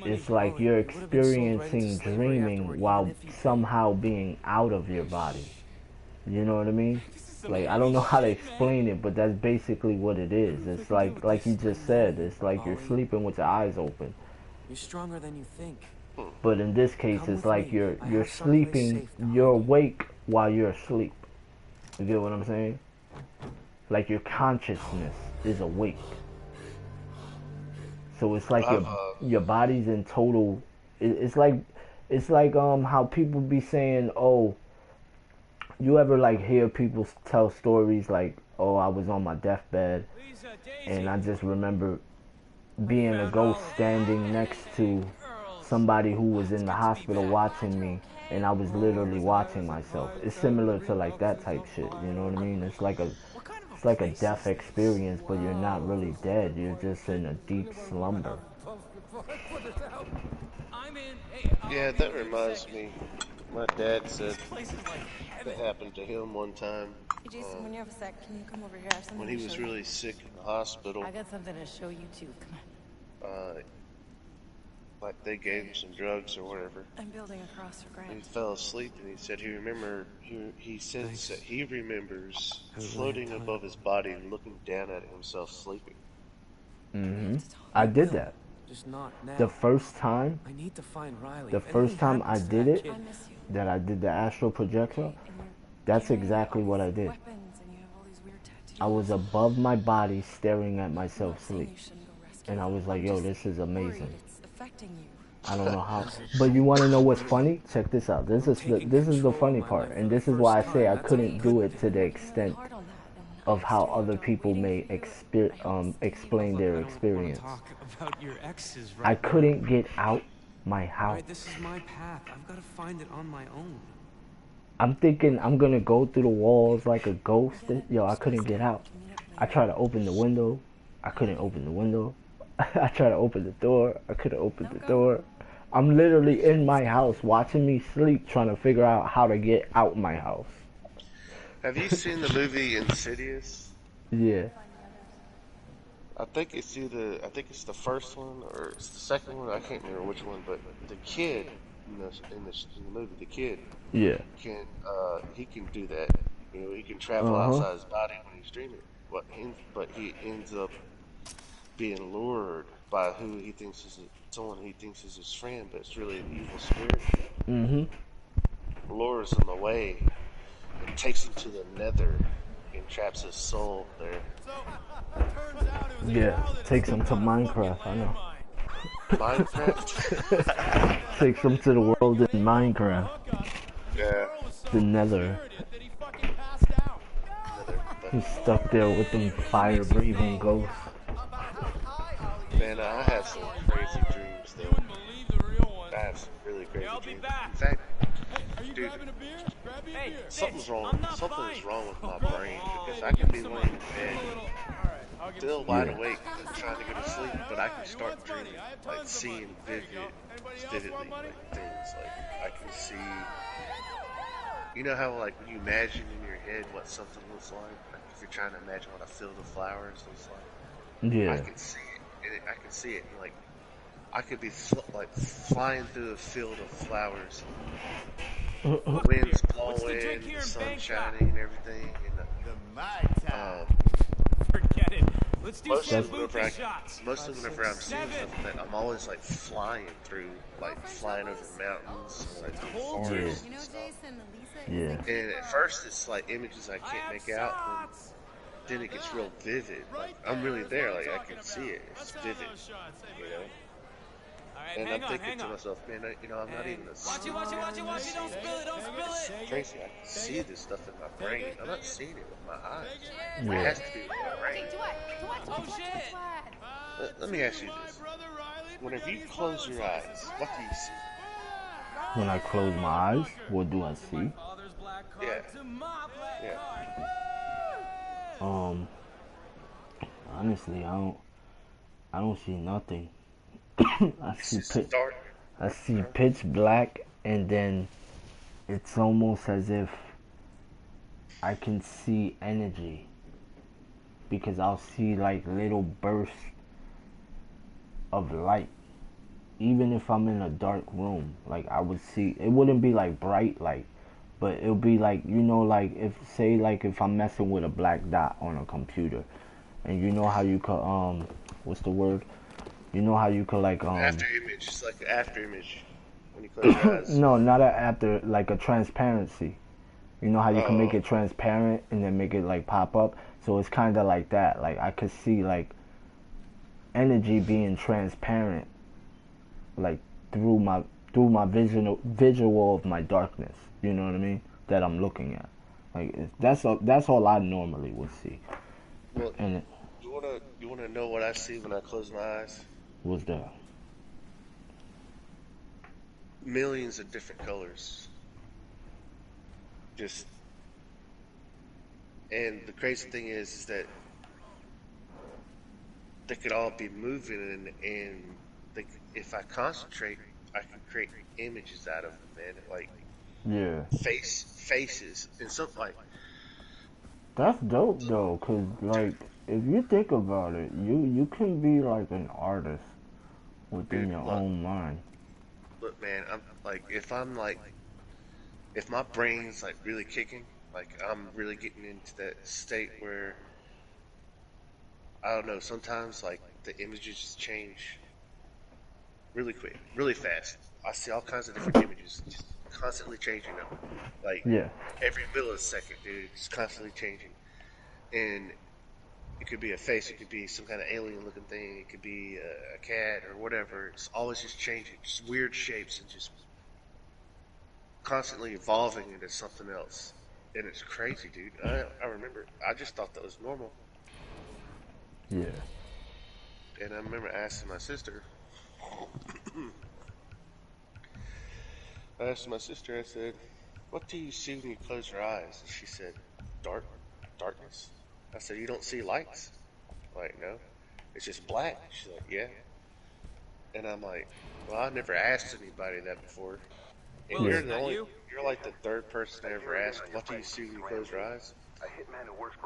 is like you're experiencing dreaming while somehow being out of your body. You know what I mean? Like, I don't know how to explain it, but that's basically what it is. It's like you just said, it's like you're sleeping with your eyes open. You're stronger than you think. But in this case, it's like you're sleeping, you're awake while you're asleep. You get what I'm saying? Like your consciousness is awake. So it's like your body's in total. It's like how people be saying, oh, you ever like hear people tell stories like, oh, I was on my deathbed and I just remember being a ghost standing next to somebody who was in the hospital watching me, and I was literally watching myself. It's similar to like that type shit, you know what I mean? It's like a death experience, but you're not really dead. You're just in a deep slumber. Yeah, that reminds me. My dad said This place is like heaven. that happened to him one time. Hey, Jason, when you have a sec, can you come over here? I have something When he to was show you. really sick in the hospital. I got something to show you too. Come on. Like they gave him some drugs or whatever. I'm building a cross for Grant. He fell asleep and he said he says that he remembers floating above his body and looking down at himself sleeping. I did that. Just not now. The first time. I need to find Riley. The first time I did it, that I did the astral projector, that's exactly what I did. I was above my body staring at myself sleep. And I was like, yo, this is amazing. I don't know how. But you want to know what's funny? Check this out. This is the funny part. And this is why I say I couldn't do it to the extent of how other people may explain their experience. I couldn't get out my house. This is my path. I've got to find it on my own. I'm thinking I'm gonna go through the walls like a ghost. Yo, I couldn't get out. I tried to open the window. I couldn't open the window. I tried to open the door. I couldn't open the door. I'm literally in my house watching me sleep, trying to figure out how to get out my house. Have you seen the movie Insidious? Yeah. I think it's the first one or it's the second one. I can't remember which one, but the kid in the movie, the kid, yeah, he can do that. You know, he can travel outside his body when he's dreaming. But he ends up being lured by who he thinks is someone he thinks is his friend, but it's really an evil spirit. Lures him away and takes him to the nether and traps his soul there. Yeah, takes him to Minecraft, I know. Minecraft? Takes him to the world in Minecraft. Yeah. The nether. He's stuck there with them fire-breathing ghosts. Man, I have some crazy dreams, though. I have some really crazy dreams. In fact, dude, something's wrong with my brain, because I can be laying in bed, still wide awake, trying to go to sleep, but I can start dreaming, like seeing vividly, like things, like I can see, you know how like when you imagine in your head what something looks like if you're trying to imagine what a field of flowers looks like, yeah, I can see it, and I can see it, like I could be flying through a field of flowers. The wind's blowing, the sun shining, and everything. And forget it. Let's do some whenever I'm seeing something, I'm always like flying through, like flying over mountains, like through forests. Yeah. And at first, it's like images I can't make out. And then it gets real vivid. Like I'm really there. Like I can see it. It's vivid. You know. And I'm thinking to myself, man, I'm not even a Watch it, don't spill it. Tracy, I can see this stuff in my brain. I'm not seeing it with my eyes. It has to be with my brain. Oh shit! Let me ask you this. Whenever you close your eyes, what do you see? When I close my eyes, what do I see? Yeah. Honestly, I don't see nothing. I see pitch black, and then it's almost as if I can see energy, because I'll see like little bursts of light. Even if I'm in a dark room, like I would see, it wouldn't be like bright light, but it'll be like, like if I'm messing with a black dot on a computer, and you know how you could what's the word? You know how you could like after image, it's like an after image when you close your eyes. No, not an after, like a transparency. You know how you can make it transparent and then make it like pop up. So it's kind of like that. Like I could see like energy being transparent, like through my visual of my darkness. You know what I mean? That I'm looking at. Like that's all I normally would see. Well, and you wanna know what I see when I close my eyes? What's that? Millions of different colors. And the crazy thing is that they could all be moving, and if I concentrate, I can create images out of them, man. Like Yeah. faces and stuff like. That's dope though, cause like if you think about it, you can be like an artist within your own mind. Look, man, I'm like if my brain's like really kicking, like I'm really getting into that state where I don't know. Sometimes like the images just change really quick, really fast. I see all kinds of different images, just constantly changing them. Like Yeah. every millisecond, dude, it's constantly changing. And it could be a face, it could be some kind of alien-looking thing, it could be a cat or whatever. It's always just changing, just weird shapes and just constantly evolving into something else. And it's crazy, dude. I remember, I just thought that was normal. Yeah. And I remember asking my sister. I said, "What do you see when you close your eyes?" And she said, darkness. I said, "You don't see lights?" Like, no, it's just black. She's like, "Yeah." And I'm like, "Well, I never asked anybody that before." And Well, you're like the third person I ever asked, "What do you see when you close your eyes?"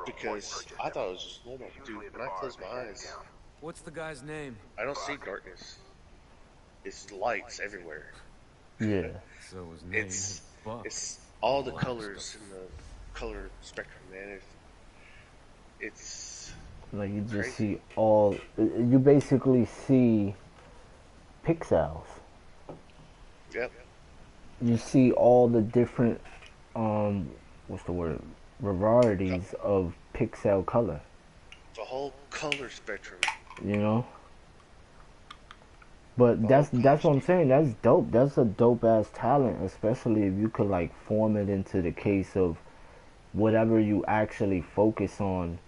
Because I thought it was just normal, dude. When I close my eyes, what's the guy's name? I don't see darkness. It's lights everywhere. Yeah. So his name is Buck. It's all the colors in the color spectrum, man. It's like you just crazy. see all. You basically see pixels. Yep. You see all the different what's the word? Varieties of pixel color. The whole color spectrum. You know? But that's what I'm saying. That's dope. That's a dope ass talent, especially if you could like form it into the case of whatever you actually focus on,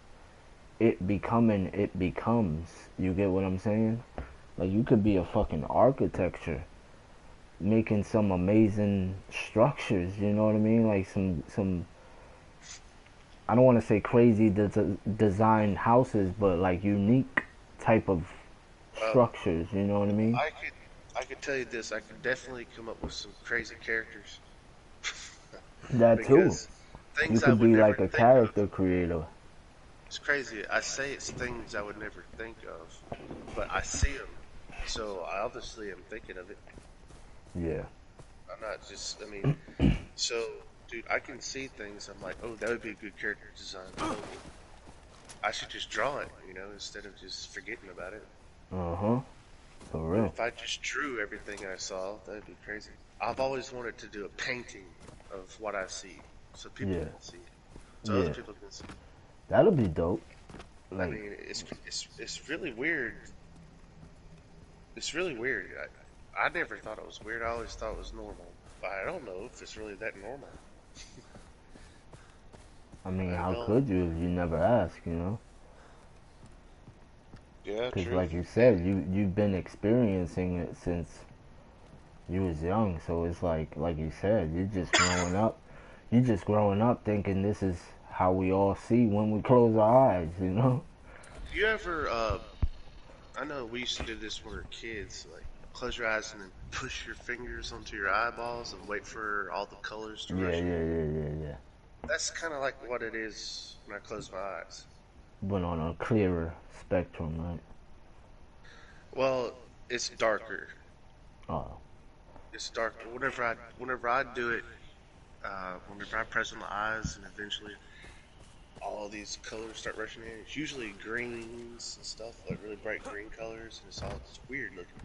it becomes. You get what I'm saying? Like you could be a fucking architecture, making some amazing structures. You know what I mean? Like some. I don't want to say crazy design houses, but like unique type of structures. You know what I mean? I could tell you this. I could definitely come up with some crazy characters. That too. You could be like a character creator. It's crazy. I say it's things I would never think of, but I see them, so I obviously am thinking of it. Yeah. I'm not just. I mean, so dude, I can see things. I'm like, oh, that would be a good character design. Oh, I should just draw it, you know, instead of just forgetting about it. For real. If I just drew everything I saw, that'd be crazy. I've always wanted to do a painting of what I see, so people can see it. So other people can see it. That'll be dope. Like, I mean, it's really weird. It's really weird. I never thought it was weird. I always thought it was normal. But I don't know if it's really that normal. I mean, how could you if you never ask, you know? Yeah, because like you said, you've been experiencing it since you was young, so it's like you said, you're just growing up thinking this is how we all see when we close our eyes, you know? You ever I know we used to do this when we were kids, like close your eyes and then push your fingers onto your eyeballs and wait for all the colors to rush in. Yeah. That's kind of like what it is when I close my eyes. But on a clearer spectrum, right? Well, it's darker. Oh. It's darker. Whenever I do it, whenever I press on my eyes and eventually all of these colors start rushing in, it's usually greens and stuff, like really bright green colors, and it's weird looking.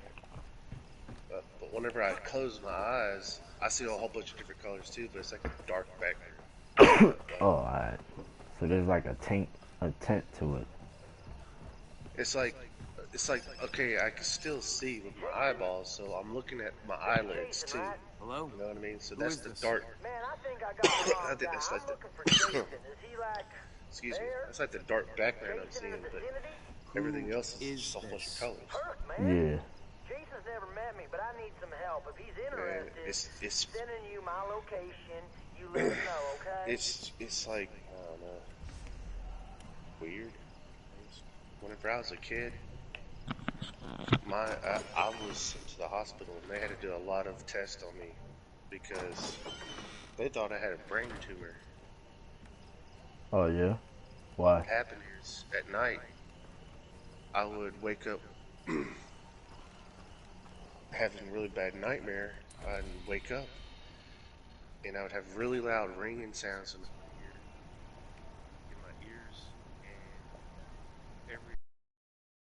But whenever I close my eyes, I see a whole bunch of different colors too, but it's like a dark background. Oh, alright. So there's like a tint to it. It's like, okay, I can still see with my eyeballs, so I'm looking at my eyelids too. Hello? You know what I mean? So that's the dark. Man, I think I got the wrong I think that's guy. like I'm looking for Jason. Is he like excuse me. That's like the dark background I'm seeing, but everything else is just a whole bunch of colors. Yeah. Jason's never met me, but I need some help. If he's interested, It's sending you my location. You let me know, okay? It's like, I don't know, weird. Whenever I was a kid, I was sent to the hospital and they had to do a lot of tests on me because They thought I had a brain tumor. Oh yeah? Why? What happened is, at night, I would wake up having a really bad nightmare. I'd wake up, and I would have really loud ringing sounds